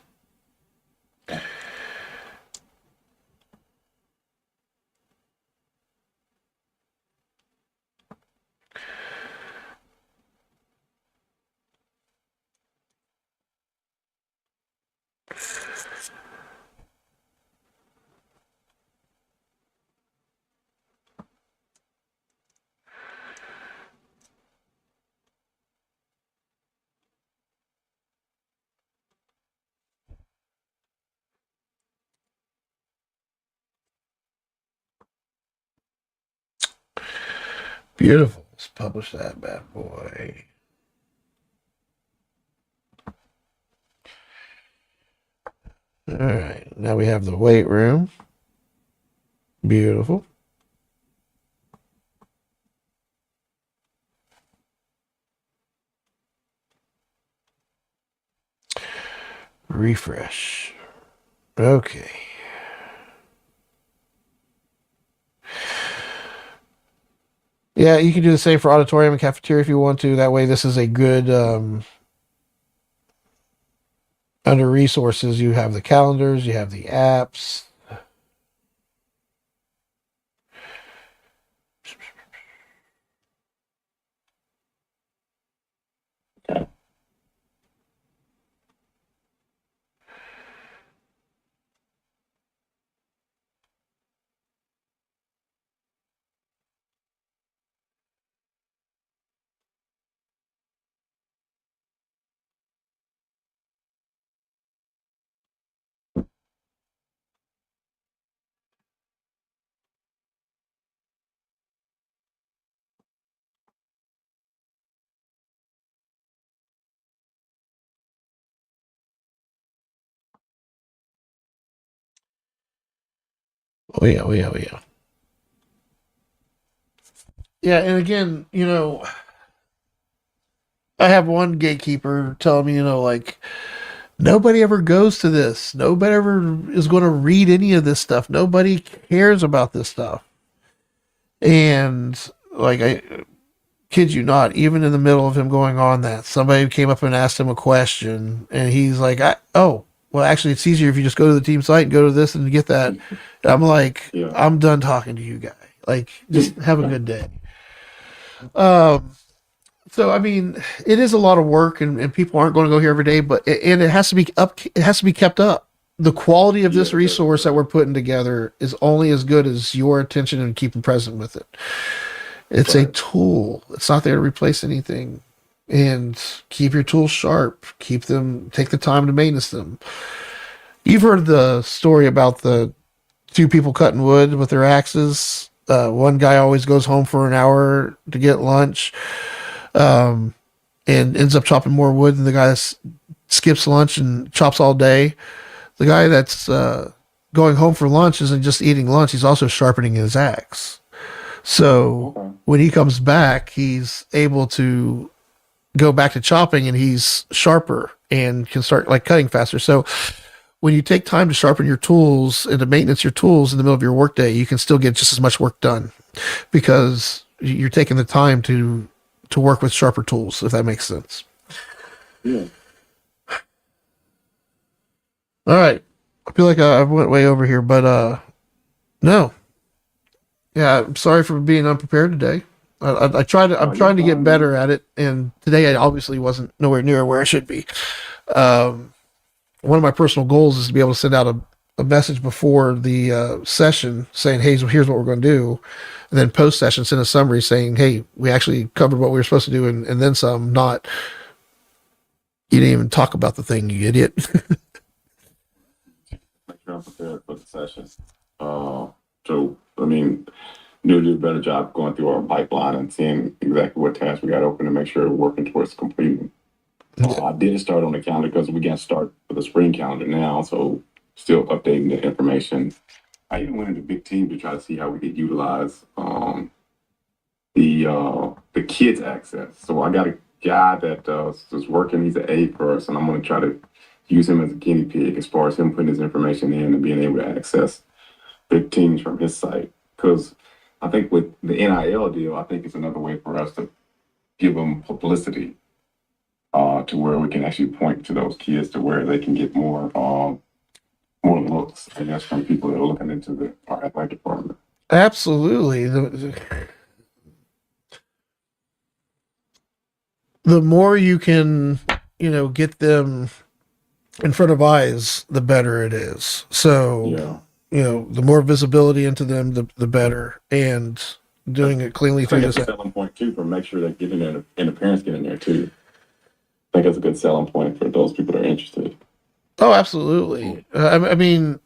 Beautiful. Let's publish that bad boy. All right. Now we have the weight room. Beautiful. Refresh. Okay. Yeah, you can do the same for auditorium and cafeteria if you want to. That way, this is a good under resources. You have the calendars, you have the apps. Oh yeah, oh yeah, oh yeah. Yeah, and again, I have one gatekeeper telling me, like nobody ever goes to this. Nobody ever is going to read any of this stuff. Nobody cares about this stuff. And like I kid you not, even in the middle of him going on that, somebody came up and asked him a question, and he's like, "Oh, well, actually, it's easier if you just go to the team site and go to this and get that." And I'm like, I'm done talking to you guy. Like, just have a good day. So I mean, it is a lot of work, and people aren't going to go here every day, but and it has to be up. It has to be kept up. The quality of Yeah, this resource that we're putting together is only as good as your attention and keeping present with it. It's a right. tool. It's not there to replace anything. And keep your tools sharp. Keep them. Take the time to maintenance them. You've heard the story about the two people cutting wood with their axes. One guy always goes home for an hour to get lunch, and ends up chopping more wood than the guy that skips lunch and chops all day. The guy that's going home for lunch isn't just eating lunch; he's also sharpening his axe. So Okay. when he comes back, he's able to go back to chopping, and he's sharper and can start like cutting faster. So when you take time to sharpen your tools and to maintenance your tools in the middle of your workday, you can still get just as much work done because you're taking the time to work with sharper tools, if that makes sense. Yeah. All right. I feel like I went way over here, but no. Yeah, I'm sorry for being unprepared today. I tried to, I'm Oh, you're trying to get fine, better man. at it, and today I obviously wasn't nowhere near where I should be. Um, One of my personal goals is to be able to send out a message before the session saying, "Hey, so here's what we're going to do," and then post session send a summary saying, "Hey, we actually covered what we were supposed to do, and then some." Not you didn't even talk about the thing, you idiot. Make sure I'm prepared for the session. So I mean, need to do a better job going through our pipeline and seeing exactly what tasks we got open to make sure we're working towards completing. I did start on the calendar because we got to start for the spring calendar now, so still updating the information. I even went into big team to try to see how we could utilize the kids access. So I got a guy that is working. He's an A person. I'm going to try to use him as a guinea pig as far as him putting his information in and being able to access big teams from his site. Because I think with the NIL deal, I think it's another way for us to give them publicity to where we can actually point to those kids to where they can get more looks, I guess, from people that are looking into our athletic department. Absolutely. The more you can, get them in front of eyes, the better it is. So, Yeah. the more visibility into them, the better. And doing it cleanly I through think that's this. a selling point too, for make sure they get in there and the parents get in there too. I think that's a good selling point for those people that are interested. Oh, absolutely. I mean,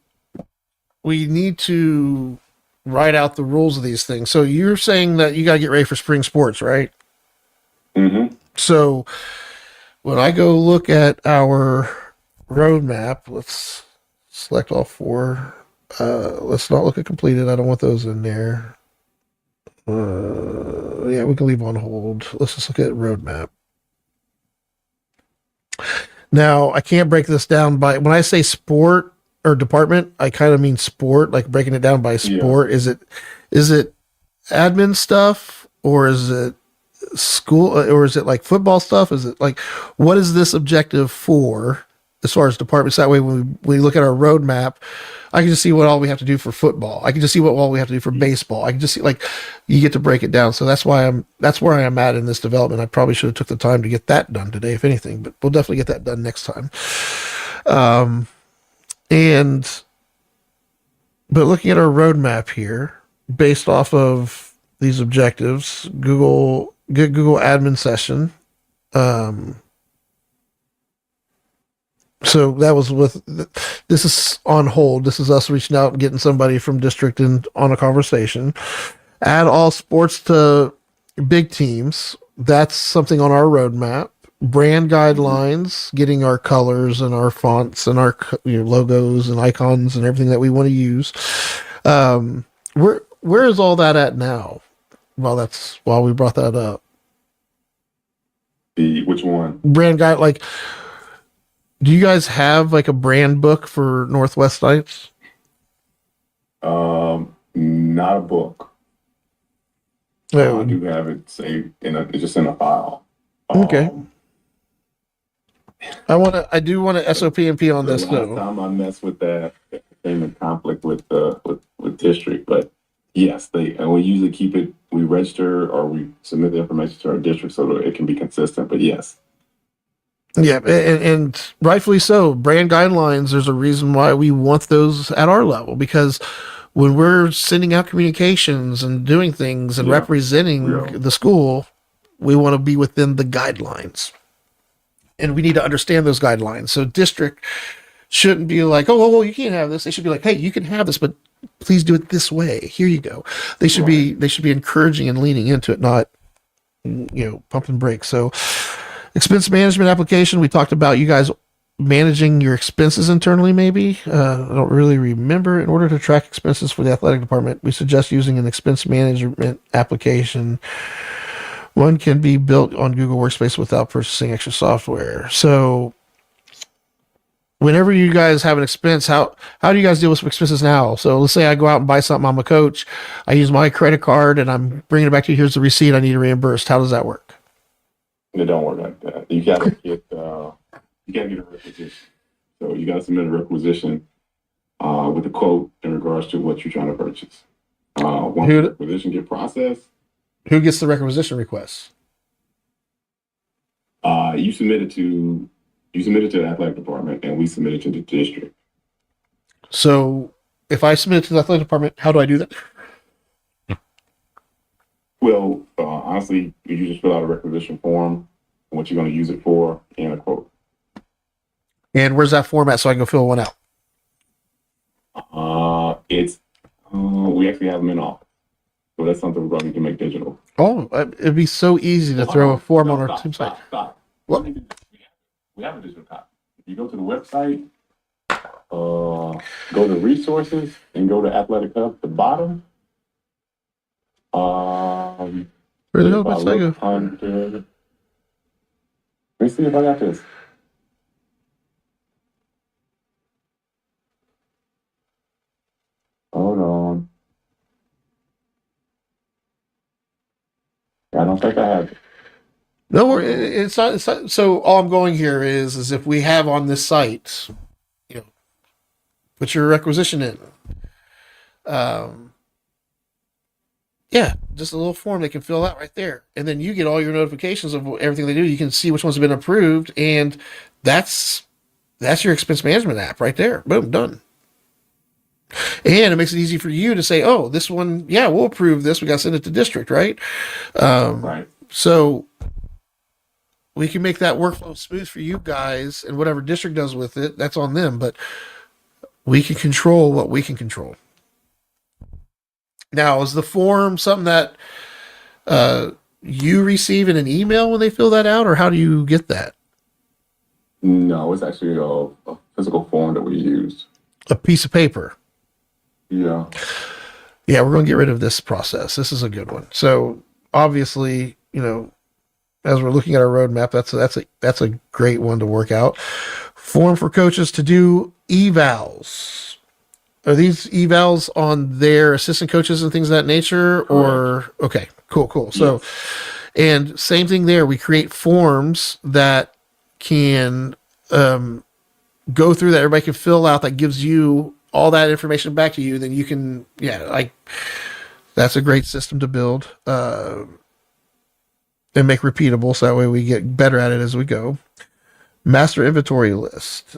we need to write out the rules of these things. So you're saying that you got to get ready for spring sports, right? Mm-hmm. So when I go look at our roadmap, let's select all four. Let's not look at completed. I don't want those in there. Yeah, we can leave on hold. Let's just look at roadmap. Now, I can't break this down by when I say sport or department, I kind of mean sport, like breaking it down by Yeah. sport. Is it admin stuff or is it school or is it like football stuff? Is it like what is this objective for as far as departments? That way when we look at our roadmap, I can just see what all we have to do for football. I can just see what all we have to do for baseball. I can just see like you get to break it down. So that's where I am at in this development. I probably should have took the time to get that done today, if anything, but we'll definitely get that done next time. And but looking at our roadmap here, based off of these objectives, Google admin session. Um, so that was this is on hold. This is us reaching out and getting somebody from district in on a conversation. Add all sports to big teams. That's something on our roadmap. Brand guidelines, getting our colors and our fonts and our logos and icons and everything that we want to use. Where is all that at now? While we brought that up. Which one? Brand guide, like, do you guys have like a brand book for Northwest Nights? Not a book. I do have it saved it's just in a file. Okay. I do want to SOP&P on this last though. time I messed with that, it came in conflict with district, but yes, and we usually keep it we register or we submit the information to our district so that it can be consistent. But yes. Yeah, and rightfully so. Brand guidelines, there's a reason why we want those at our level, because when we're sending out communications and doing things and representing the school, we want to be within the guidelines. And we need to understand those guidelines. So district shouldn't be like, oh, well, you can't have this. They should be like, hey, you can have this, but please do it this way. Here you go. They should be encouraging and leaning into it, not pumping brakes. So expense management application, we talked about you guys managing your expenses internally, maybe. I don't really remember. In order to track expenses for the athletic department, we suggest using an expense management application. One can be built on Google Workspace without purchasing extra software. So whenever you guys have an expense, how do you guys deal with expenses now? So let's say I go out and buy something. I'm a coach. I use my credit card and I'm bringing it back to you. Here's the receipt. I need it reimbursed. How does that work? It don't work like that. You gotta get a requisition. So you gotta submit a requisition with a quote in regards to what you're trying to purchase. Once the requisition get processed, who gets the requisition request? You submit it to the athletic department, and we submit it to the district. So if I submit it to the athletic department, how do I do that? Well, honestly, you just fill out a requisition form, what you're going to use it for, and a quote. And where's that format so I can go fill one out? We actually have them in office. So that's something we're going to need to make digital. Oh, it'd be so easy to throw a form on our team site. What? We have a digital copy. If you go to the website, go to resources, and go to Athletic Hub at the bottom. Where the hell did I go? Let me see if I got this. Hold on. I don't think I have it. No, it's not. So all I'm going here is if we have on this site, put your requisition in. Just a little form they can fill out right there, and then you get all your notifications of everything they do. You can see which ones have been approved, and that's your expense management app right there. Boom, done. And it makes it easy for you to say, oh, this one, we'll approve this. We got to send it to district, right? Right. So we can make that workflow smooth for you guys, and whatever district does with it, that's on them. But we can control what we can control. Now, is the form something that you receive in an email when they fill that out, or how do you get that? No, it's actually a physical form that we used. A piece of paper. Yeah. Yeah, we're going to get rid of this process. This is a good one. So obviously, as we're looking at our roadmap, that's a great one to work out. Form for coaches to do evals. Are these evals on their assistant coaches and things of that nature? Or okay, cool. So, and same thing there. We create forms that can go through that everybody can fill out. That gives you all that information back to you. Then you can, that's a great system to build and make repeatable. So that way we get better at it as we go. Master inventory list.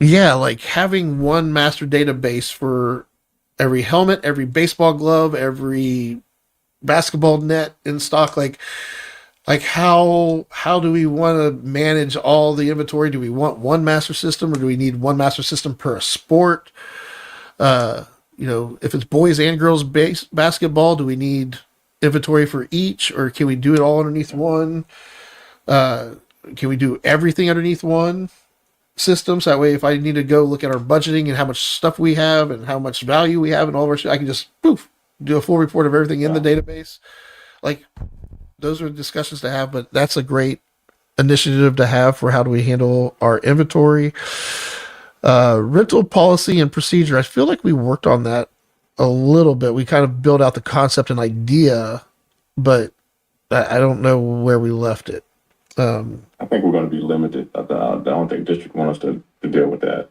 Like having one master database for every helmet, every baseball glove, every basketball net in stock. Like how do we want to manage all the inventory? Do we want one master system, or do we need one master system per sport? If it's boys and girls basketball, do we need inventory for each, or can we do it all underneath one? Can we do everything underneath one system? So that way, if I need to go look at our budgeting and how much stuff we have and how much value we have and all of our shit, I can just do a full report of everything in the database. Like, those are discussions to have, but that's a great initiative to have for how do we handle our inventory. Rental policy and procedure. I feel like we worked on that a little bit. We kind of built out the concept and idea, but I don't know where we left it. I think we're going to be limited. I don't think district wants us to deal with that.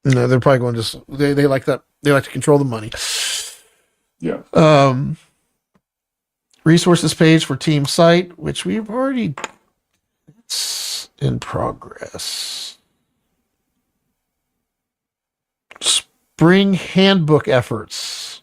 No, they're probably going to they like that. They like to control the money. Yeah. Resources page for team site, which we've already, it's in progress. Spring handbook efforts.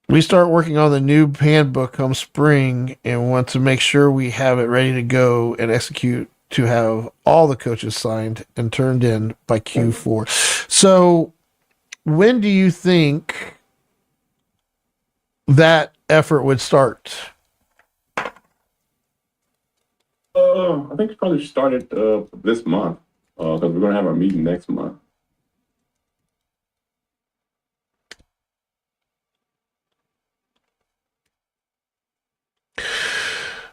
We start working on the new handbook come spring and want to make sure we have it ready to go and execute to have all the coaches signed and turned in by Q4. So, when do you think that effort would start? I think it's probably started this month because we're going to have our meeting next month.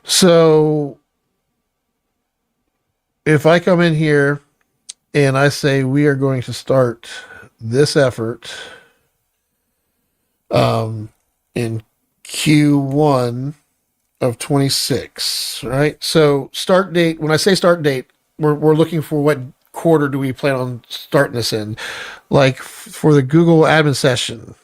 So, if I come in here and I say we are going to start this effort in Q1 of 26, right? So start date, when I say start date, we're looking for what quarter do we plan on starting this in? Like for the Google admin session,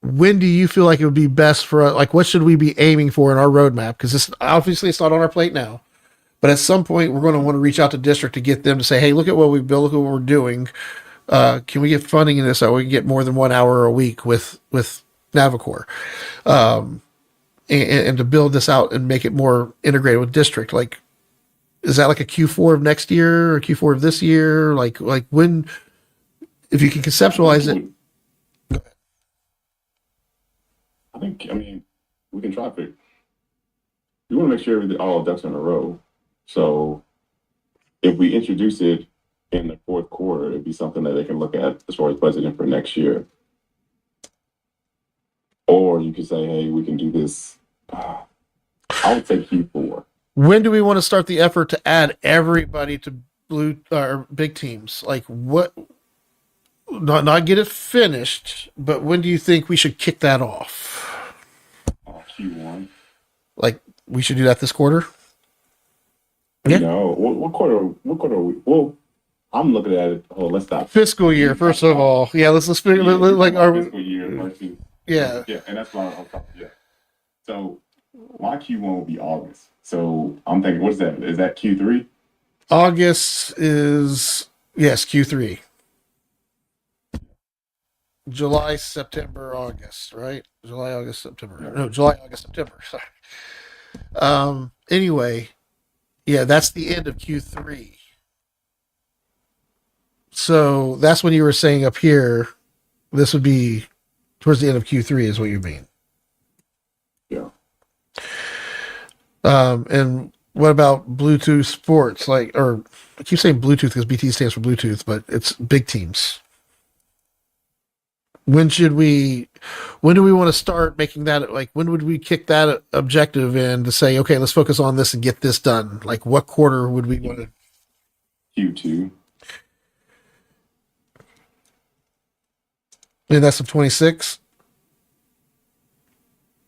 when do you feel like it would be best for like what should we be aiming for in our roadmap? Because this obviously it's not on our plate now. But at some point, we're going to want to reach out to district to get them to say, "Hey, look at what we've built. Look at what we're doing. Can we get funding in this so we can get more than 1 hour a week with Navicore, and to build this out and make it more integrated with district? Like, is that like a Q4 of next year or Q4 of this year? Like when, if you can conceptualize it." I mean, we can try it. We want to make sure that all ducks in a row. So if we introduce it in the fourth quarter, it'd be something that they can look at as far as budgeting for next year. Or you could say, hey, we can do this. I would say Q4. When do we want to start the effort to add everybody to blue or big teams? Like what? Not get it finished, but when do you think we should kick that off? Q1. Like we should do that this quarter? Yeah. No, what quarter? What quarter? Are we, well, I'm looking at it. Oh, let's stop. Fiscal year, first of all. Yeah, let's figure like our fiscal year versus. Yeah, and that's why I'm talking. Yeah. So my Q1 will be August. So I'm thinking, what's that? Is that Q3? August is yes, Q3. July, September, August, right? July, August, September. Yeah. No, July, August, September. Sorry. Anyway, yeah, that's the end of Q3. So that's when you were saying up here, this would be towards the end of Q3 is what you mean. Yeah. And what about Bluetooth sports? Like, or I keep saying Bluetooth because BT stands for Bluetooth, but it's big teams. When do we want to start making that, like, when would we kick that objective in to say, okay, let's focus on this and get this done? Like, what quarter would we want to? Q2. And that's of 26?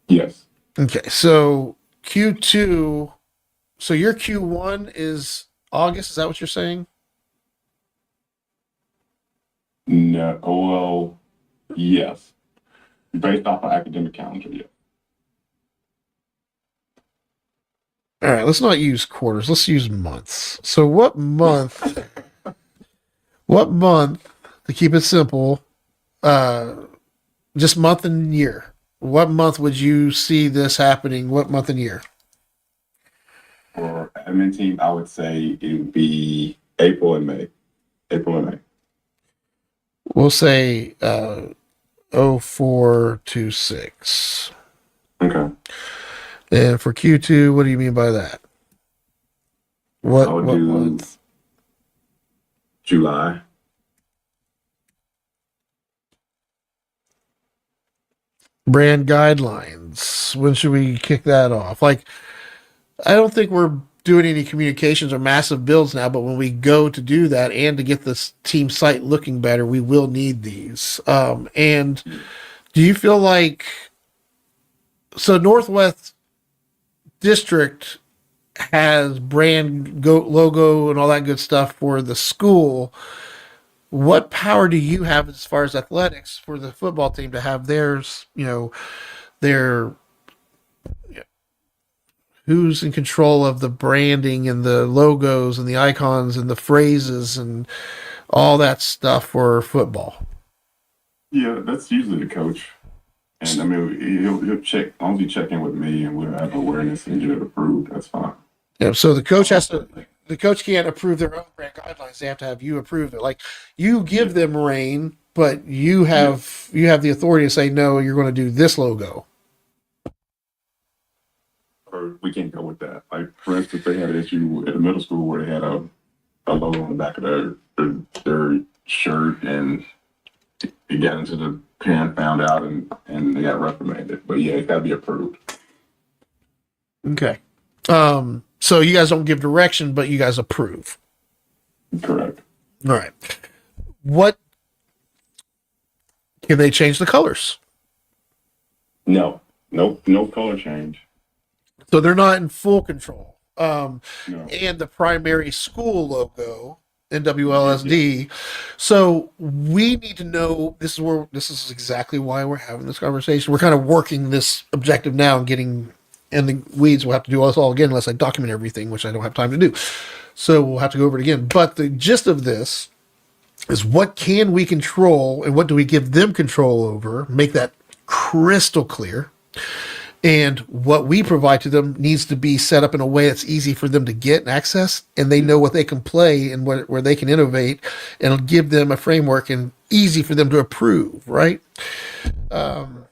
Yes. Okay, so Q2, so your Q1 is August, is that what you're saying? No, well, yes. Based off of academic calendar, yeah. All right, let's not use quarters. Let's use months. So what month, to keep it simple, just month and year, what month would you see this happening? What month and year? For admin team, I would say it would be April and May. April and May. We'll say 0426. Okay. And for Q2, what do you mean by that? What I would what do month? July. Brand guidelines. When should we kick that off? Like, I don't think we're doing any communications or massive builds now, but when we go to do that and to get this team site looking better, we will need these. And do you feel like, so Northwest District has logo and all that good stuff for the school. What power do you have as far as athletics for the football team to have theirs? Their who's in control of the branding and the logos and the icons and the phrases and all that stuff for football. Yeah, that's usually the coach. And I mean, he'll check, as long as you check in with me and we'll have awareness and get it approved, that's fine. Yeah, so the coach can't approve their own brand guidelines. They have to have you approve it. Like you give them reign, but you have the authority to say no, you're going to do this logo. Or we can't go with that. Like for instance, they had an issue at the middle school where they had a logo on the back of their shirt, and it got into the parent found out and they got reprimanded. But yeah, it's got to be approved. Okay. So you guys don't give direction, but you guys approve. Correct. All right. What can they change the colors? No color change. So they're not in full control. No. And the primary school logo, NWLSD. So we need to know, this is exactly why we're having this conversation. We're kind of working this objective now and getting in the weeds. We'll have to do this all again unless I document everything, which I don't have time to do. So we'll have to go over it again. But the gist of this is, what can we control and what do we give them control over? Make that crystal clear. And what we provide to them needs to be set up in a way that's easy for them to get and access, and they know what they can play and where they can innovate, and it'll give them a framework and easy for them to approve, right? And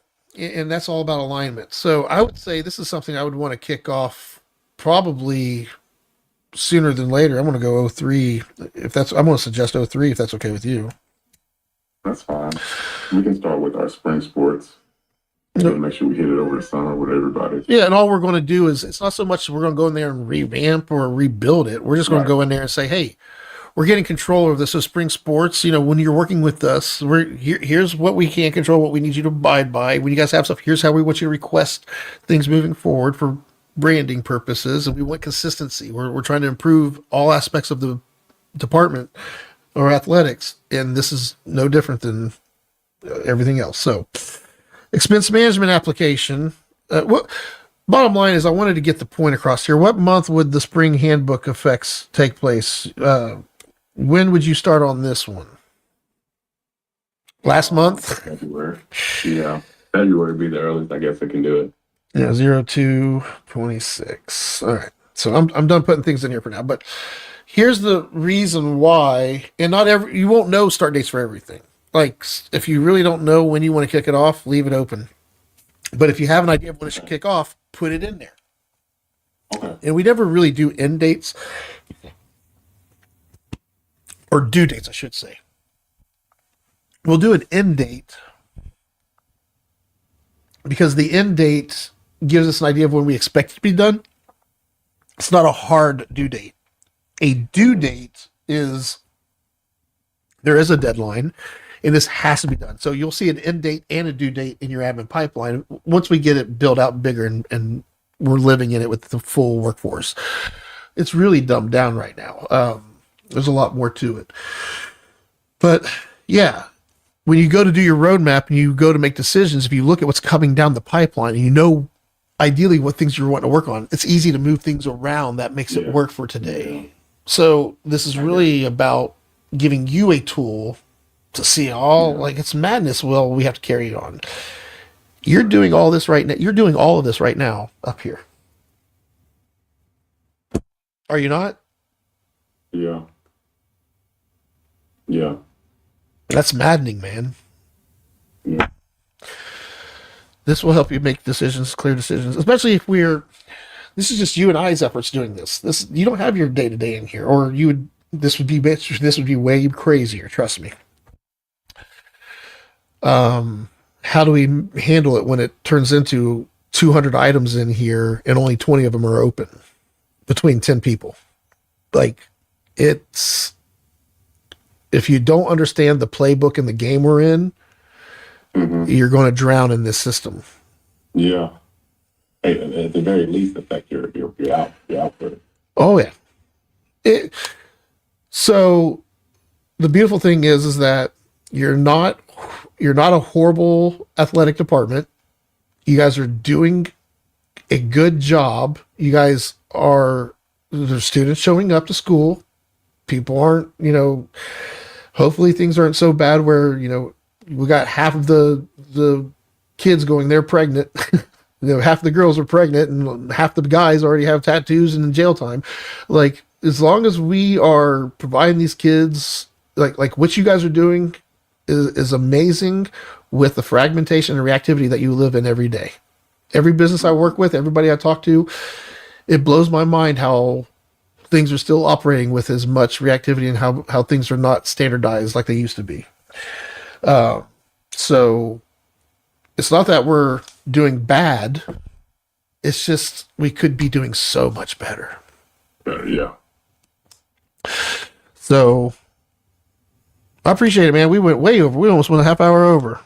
that's all about alignment. So I would say this is something I would want to kick off probably sooner than later. I'm going to go 03 I'm going to suggest 03 if that's okay with you. That's fine. We can start with our spring sports. Make sure we hit it over the summer with everybody. Yeah, and all we're going to do is, it's not so much we're going to go in there and revamp or rebuild it. We're just going to go in there and say, hey, we're getting control of this. So spring sports, when you're working with us, here's what we can control, what we need you to abide by. When you guys have stuff, here's how we want you to request things moving forward for branding purposes. And we want consistency. We're trying to improve all aspects of the department or athletics. And this is no different than everything else. So expense management application. Bottom line is, I wanted to get the point across here. What month would the spring handbook effects take place? When would you start on this one? Last month? February. Yeah. February would be the earliest I guess I can do it. Yeah, 02/26. All right. So I'm done putting things in here for now. But here's the reason why, and you won't know start dates for everything. Like, if you really don't know when you want to kick it off, leave it open. But if you have an idea of when it should kick off, put it in there. Okay. And we never really do end dates, or due dates, I should say. We'll do an end date because the end date gives us an idea of when we expect it to be done. It's not a hard due date. A due date is, there is a deadline, and this has to be done. So you'll see an end date and a due date in your admin pipeline once we get it built out bigger and we're living in it with the full workforce. It's really dumbed down right now. There's a lot more to it. But yeah, when you go to do your roadmap and you go to make decisions, if you look at what's coming down the pipeline and you know ideally what things you're wanting to work on, it's easy to move things around that makes it work for today. Yeah. So this is really about giving you a tool to see like it's madness. Well, we have to carry it on. You're doing all this right now. You're doing all of this right now up here. Are you not? Yeah. Yeah. That's maddening, man. Yeah. This will help you make decisions, clear decisions, especially if this is just you and I's efforts doing this. You don't have your day-to-day in here, or this would be way crazier. Trust me. How do we handle it when it turns into 200 items in here and only 20 of them are open between 10 people? Like, if you don't understand the playbook and the game we're in, you're going to drown in this system. Yeah. at the very least affect your output. Oh yeah. It, so the beautiful thing is that you're not a horrible athletic department. You guys are doing a good job. You guys are there's students showing up to school. People aren't, hopefully things aren't so bad where, we got half of the kids going, they're pregnant. Half the girls are pregnant and half the guys already have tattoos and in jail time. Like, as long as we are providing these kids, like what you guys are doing is amazing with the fragmentation and reactivity that you live in every day. Every business I work with, everybody I talk to, it blows my mind how things are still operating with as much reactivity and how things are not standardized like they used to be. So it's not that we're doing bad. It's just we could be doing so much better. Yeah. So I appreciate it, man. We went way over. We almost went a half hour over.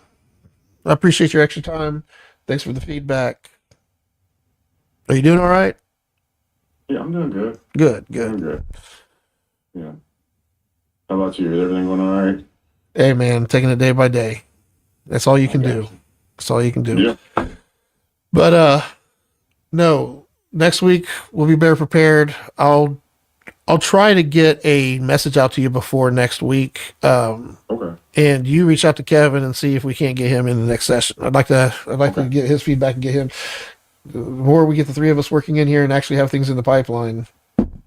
I appreciate your extra time. Thanks for the feedback. Are you doing all right? Yeah, I'm doing good. Good. Doing good. Yeah. How about you? Is everything going all right? Hey, man, taking it day by day. That's all you can do. That's all you can do. Yeah. But no, next week we'll be better prepared. I'll try to get a message out to you before next week. Okay. And you reach out to Kevin and see if we can't get him in the next session. I'd like to get his feedback and get him. The more we get the three of us working in here and actually have things in the pipeline,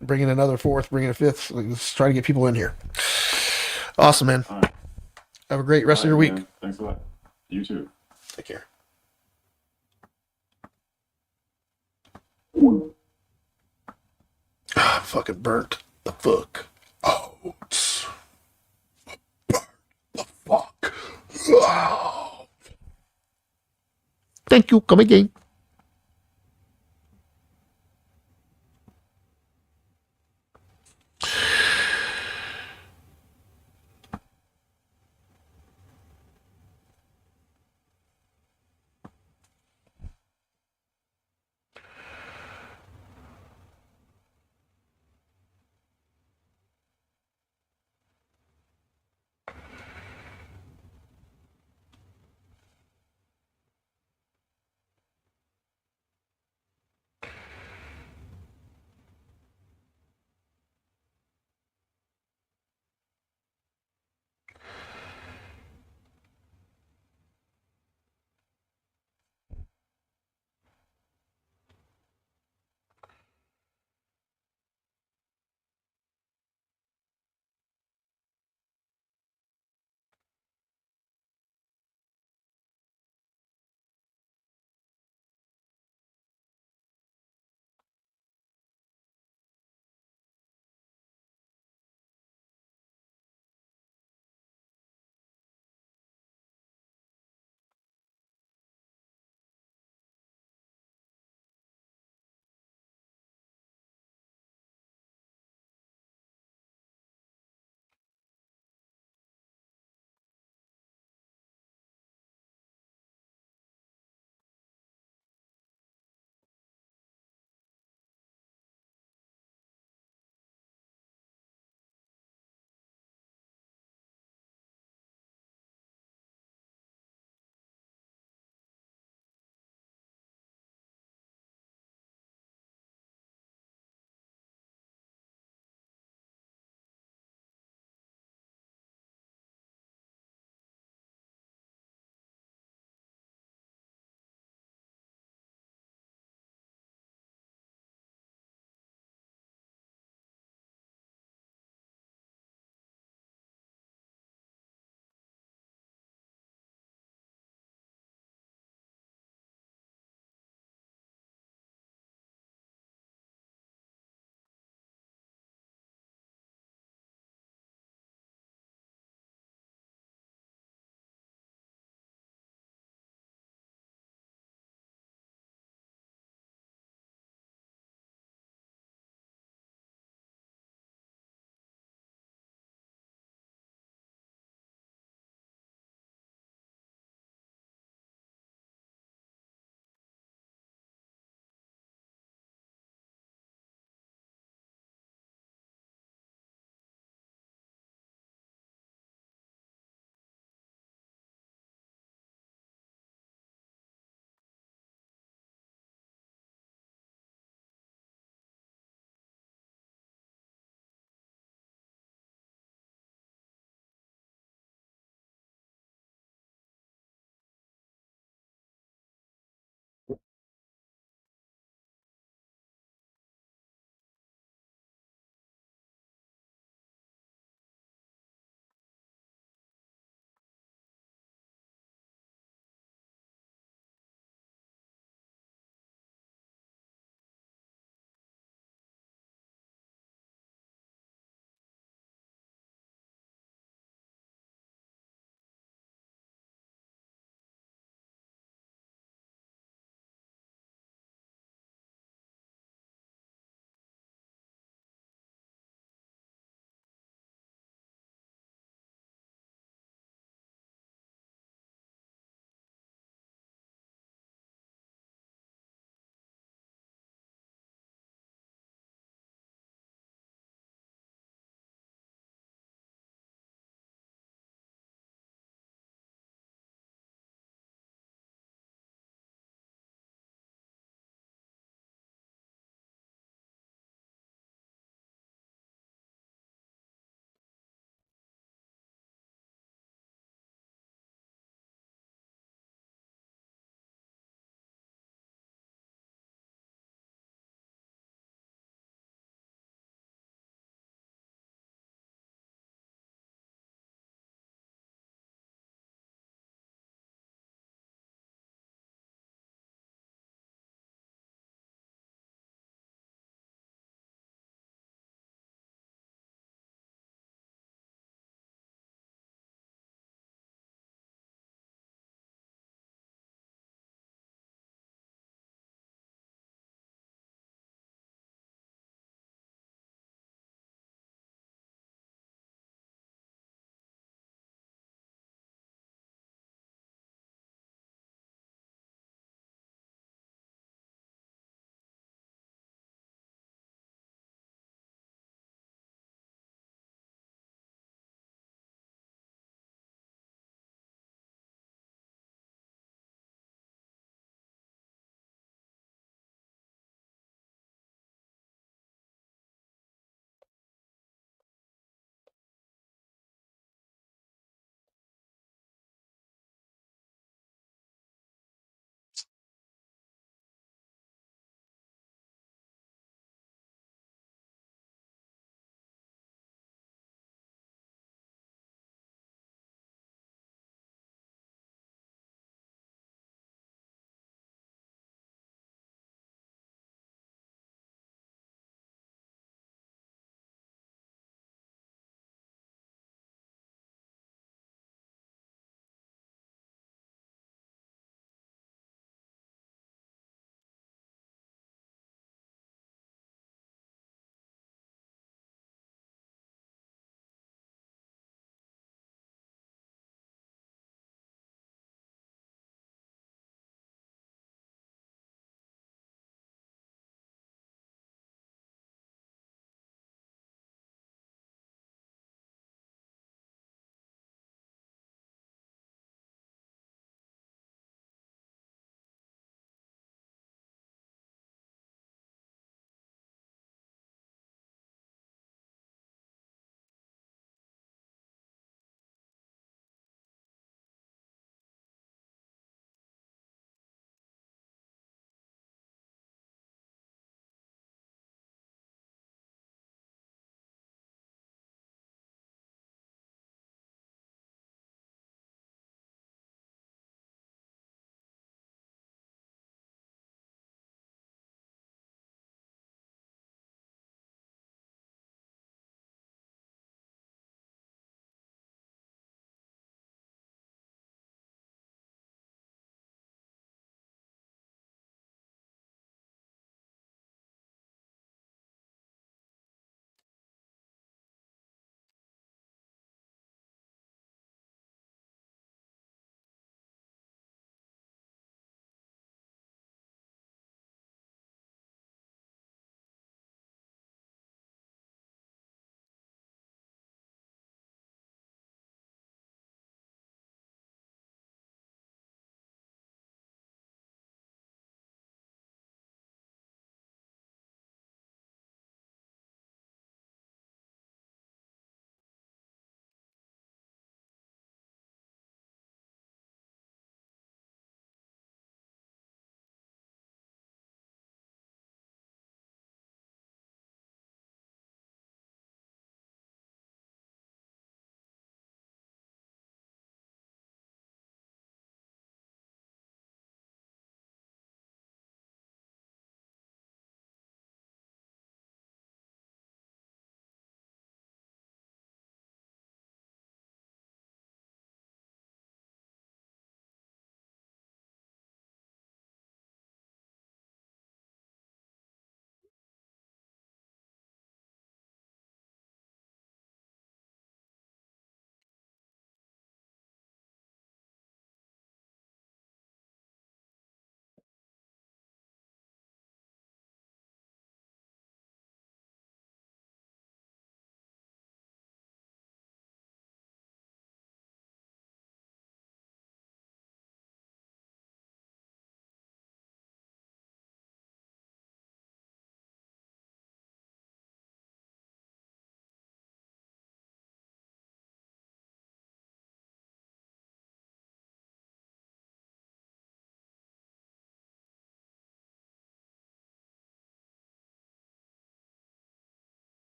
bringing another fourth, bringing a fifth, let's try to get people in here. Awesome, man. All right. Have a great rest of your week. Man. Thanks a lot. You too. Take care. I'm fucking burnt the fuck out. Burnt the fuck out. Thank you. Come again.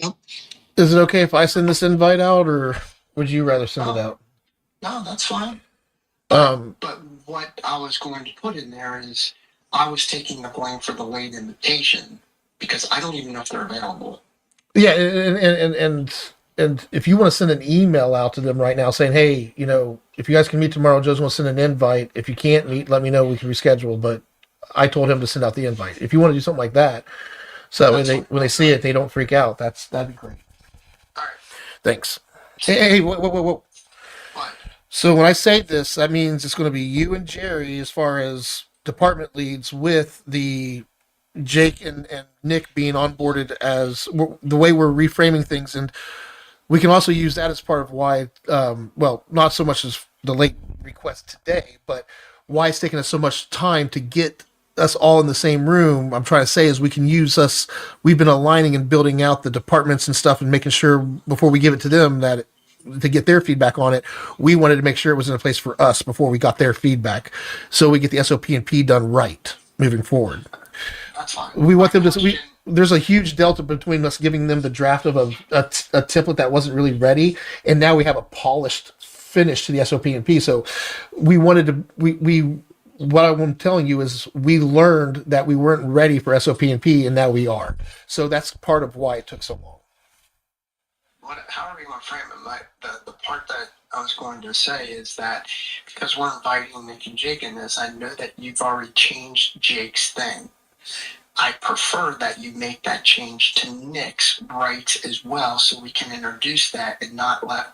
Yep. Is it okay if I send this invite out, or would you rather send it Oh, out? no, that's fine. Um, But what I was going to put in there is I was taking the blame for the late invitation because I don't even know if they're available. yeah, and if you want to send an email out to them right now saying, hey, if you guys can meet tomorrow, Joe's want to send an invite. If you can't meet, let me know. We can reschedule. But I told him to send out the invite. If you want to do something like that, so that That's fine. when they see it, they don't freak out. That'd be great. All right. Thanks. Hey, whoa. But So when I say this, that means it's going to be you and Jerry as far as department leads, with the Jake and Nick being onboarded as the way we're reframing things. And we can also use that as part of why, well, not so much as the late request today, but why it's taken us so much time to get us all in the same room. I'm trying to say is we can use us. We've been aligning and building out the departments and stuff, and making sure before we give it to them that to get their feedback on it, we wanted to make sure it was in a place for us before we got their feedback, so we get the SOP and P done right moving forward. that's fine. We want them to. Question, There's a huge delta between us giving them the draft of a template that wasn't really ready, and now we have a polished finish to the SOP and P. So we wanted to. We what I'm telling you is we learned that we weren't ready for SOP and P, and now we are. So that's part of why it took so long. however you want to frame it, the part that I was going to say is that because we're inviting Nick and Jake in this, I know that you've already changed Jake's thing. I prefer that you make that change to Nick's rights as well, so we can introduce that and not like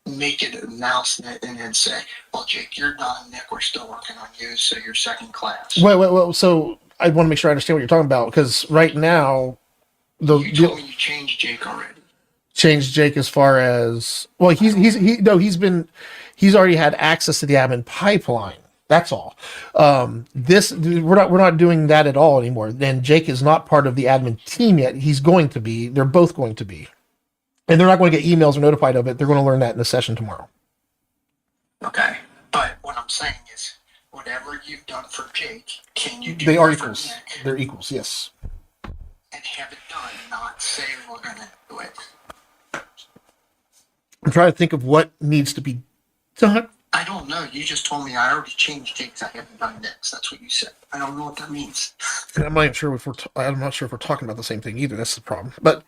make it an announcement and then say, "Well, Jake, you're done. Nick, we're still working on you, so you're second class." Wait. So I want to make sure I understand what you're talking about, because right now You told the me you changed Jake already. changed Jake as far as, well, he's already had access to the admin pipeline. That's all. This we're not doing that at all anymore. And Jake is not part of the admin team yet. He's going to be. They're both going to be, and they're not going to get emails or notified of it. They're going to learn that in the session tomorrow. Okay. But what I'm saying is, whatever you've done for Jake, can you do They are that for equals. Nick They're equals. Yes. and have it done, not say we're going to do it? I'm trying to think of what needs to be done. I don't know. You just told me I already changed Jake's. I haven't done Nick's. That's what you said. I don't know what that means. And I'm not sure if we're talking about the same thing either. That's the problem. But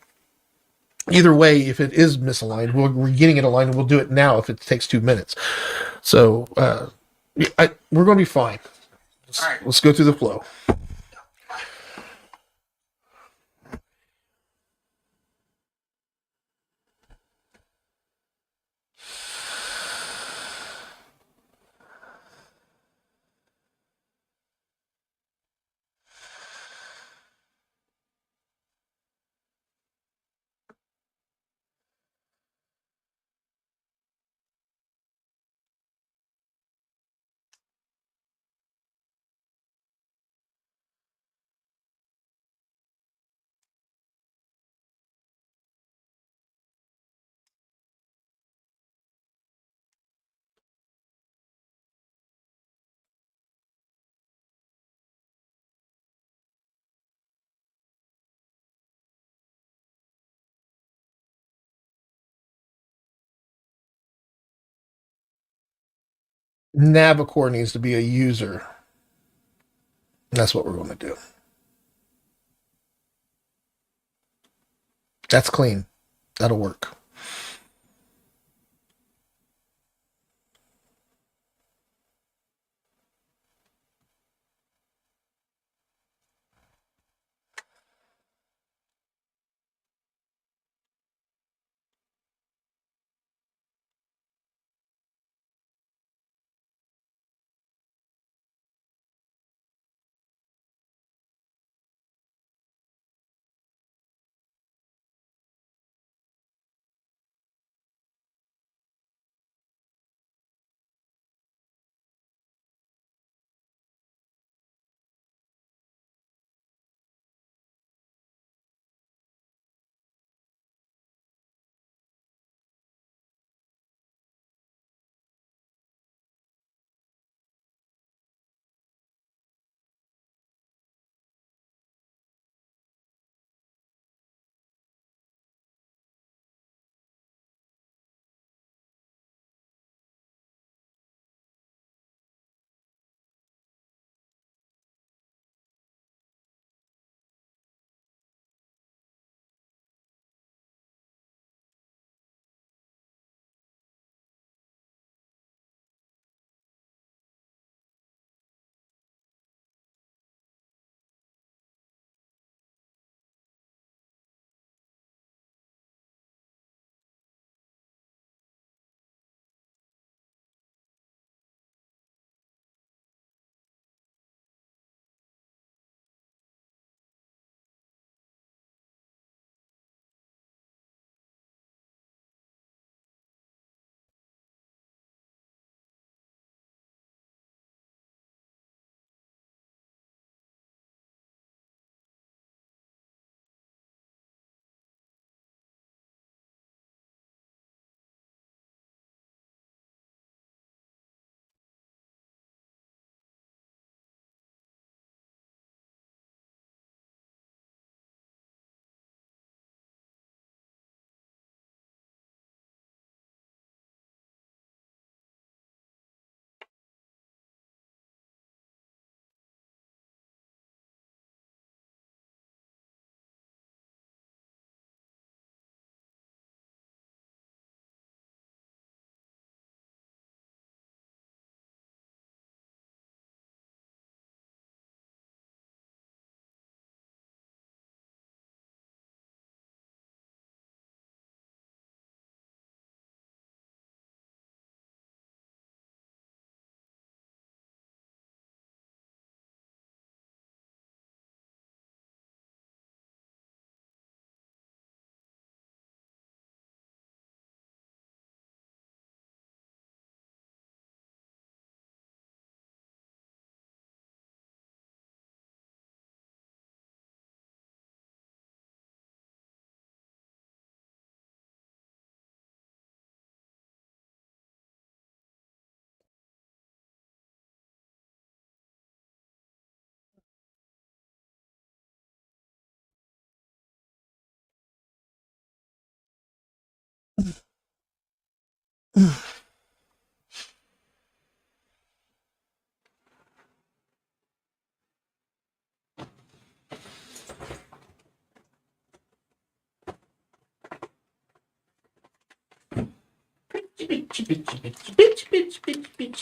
either way, if it is misaligned, we're getting it aligned, and we'll do it now if it takes 2 minutes. So we're going to be fine. All right. Let's go through the flow. Navicore needs to be a user. That's what we're going to do. That's clean. That'll work.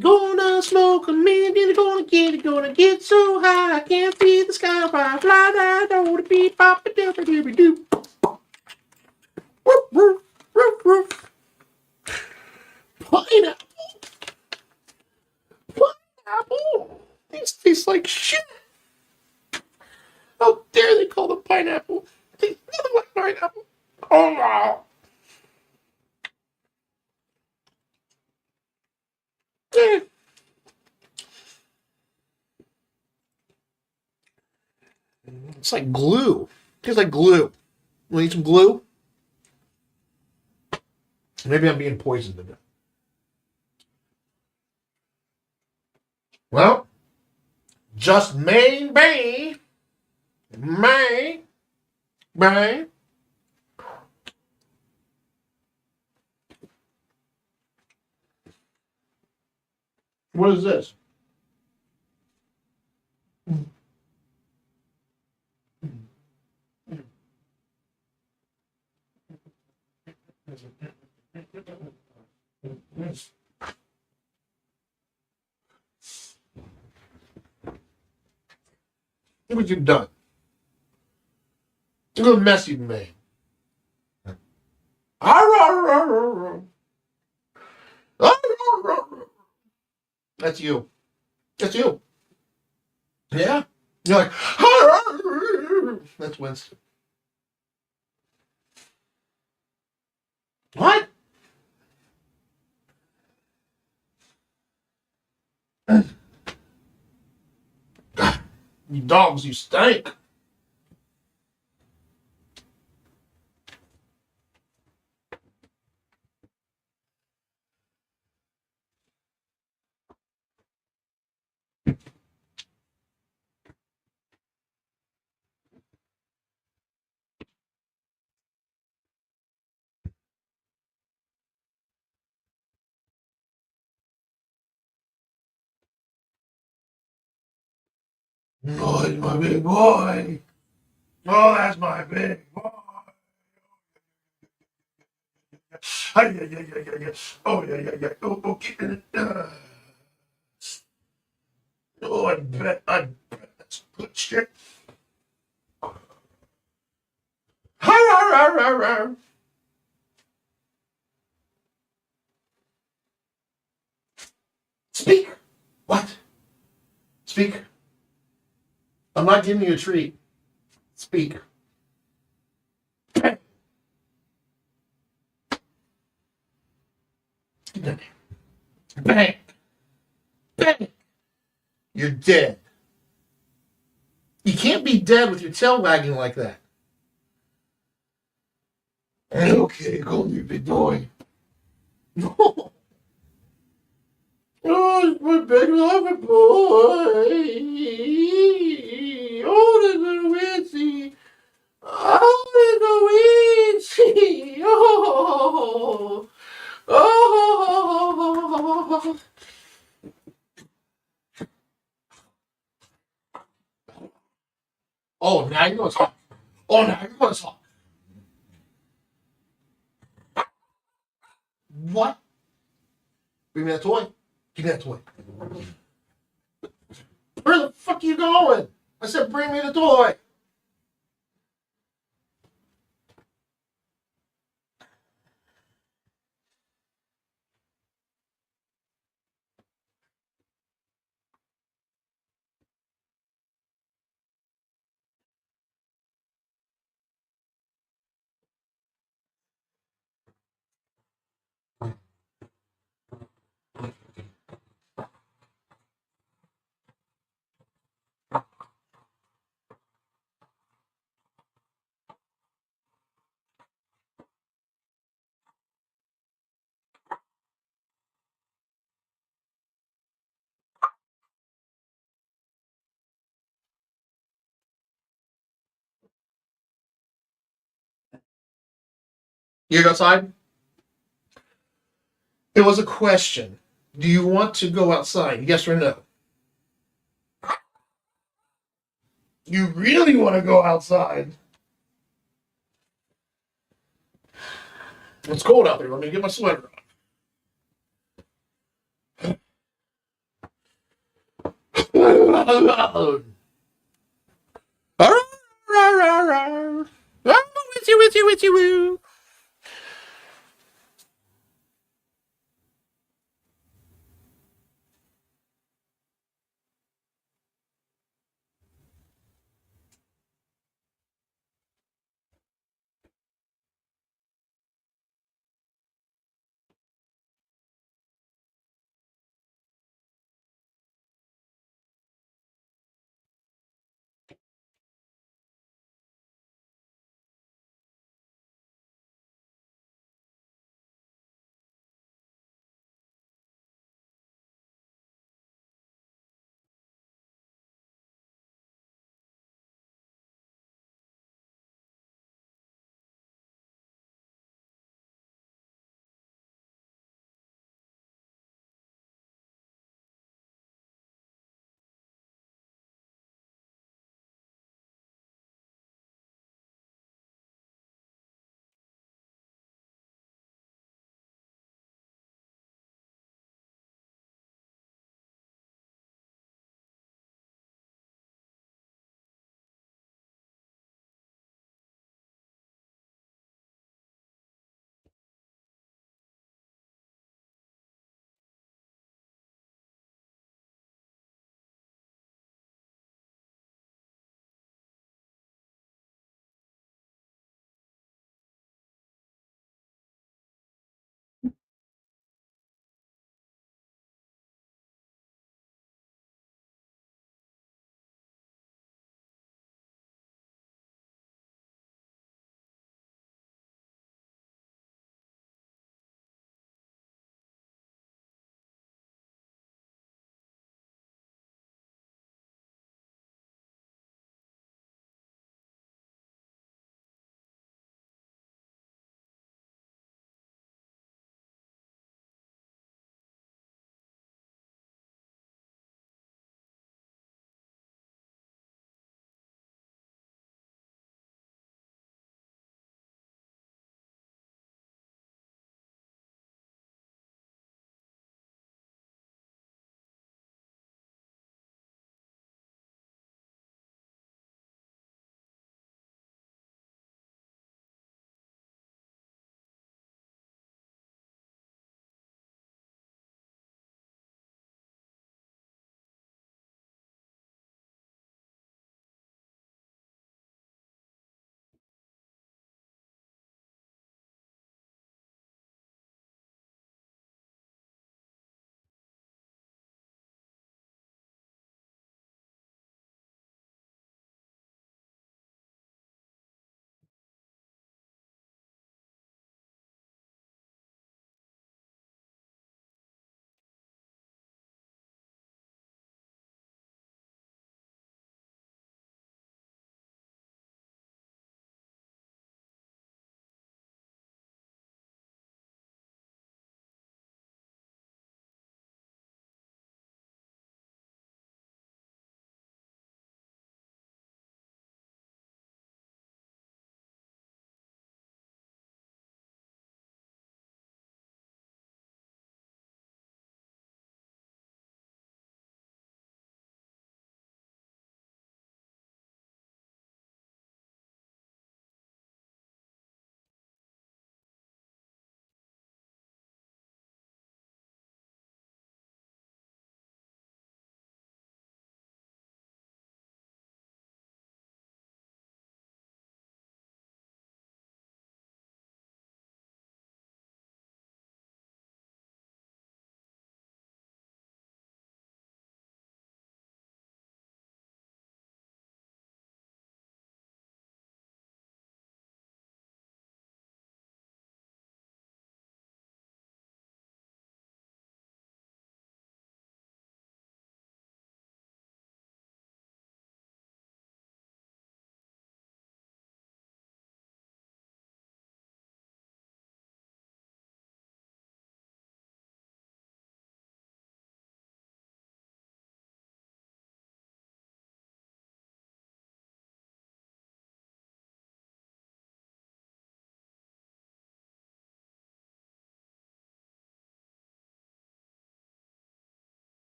Gonna smoke a million, gonna get so high, I can't see the sky, fly, fly, do beep, pop, a dip, doo. Woof, woof, woof, woof. Pineapple, pineapple. These taste like shit. How dare they call them pineapple? They taste nothing like pineapple. Oh wow. Eh. It's like glue. It tastes like glue. Want to eat some glue? Maybe I'm being poisoned to death. Well, just maybe, may, may. What is this? Look what you've done. Look at the mess you've made. That's you. That's you. Yeah. You're like, that's Winston. What? You dogs, you stink. Oh, that's my big boy. Oh, that's my big boy. Ay, ay, ay, ay, ay, ay. Oh, yeah, yeah, yeah. Oh, okay. Oh, I bet that's good shit. Speak. What? Speak. I'm not giving you a treat. Speak. Bang. Bang. Bang. You're dead. You can't be dead with your tail wagging like that. Okay, go on, you big boy. No. Oh, it's my big loving boy. Oh, there's a Wincy. Oh, there's a Wincy. Oh. Oh. Oh, now you're going to talk. Oh, now you're going to talk. What? Bring me that toy. Give me that toy. Where the fuck are you going? I said, bring me the toy. You go outside? It was a question. Do you want to go outside? Yes or no? You really want to go outside? It's cold out there. Let me get my sweater on. With you.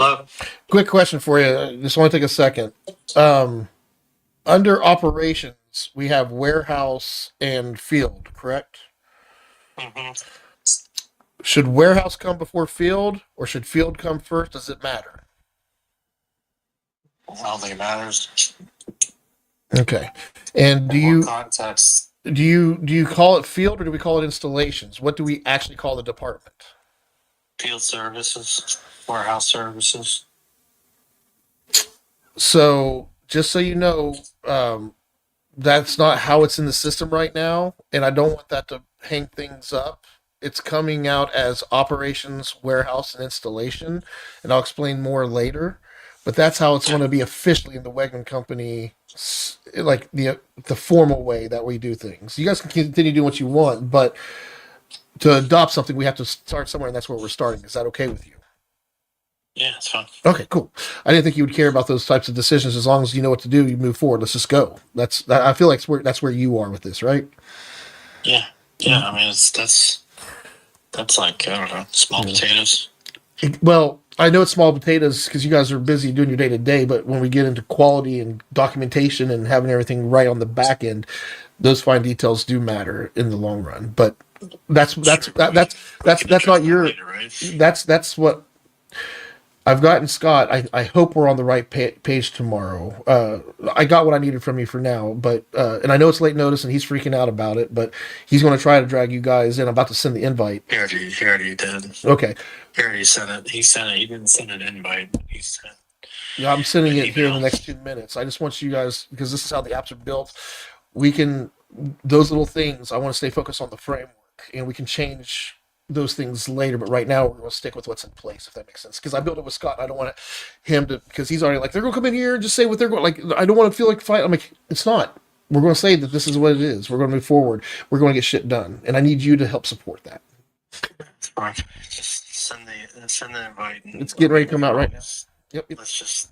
Hello? Quick question for you. Just want to take a second. Under operations, we have warehouse and field, correct? Mm-hmm. Should warehouse come before field, or should field come first? Does it matter? I don't think it matters. Okay. And In what context? do you call it field or do we call it installations? What do we actually call the department? Field services, warehouse services. So just so you know, that's not how it's in the system right now, and I don't want that to hang things up. It's coming out as operations, warehouse, and installation, and I'll explain more later. But that's how it's going to be officially in the Wegman Company, like the formal way that we do things. You guys can continue doing what you want, but to adopt something, we have to start somewhere, and that's where we're starting. Is that okay with you? Yeah, it's fine. Okay, cool. I didn't think you would care about those types of decisions. As long as you know what to do, you move forward. Let's just go. I feel like that's where you are with this, right? Yeah. Yeah, I mean, that's like, I don't know, small potatoes. Well, I know it's small potatoes because you guys are busy doing your day to day, but when we get into quality and documentation and having everything right on the back end, those fine details do matter in the long run. But Sure, that's address not that your later, right? that's what I've gotten. Scott, I hope we're on the right page tomorrow. I got what I needed from you for now, but and I know it's late notice and he's freaking out about it, but he's going to try to drag you guys in. I'm about to send the invite. He already did. Okay. He already sent it. He sent it. He didn't send an invite. He sent Yeah, I'm sending an it here in the email. next 2 minutes. I just want you guys, because this is how the apps are built. We can, those little things, I want to stay focused on the framework and we can change those things later. But right now, we're going to stick with what's in place, if that makes sense. Because I built it with Scott. I don't want him to, because he's already like, they're going to come in here and just say what they're going, like, I don't want to feel like fight. I'm like, it's not. We're going to say that this is what it is. We're going to move forward. We're going to get shit done. And I need you to help support that. It's fine. Just send the invite. And It's getting ready to come out right now. Yep. Let's just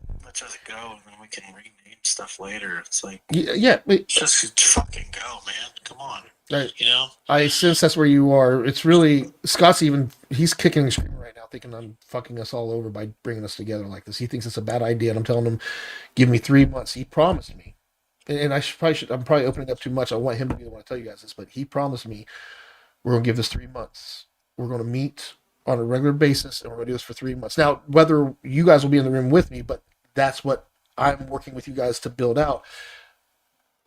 go, and then we can rename stuff later. It's like, Yeah. just fucking go, man. Come on. I, You know? I sense that's where you are. It's really Scott's even he's kicking and screaming right now, thinking I'm fucking us all over by bringing us together like this. He thinks it's a bad idea, and I'm telling him, give me 3 months. He promised me, and should. I'm probably opening up too much. I want him to be the one to tell you guys this, but he promised me we're gonna give this 3 months. We're gonna meet on a regular basis, and we're gonna do this for 3 months. Now, whether you guys will be in the room with me, but that's what I'm working with you guys to build out.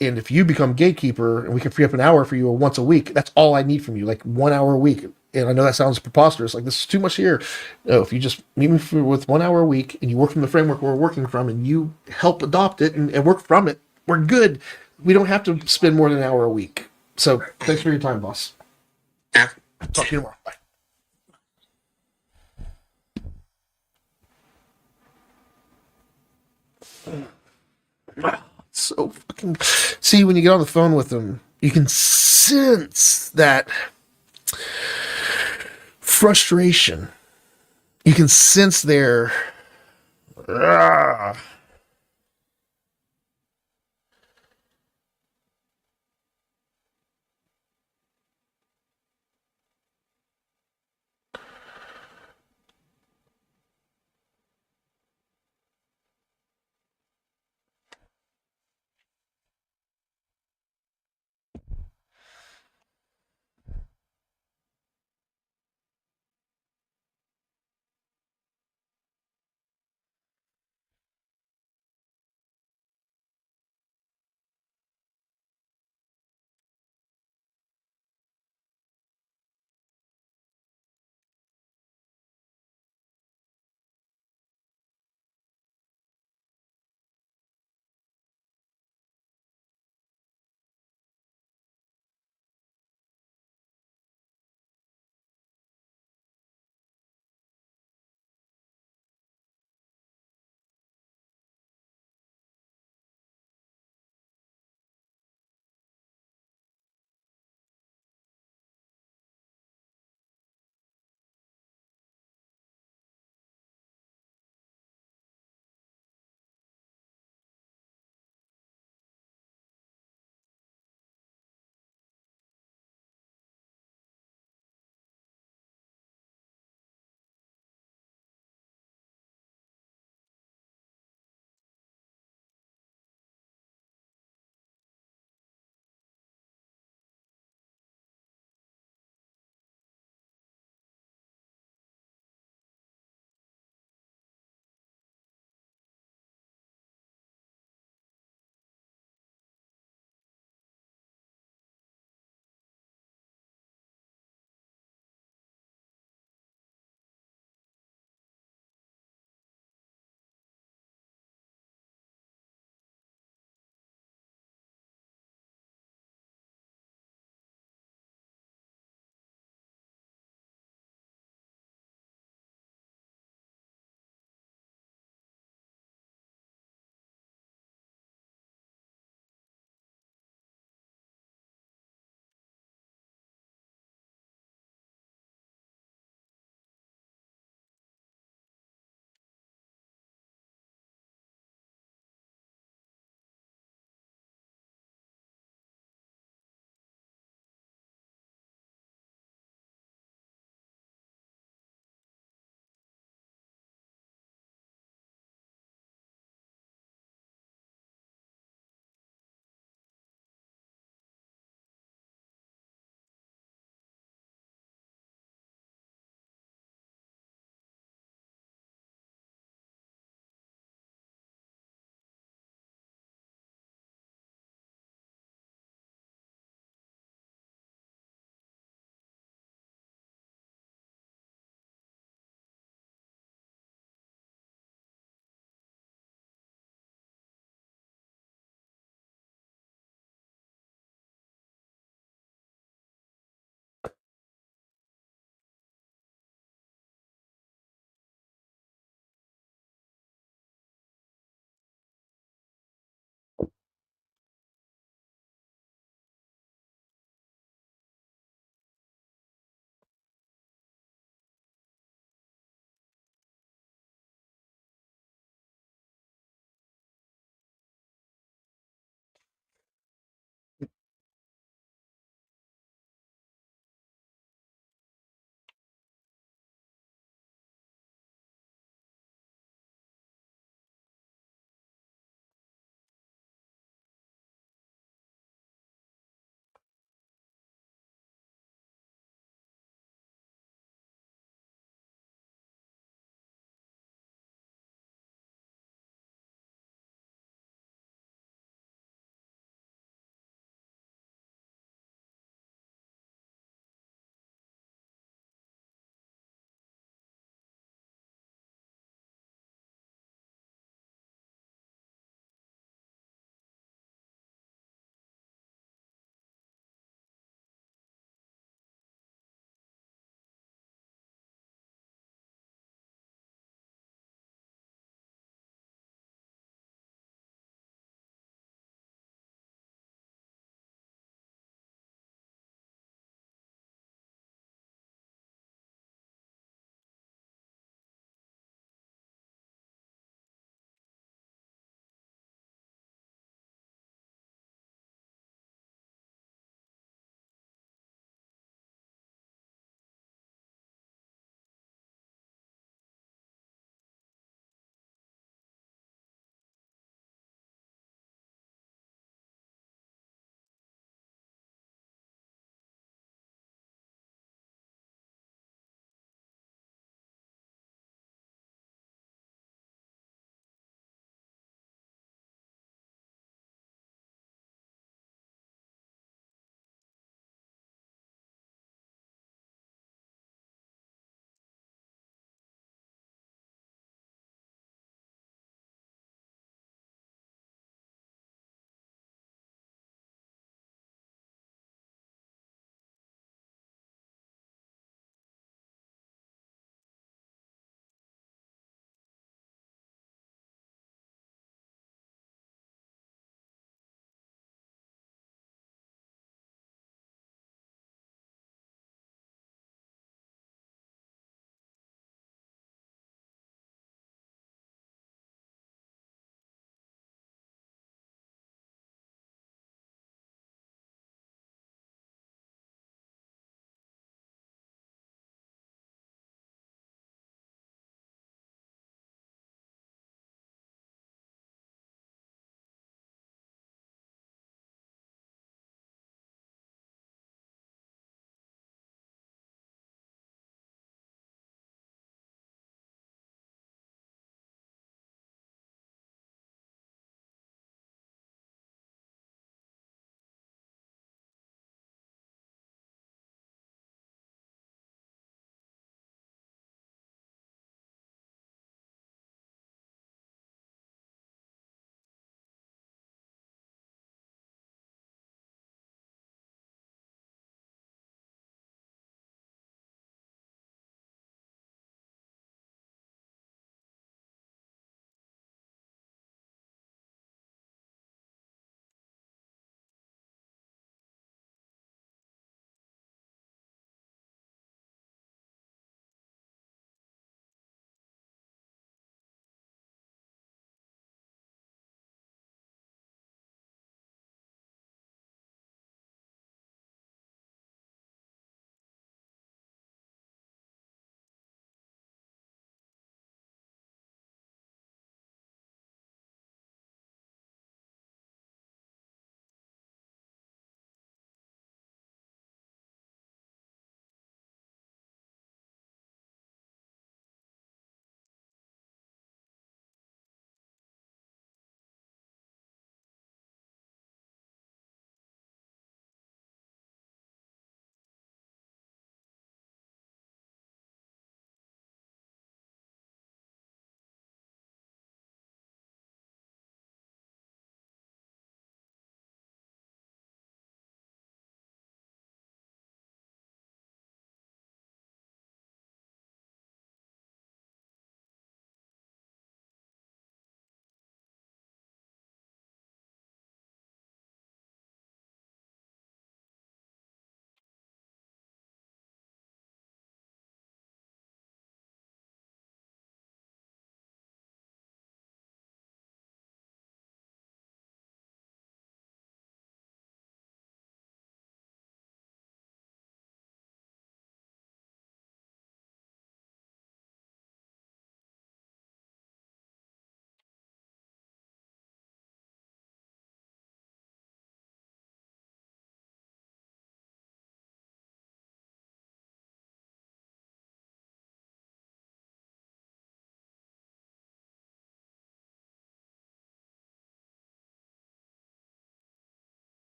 And if you become gatekeeper and we can free up an hour for you once a week, that's all I need from you, like 1 hour a week. And I know that sounds preposterous, like this is too much here. No, if you just meet me with 1 hour a week and you work from the framework we're working from and you help adopt it and work from it, we're good. We don't have to spend more than an hour a week. So thanks for your time, boss. Yeah. Talk to you tomorrow. Bye. So fucking see when you get on the phone with them, you can sense that frustration. You can sense their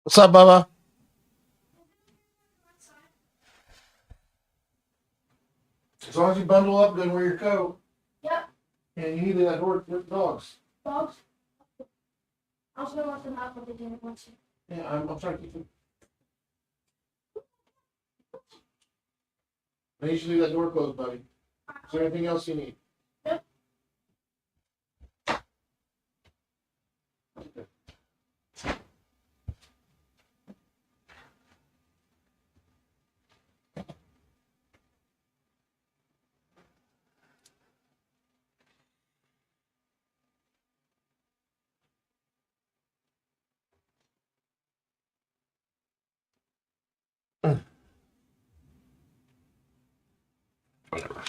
What's up, Bubba? As long as you bundle up good and wear your coat. Yep. And you need that door with dogs. Dogs? I was gonna let them out, but they didn't want to. Yeah, I'm trying to keep them. I need you to leave that door closed, buddy. Is there anything else you need? Whatever.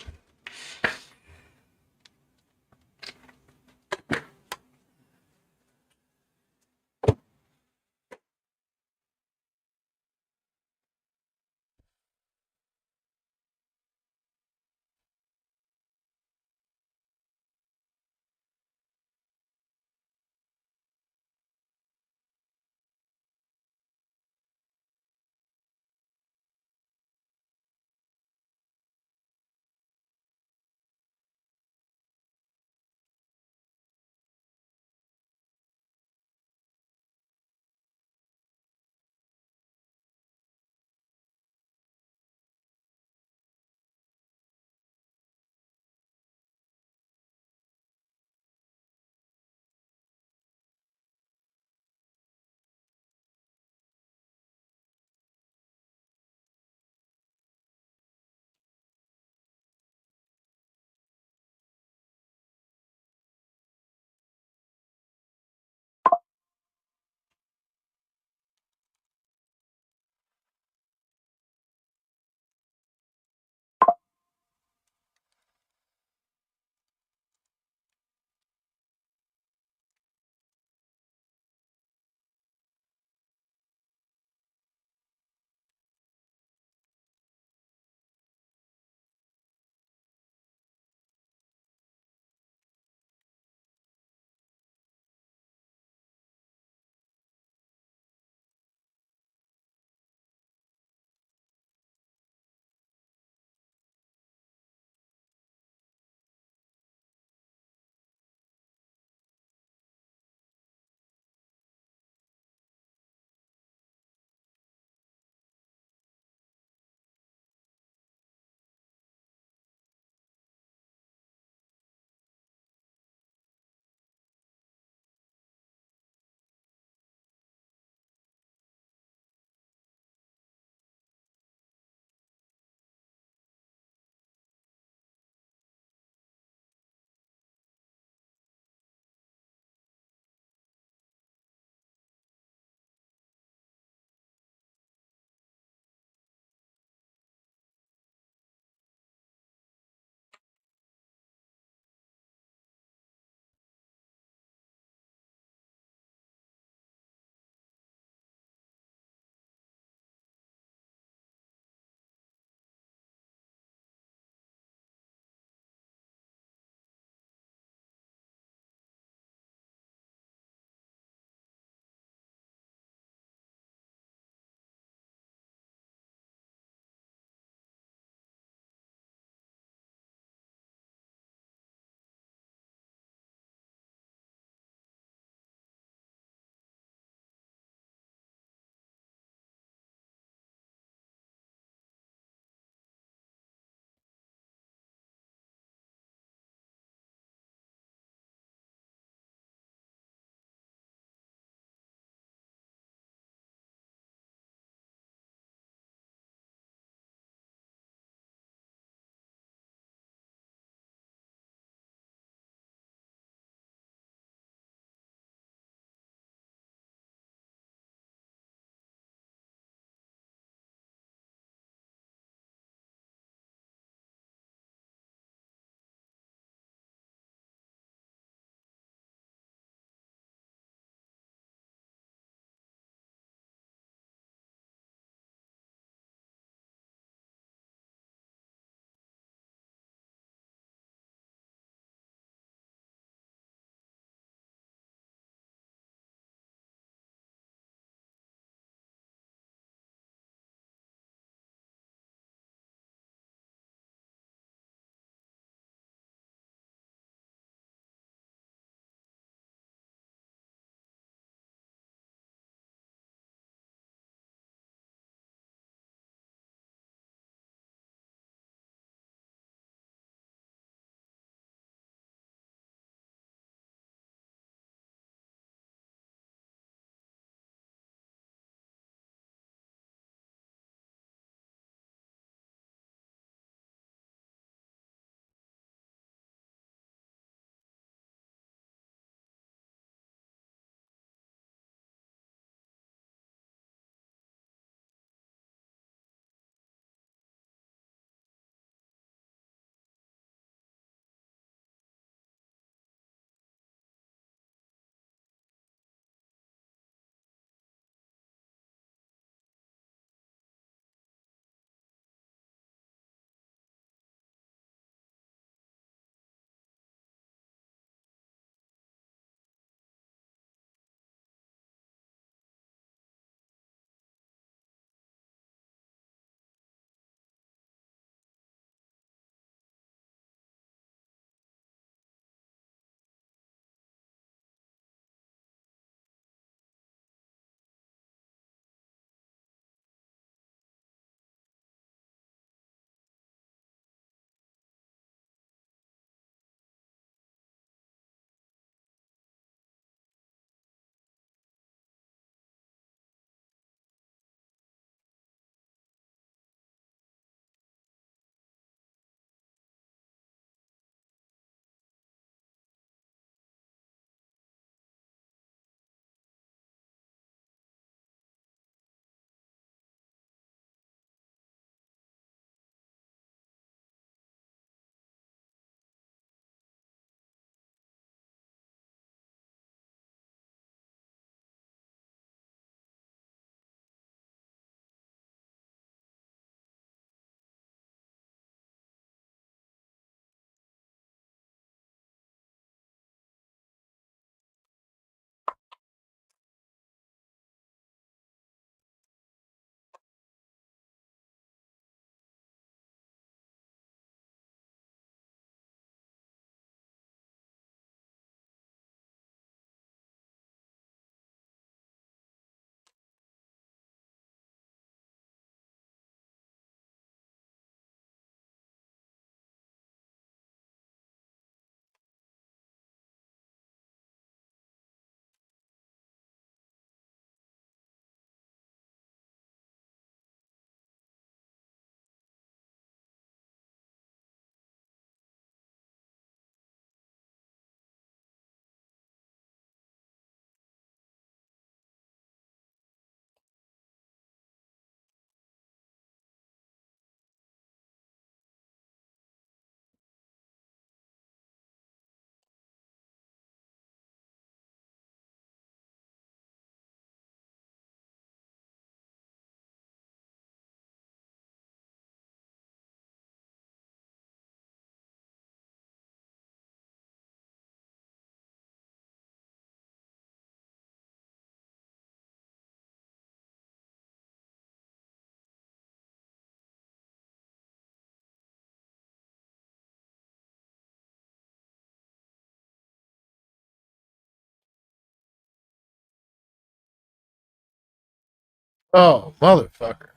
Oh, motherfucker.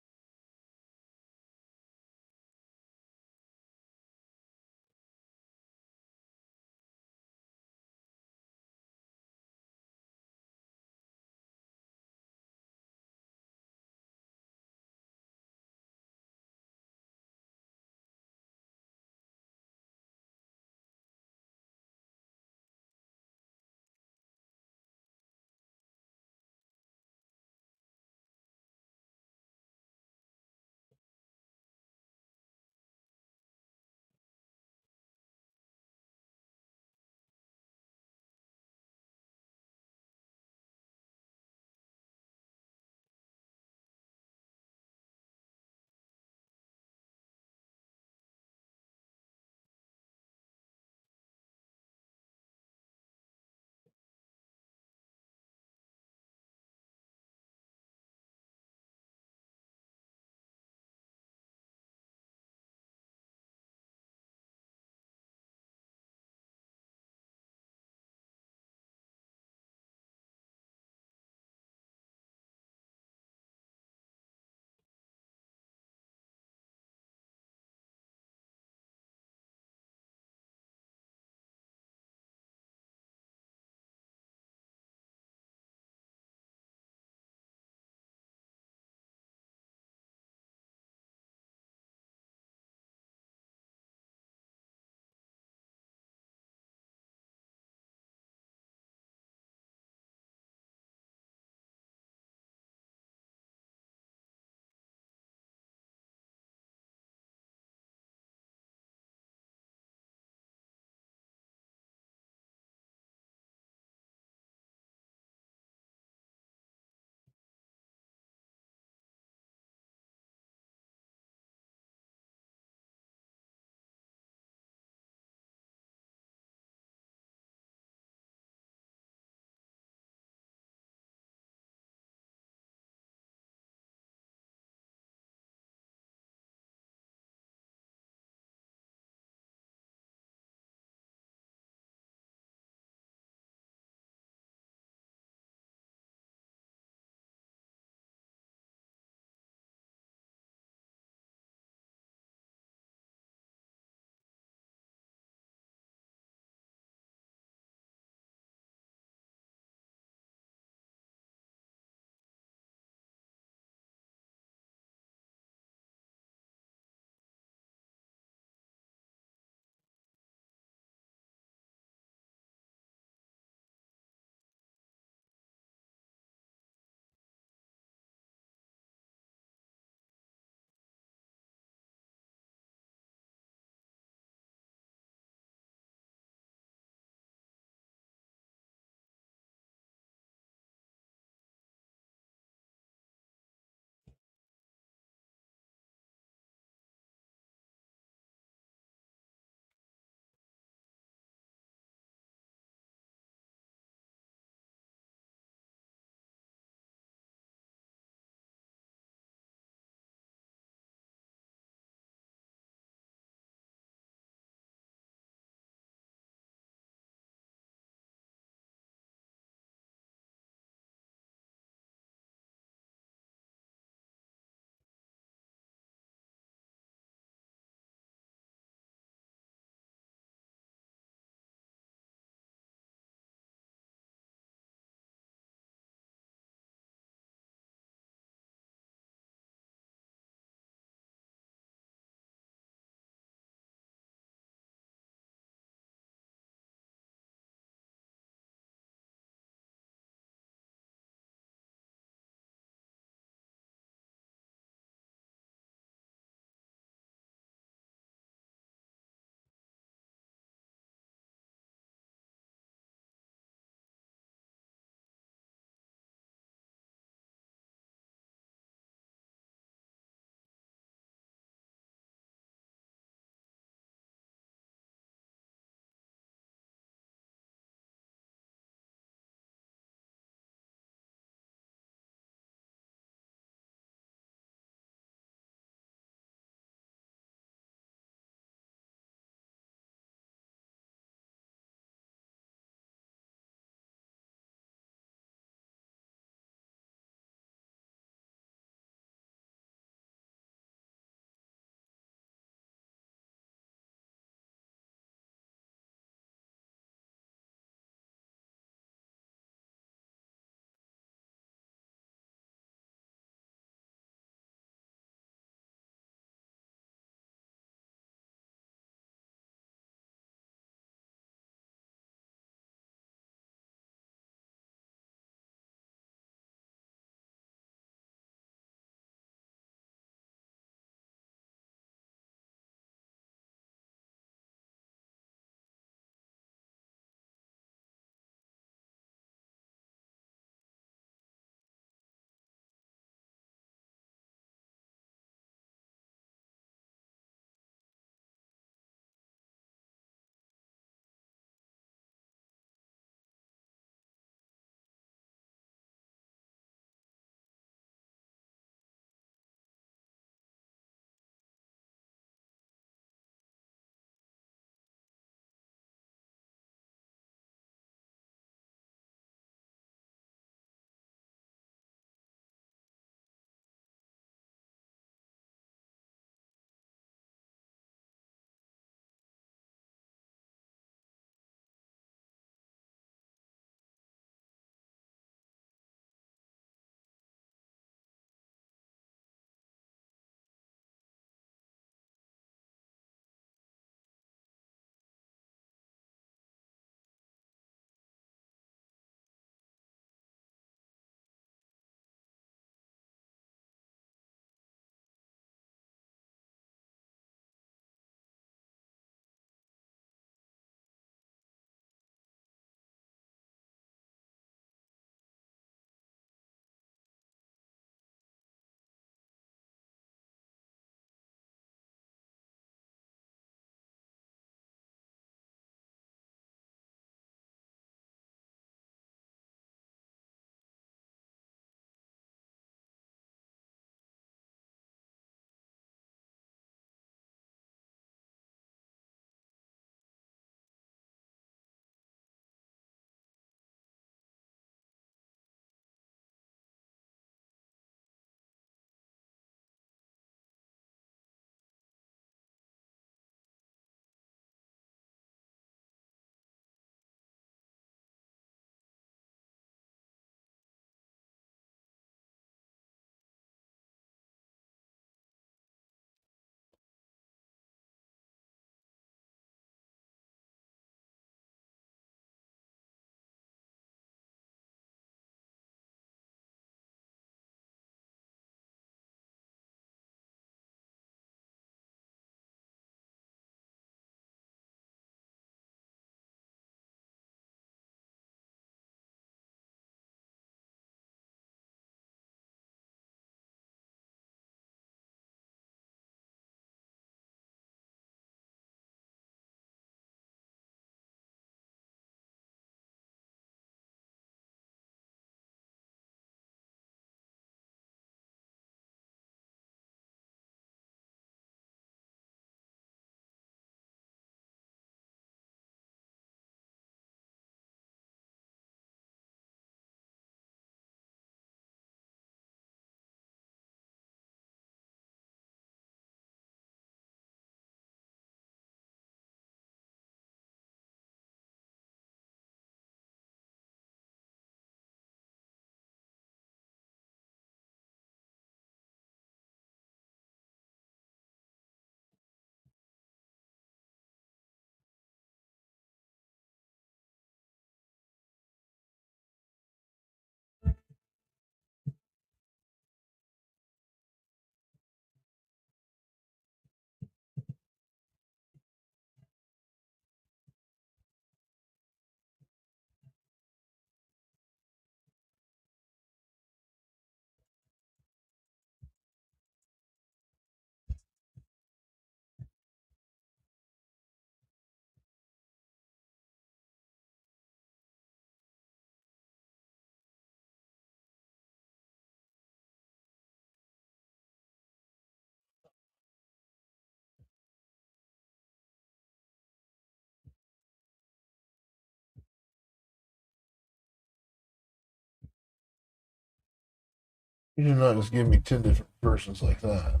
You do not just give me 10 different versions like that.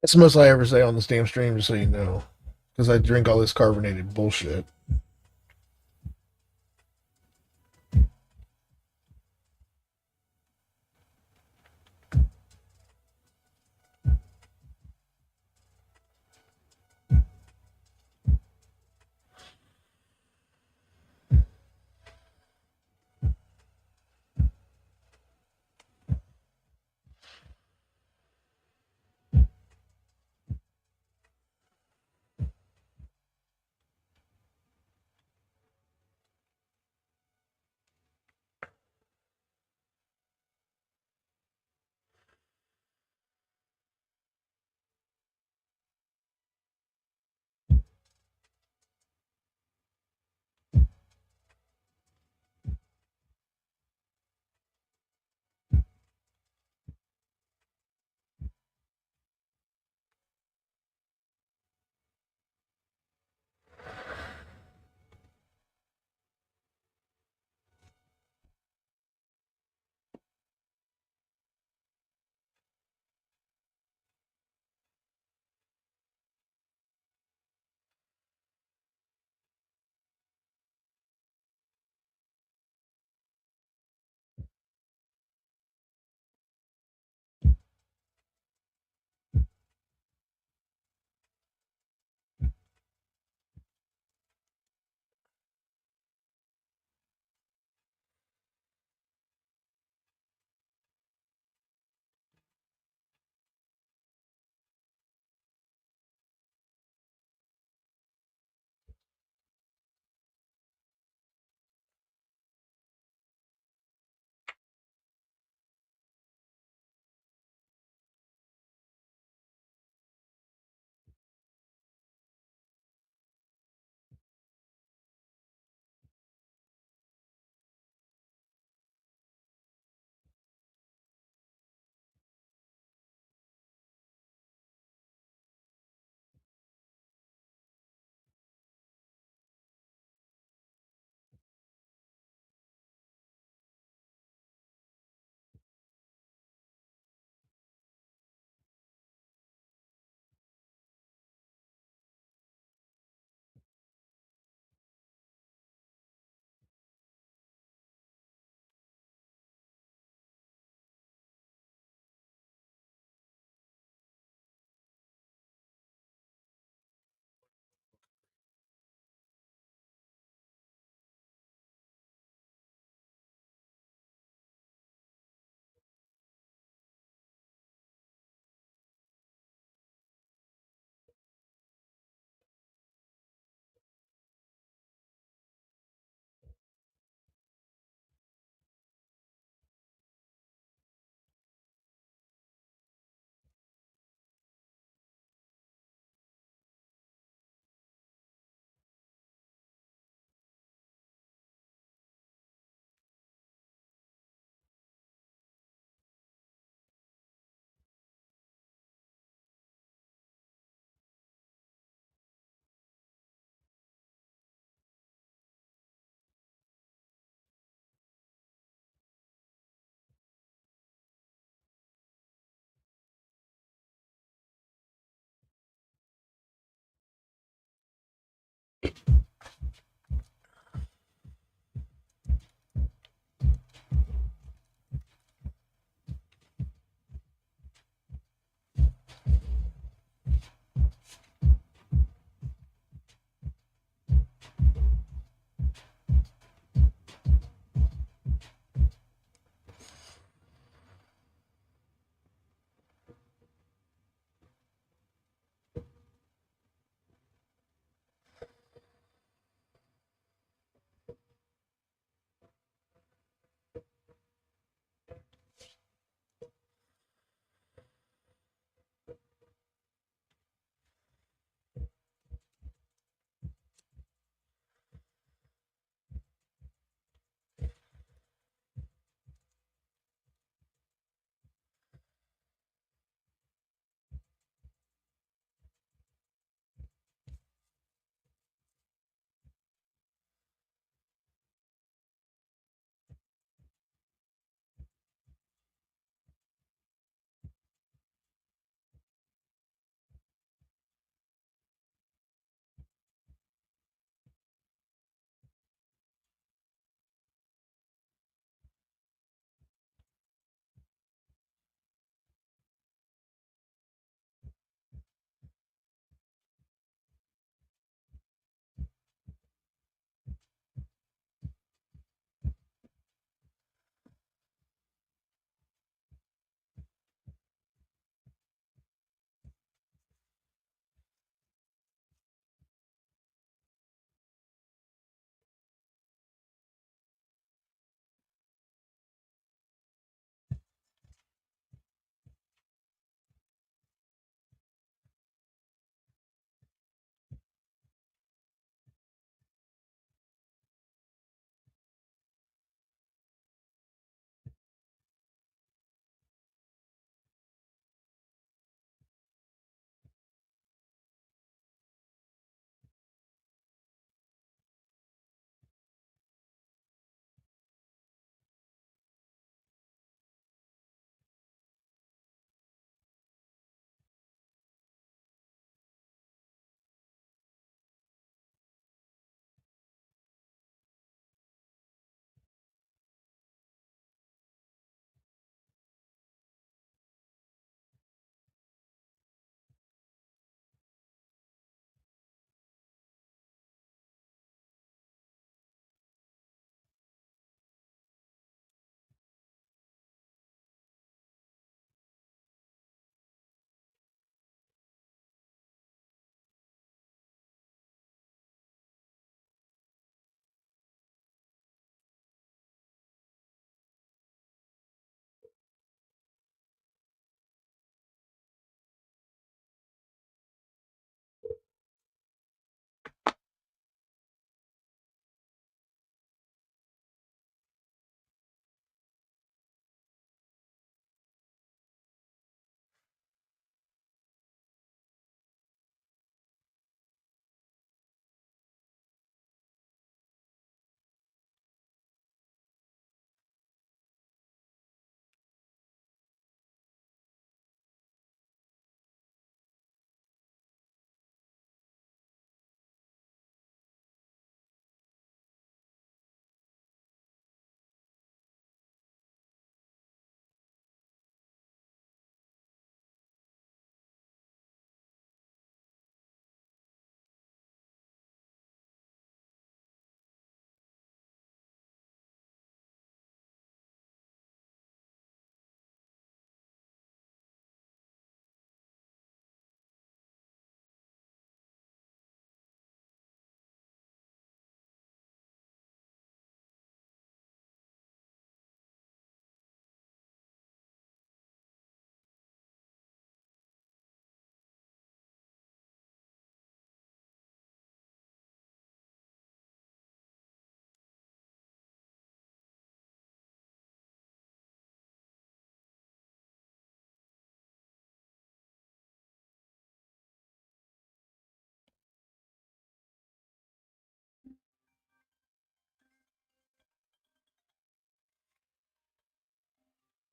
That's the most I ever say on this damn stream, just so you know. Because I drink all this carbonated bullshit.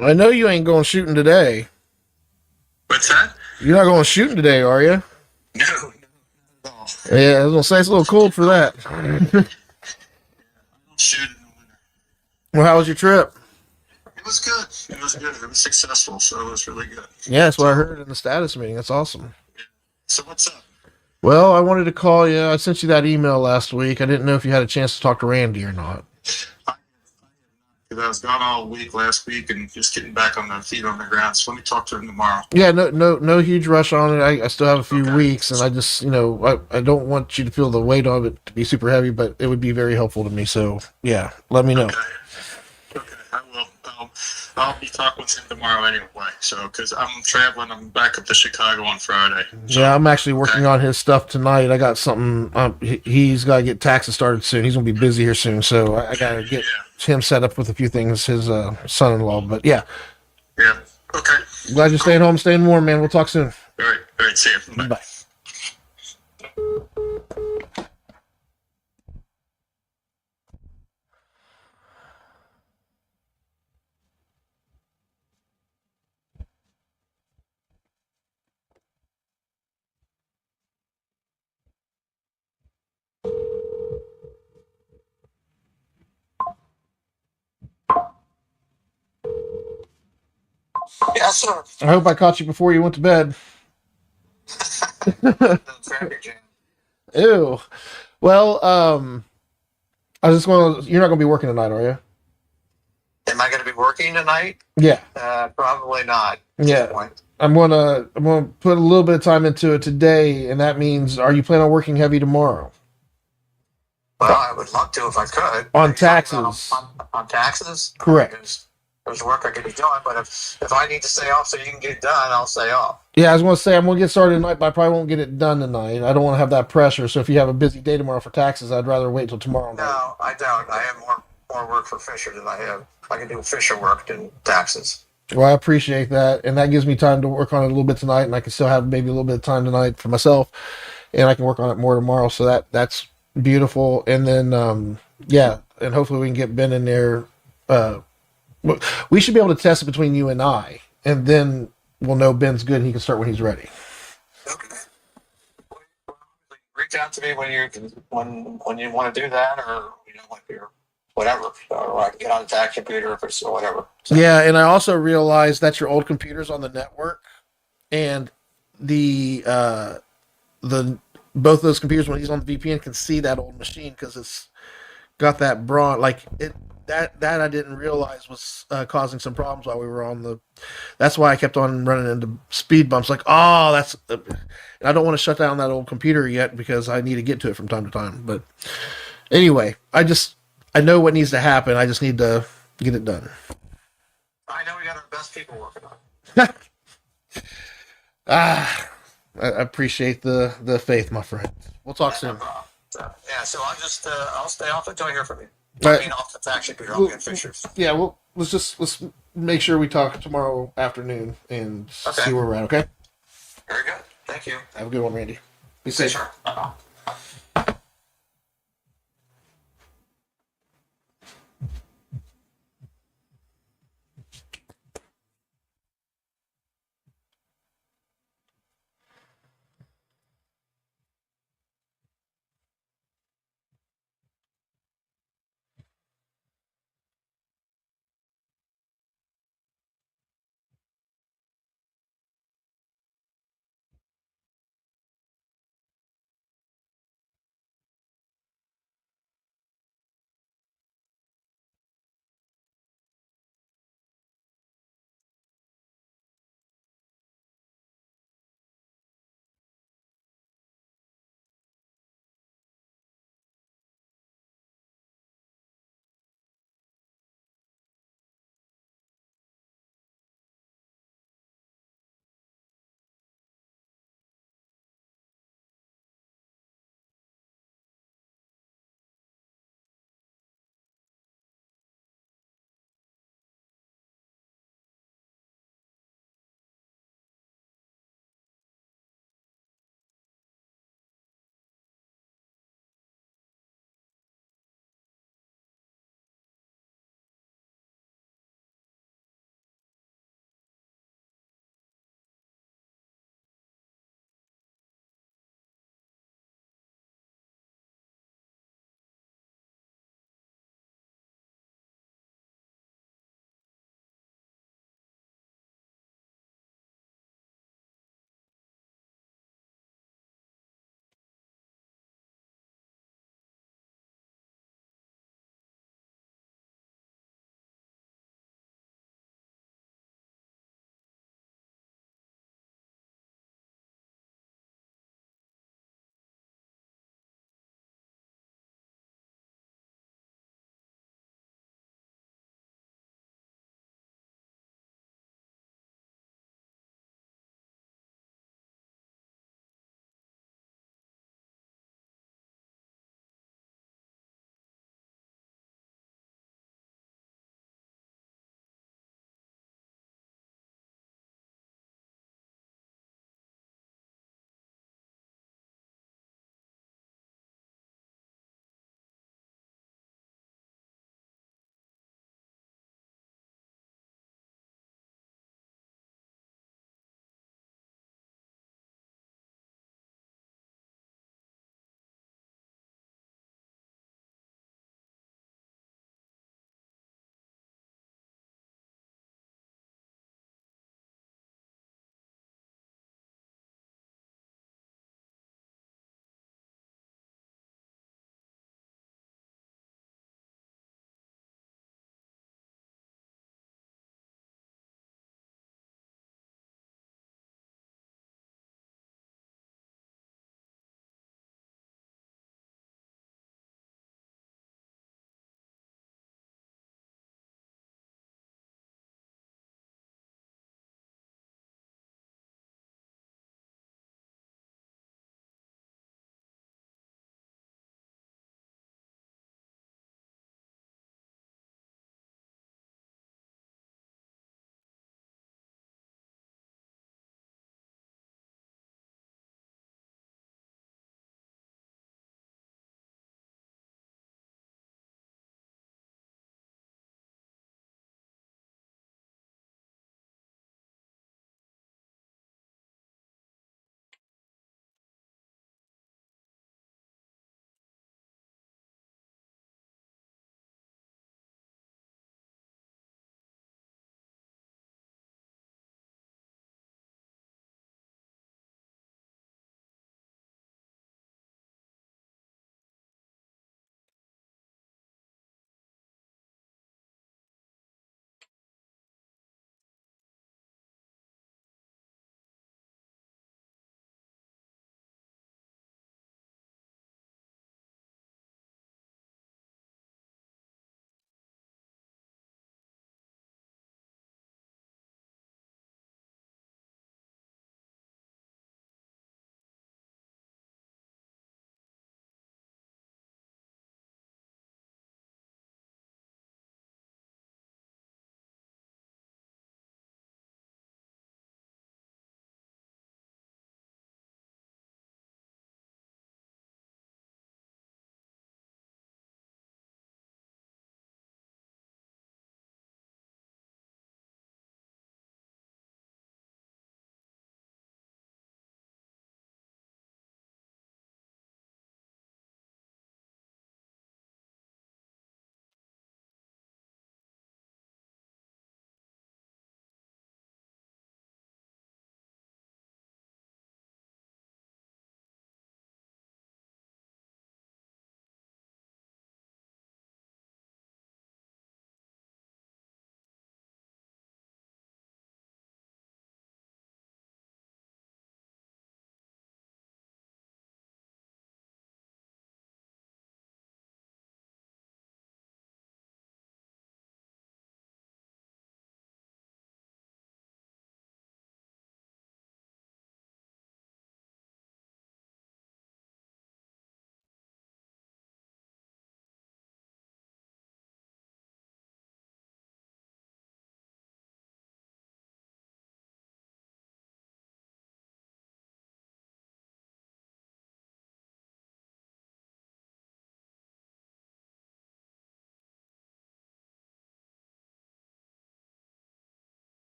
I know you ain't going shooting today. What's that? You're not going shooting today, are you? No, no, not at all. Yeah, I was gonna say it's a little cold for that. I don't shoot in the winter. Well, how was your trip? It was good. It was good. It was successful, so it was really good. Yeah, that's what I So, heard in the status meeting. That's awesome. so what's up? Well, I wanted to call you. I sent you that email last week. I didn't know if you had a chance to talk to Randy or not. Because I was gone all week last week and just getting back on the feet on the ground. So let me talk to him tomorrow. Yeah, no huge rush on it. I still have a few Okay. weeks, and I just, I don't want you to feel the weight of it to be super heavy, but it would be very helpful to me. So, yeah, let me know. Okay. Okay, I will. I'll be talking with him tomorrow anyway. So, because I'm traveling, I'm back up to Chicago on Friday. So, Yeah, I'm actually working on his stuff tonight. I got something. He's got to get taxes started soon. He's gonna be busy here soon, so I got to get him set up with a few things. His son-in-law, but yeah, Yeah. Okay. glad you're staying home, staying warm, man. We'll talk soon. All right. All right. See you. Bye. Bye. Yes, sir. I hope I caught you before you went to bed. Traffic jam. Ew. Well, I was just going. You're not going to be working tonight, are you? Am I going to be working tonight? Yeah. Probably not. Yeah. I'm gonna put a little bit of time into it today, and that means, are you planning on working heavy tomorrow? Well, I would love to if I could. On Are you talking about taxes. on taxes? Correct. There's work I could be doing, but if I need to stay off so you can get it done, I'll stay off. Yeah, I was going to say I'm going to get started tonight, but I probably won't get it done tonight. I don't want to have that pressure. So if you have a busy day tomorrow for taxes, I'd rather wait till tomorrow night. No, I don't. I have more work for Fisher than I have. I can do Fisher work than taxes. Well, I appreciate that, and that gives me time to work on it a little bit tonight, and I can still have maybe a little bit of time tonight for myself, and I can work on it more tomorrow. So that's beautiful. And then yeah, and hopefully we can get Ben in there. Uh, we should be able to test it between you and I, and then we'll know Ben's good and he can start when he's ready. Okay. Reach out to me when you want to do that, or like you're whatever, or I can get on the tax computer if it's or whatever. So, Yeah, and I also realized that your old computer's on the network, and the both those computers when he's on the VPN can see that old machine because it's got that brawn like it. That I didn't realize was causing some problems while we were on the. That's why I kept on running into speed bumps. Like, oh, that's. And I don't want to shut down that old computer yet because I need to get to it from time to time. But anyway, I know what needs to happen. I just need to get it done. I know we got our best people working on it. Ah, I appreciate the faith, my friend. We'll talk soon. No problem. So, yeah, so I'll stay off until I hear from you. All I right. mean, off the tax computer. I'll be at Fisher's. Yeah, well, let's make sure we talk tomorrow afternoon and Okay. see where we're at. Okay. Very good. Thank you. Have a good one, Randy. Be safe. Sure.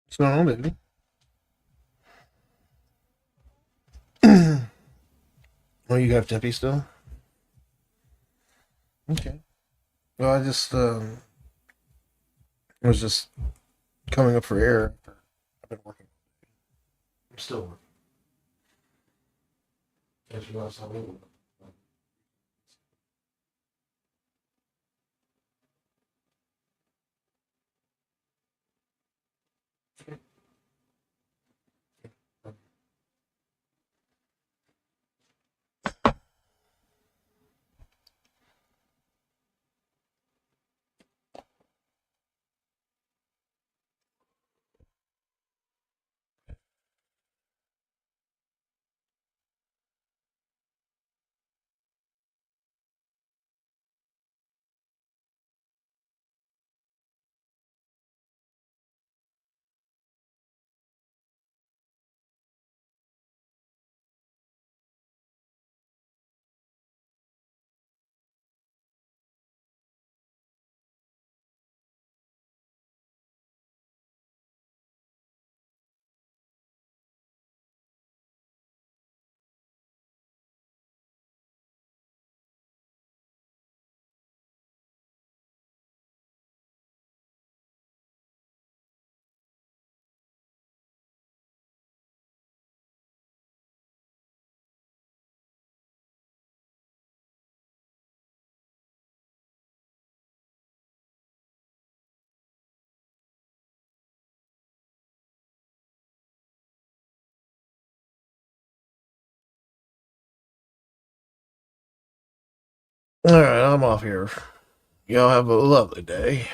What's going on, baby? Oh, you have Tempe still? Okay. Well, I just was just coming up for air. I've been working. I'm still working. As you guys know. All right, I'm off here. Y'all have a lovely day.